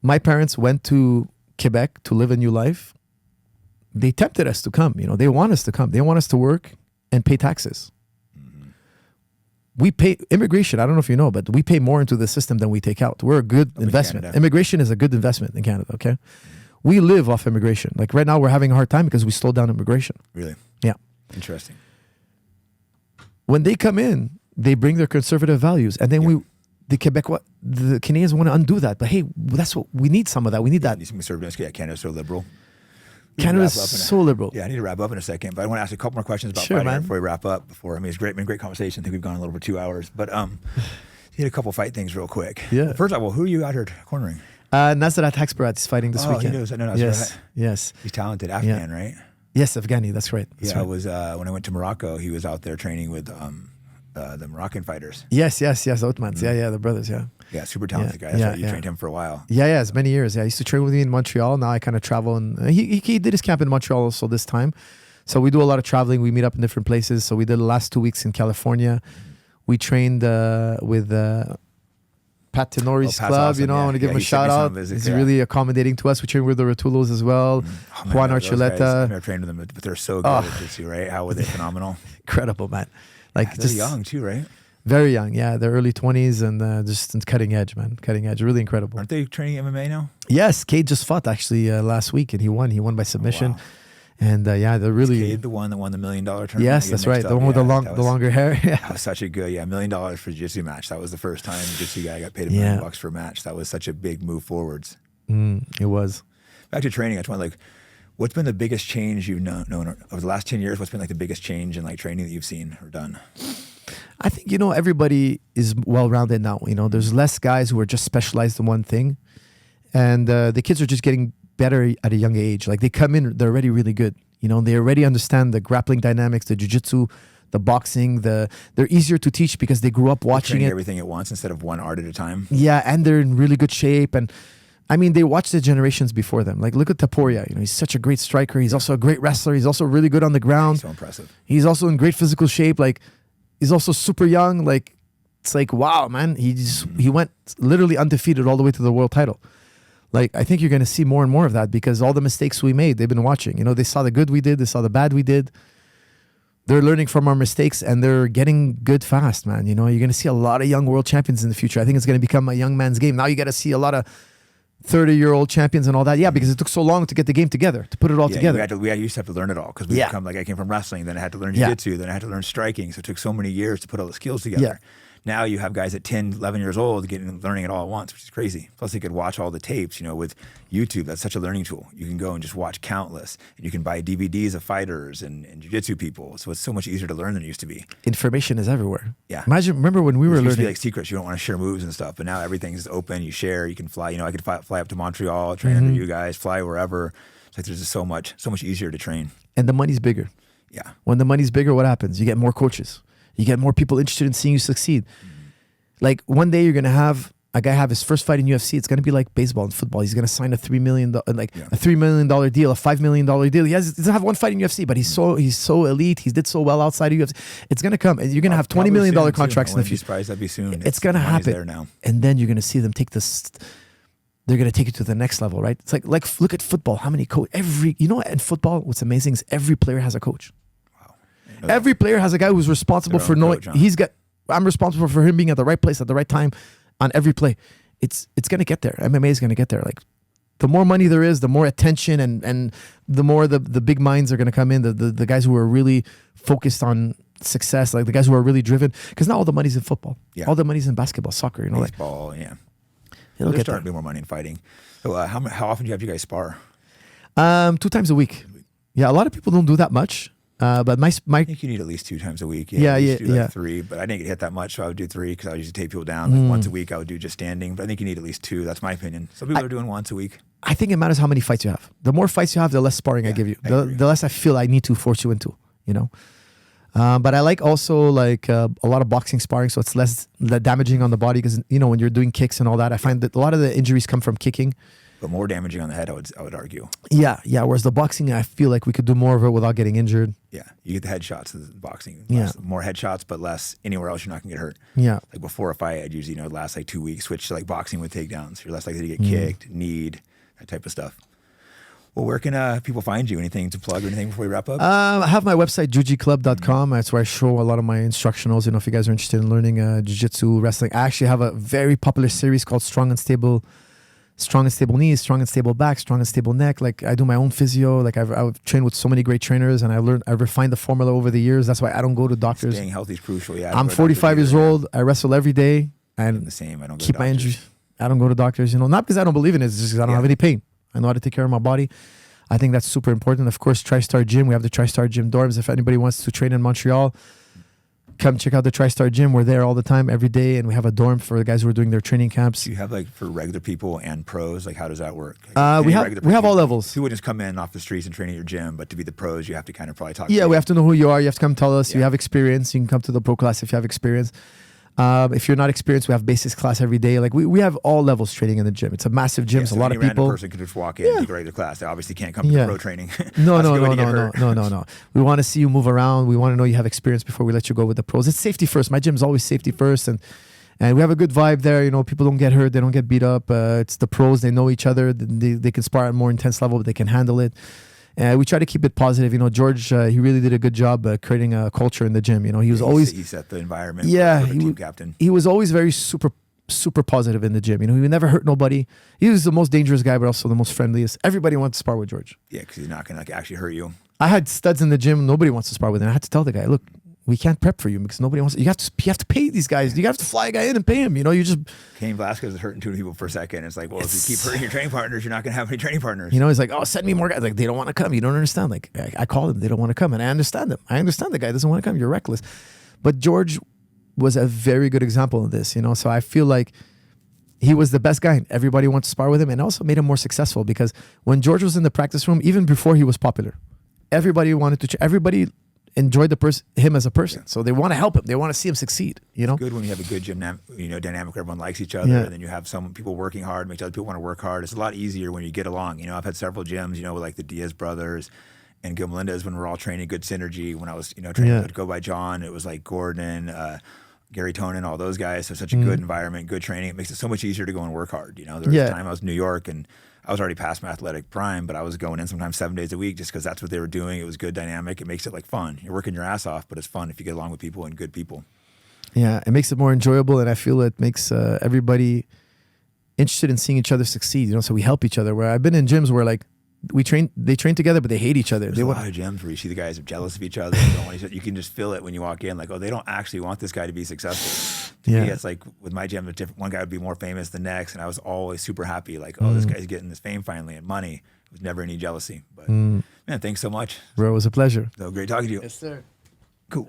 [SPEAKER 2] my parents went to Quebec to live a new life. They tempted us to come. You know, they want us to come. They want us to work and pay taxes. We pay immigration. I don't know if you know, but we pay more into the system than we take out. We're a good investment. Immigration is a good investment in Canada. Okay. We live off immigration. Like right now we're having a hard time because we slowed down immigration.
[SPEAKER 1] Really?
[SPEAKER 2] Yeah.
[SPEAKER 1] Interesting.
[SPEAKER 2] When they come in, they bring their conservative values. And then the Canadians want to undo that. But hey, that's what we need, some of that. We need that.
[SPEAKER 1] Need some conservatives. Yeah, Canada's so liberal.
[SPEAKER 2] Canada's so liberal.
[SPEAKER 1] Yeah, I need to wrap up in a second, but I want to ask you a couple more questions about fighting before we wrap up. It's been a great conversation. I think we've gone a little over 2 hours, but hit a couple fight things real quick.
[SPEAKER 2] Yeah.
[SPEAKER 1] First of all, who are you out here cornering?
[SPEAKER 2] Nazrat Haksparat is fighting this weekend.
[SPEAKER 1] He knows. I know Nazrat.
[SPEAKER 2] Yes.
[SPEAKER 1] He's talented. Afghan, right?
[SPEAKER 2] Yes, Afghani. That's right.
[SPEAKER 1] I was when I went to Morocco. He was out there training with the Moroccan fighters.
[SPEAKER 2] Yes. Otmans. Yeah, the brothers. Yeah,
[SPEAKER 1] super talented guy. That's why you trained him for a while.
[SPEAKER 2] Yeah, it's many years. Yeah, I used to train with him in Montreal. Now I kind of travel, and he did his camp in Montreal also this time. So we do a lot of traveling. We meet up in different places. So we did the last 2 weeks in California. We trained with Pat Tenori's club.
[SPEAKER 1] Awesome,
[SPEAKER 2] you know, I want to give him a shout out. He's really accommodating to us. We trained with the Rotulos as well. Juan Archuleta.
[SPEAKER 1] I've never trained with them, but they're so good at jiu-jitsu, right? How were they phenomenal?
[SPEAKER 2] Incredible, man. Like
[SPEAKER 1] they're young too, right?
[SPEAKER 2] Very young, yeah. They're early 20s and just cutting edge, man. Cutting edge, really incredible.
[SPEAKER 1] Aren't they training MMA now?
[SPEAKER 2] Yes, Cade just fought actually last week and he won. He won by submission.
[SPEAKER 1] Wow.
[SPEAKER 2] And they're really...
[SPEAKER 1] Is Cade the one that won the $1 million tournament?
[SPEAKER 2] Yes, that's right. The one with the longer hair. Yeah.
[SPEAKER 1] That was such a good, $1 million for a jiu-jitsu match. That was the first time a jiu-jitsu guy got paid $1 million for a match. That was such a big move forwards.
[SPEAKER 2] It was.
[SPEAKER 1] Back to training, I just want what's been the biggest change you've known over the last 10 years? What's been the biggest change in training that you've seen or done?
[SPEAKER 2] I think, everybody is well-rounded now. There's less guys who are just specialized in one thing. And the kids are just getting better at a young age. Like they come in, they're already really good. They already understand the grappling dynamics, the jiu-jitsu, the boxing. They're easier to teach because they grew up watching it.
[SPEAKER 1] Everything at once instead of one art at a time.
[SPEAKER 2] Yeah, and they're in really good shape. And I mean, they watch the generations before them. Like, look at Taporia. He's such a great striker. He's also a great wrestler. He's also really good on the ground.
[SPEAKER 1] He's so impressive.
[SPEAKER 2] He's also in great physical shape. Like, he's also super young. Like, it's like, wow, man. He went literally undefeated all the way to the world title. Like, I think you're going to see more and more of that because all the mistakes we made, they've been watching. They saw the good we did. They saw the bad we did. They're learning from our mistakes and they're getting good fast, man. You're going to see a lot of young world champions in the future. I think it's going to become a young man's game. Now you got to see a lot of 30-year-old champions and all that. Yeah, because it took so long to get the game together, to put it all together.
[SPEAKER 1] We used to have to learn it all because I came from wrestling, then I had to learn jiu-jitsu, then I had to learn striking. So it took so many years to put all the skills together. Now you have guys at 10, 11 years old learning it all at once, which is crazy. Plus they could watch all the tapes, with YouTube. That's such a learning tool. You can go and just watch countless, and you can buy DVDs of fighters and jiu-jitsu people. So it's so much easier to learn than it used to be.
[SPEAKER 2] Information is everywhere.
[SPEAKER 1] Yeah.
[SPEAKER 2] Remember when we were
[SPEAKER 1] It used to
[SPEAKER 2] learning?
[SPEAKER 1] be like secrets. You don't want to share moves and stuff, but now everything's open. You share, you can fly. I could fly up to Montreal, train under you guys, fly wherever. It's like there's just so much easier to train.
[SPEAKER 2] And the money's bigger.
[SPEAKER 1] Yeah.
[SPEAKER 2] When the money's bigger, what happens? You get more coaches. You get more people interested in seeing you succeed. Like one day you're gonna have a guy have his first fight in UFC. It's gonna be like baseball and football. He's gonna sign a $3 million a $3 million deal, a $5 million deal. He doesn't have one fight in UFC, but he's so elite. He did so well outside of UFC. It's gonna come, and you're gonna have $20 million contracts in the future.
[SPEAKER 1] That'd be soon.
[SPEAKER 2] It's gonna happen.
[SPEAKER 1] There now.
[SPEAKER 2] And then you're gonna see them take this. They're gonna take it to the next level, right? It's like look at football. How many coach? In football, what's amazing is every player has a coach. Every player has a guy who's responsible for knowing I'm responsible for him being at the right place at the right time on every play. It's gonna get there. MMA is gonna get there. Like the more money there is, the more attention and the more the big minds are gonna come in. The guys who are really focused on success, like the guys who are really driven. Because not all the money's in football. Yeah. All the money's in basketball, soccer.
[SPEAKER 1] Baseball. Yeah.
[SPEAKER 2] It'll
[SPEAKER 1] There's
[SPEAKER 2] get there.
[SPEAKER 1] starting to be more money in fighting. So how often do you have you guys spar?
[SPEAKER 2] 2 times a week. Yeah, a lot of people don't do that much. But my
[SPEAKER 1] I think you need at least 2 times a week.
[SPEAKER 2] Yeah,
[SPEAKER 1] I used to do
[SPEAKER 2] yeah.
[SPEAKER 1] 3, but I didn't get hit that much, so I would do 3 because I would usually take people down. Like once a week, I would do just standing. But I think you need at least 2. That's my opinion. Some people are doing once a week.
[SPEAKER 2] I think it matters how many fights you have. The more fights you have, the less sparring I give you. The less I feel I need to force you into. But I like also a lot of boxing sparring, so it's less damaging on the body because when you're doing kicks and all that, I find that a lot of the injuries come from kicking.
[SPEAKER 1] But more damaging on the head, I would argue.
[SPEAKER 2] Yeah. Whereas the boxing, I feel like we could do more of it without getting injured.
[SPEAKER 1] Yeah, you get the headshots of the boxing. More headshots, but less anywhere else. You're not gonna get hurt.
[SPEAKER 2] Yeah.
[SPEAKER 1] Like before a fight, I'd usually last 2 weeks. Switch to boxing with takedowns. You're less likely to get kicked, kneed, that type of stuff. Well, where can people find you? Anything to plug or anything before we wrap up?
[SPEAKER 2] I have my website, jujiclub.com. That's where I show a lot of my instructionals. If you guys are interested in learning jiu-jitsu, wrestling. I actually have a very popular series called Strong and Stable Knees, Strong and Stable Back, Strong and Stable Neck. I do my own physio. I've trained with so many great trainers, and I refined the formula over the years. That's why I don't go to doctors.
[SPEAKER 1] Staying healthy is crucial. Yeah,
[SPEAKER 2] I'm 45 years old. I wrestle every day.
[SPEAKER 1] I'm the same. I don't
[SPEAKER 2] keep my injuries. I don't go to doctors. Not because I don't believe in it. It's just because I don't have any pain. I know how to take care of my body. I think that's super important. Of course, TriStar Gym. We have the TriStar Gym dorms. If anybody wants to train in Montreal, come check out the TriStar Gym. We're there all the time, every day, and we have a dorm for the guys who are doing their training camps.
[SPEAKER 1] Do you have for regular people and pros? How does that work?
[SPEAKER 2] We have all levels.
[SPEAKER 1] Who would just come in off the streets and train at your gym, but to be the pros, you have to kind of probably talk.
[SPEAKER 2] Yeah, we have to know who you are. You have to come tell us you have experience. You can come to the pro class if you have experience. If you're not experienced, we have basics class every day. We have all levels training in the gym. It's a massive gym. So a lot of people.
[SPEAKER 1] Any person could just walk in and take a regular class. They obviously can't come to pro training.
[SPEAKER 2] No. We want to see you move around. We want to know you have experience before we let you go with the pros. It's safety first. My gym's always safety first, and we have a good vibe there. People don't get hurt. They don't get beat up. It's the pros. They know each other. They can spar at a more intense level, but they can handle it. We try to keep it positive. George, he really did a good job creating a culture in the gym. He was always...
[SPEAKER 1] He set the environment.
[SPEAKER 2] Yeah.
[SPEAKER 1] For the team captain.
[SPEAKER 2] He was always very super, super positive in the gym. He would never hurt nobody. He was the most dangerous guy, but also the most friendliest. Everybody wants to spar with George.
[SPEAKER 1] Yeah, because he's not going to actually hurt you.
[SPEAKER 2] I had studs in the gym. Nobody wants to spar with him. I had to tell the guy, look, we can't prep for you because nobody wants. You have to pay these guys. You have to fly a guy in and pay him. You just.
[SPEAKER 1] Cain Velasquez is hurting 2 people per second. It's like, well, if you keep hurting your training partners, you're not going to have any training partners.
[SPEAKER 2] He's like, oh, send me more guys. They don't want to come. You don't understand. I call them. They don't want to come, and I understand them. I understand the guy doesn't want to come. You're reckless. But George was a very good example of this. So I feel like he was the best guy. Everybody wants to spar with him, and also made him more successful because when George was in the practice room, even before he was popular, everybody wanted to. Everybody enjoyed him as a person, so they want to help him. They want to see him succeed.
[SPEAKER 1] It's good when you have a good gym, dynamic where everyone likes each other, and then you have some people working hard, makes other people want to work hard. It's a lot easier when you get along. I've had several gyms, with the Diaz brothers and Gil Melendez when we're all training, good synergy. When I was, training with Go by John, it was like Gordon, Gary Tonin, all those guys. So such a good environment, good training. It makes it so much easier to go and work hard. There was a time I was in New York and I was already past my athletic prime, but I was going in sometimes 7 days a week just because that's what they were doing. It was good dynamic. It makes it fun. You're working your ass off, but it's fun if you get along with people and good people.
[SPEAKER 2] Yeah, it makes it more enjoyable, and I feel it makes everybody interested in seeing each other succeed. So we help each other. Where I've been in gyms where they train together, but they hate each other.
[SPEAKER 1] There's a lot of gyms where you see the guys are jealous of each other. They don't want each other. You can just feel it when you walk in. They don't actually want this guy to be successful. To me,
[SPEAKER 2] Yeah.
[SPEAKER 1] it's like with my gym, one guy would be more famous than the next, and I was always super happy. Like, oh, this guy's getting this fame finally and money. It was never any jealousy. But man, thanks so much.
[SPEAKER 2] Bro, it was a pleasure.
[SPEAKER 1] So great talking to you.
[SPEAKER 2] Yes, sir.
[SPEAKER 1] Cool.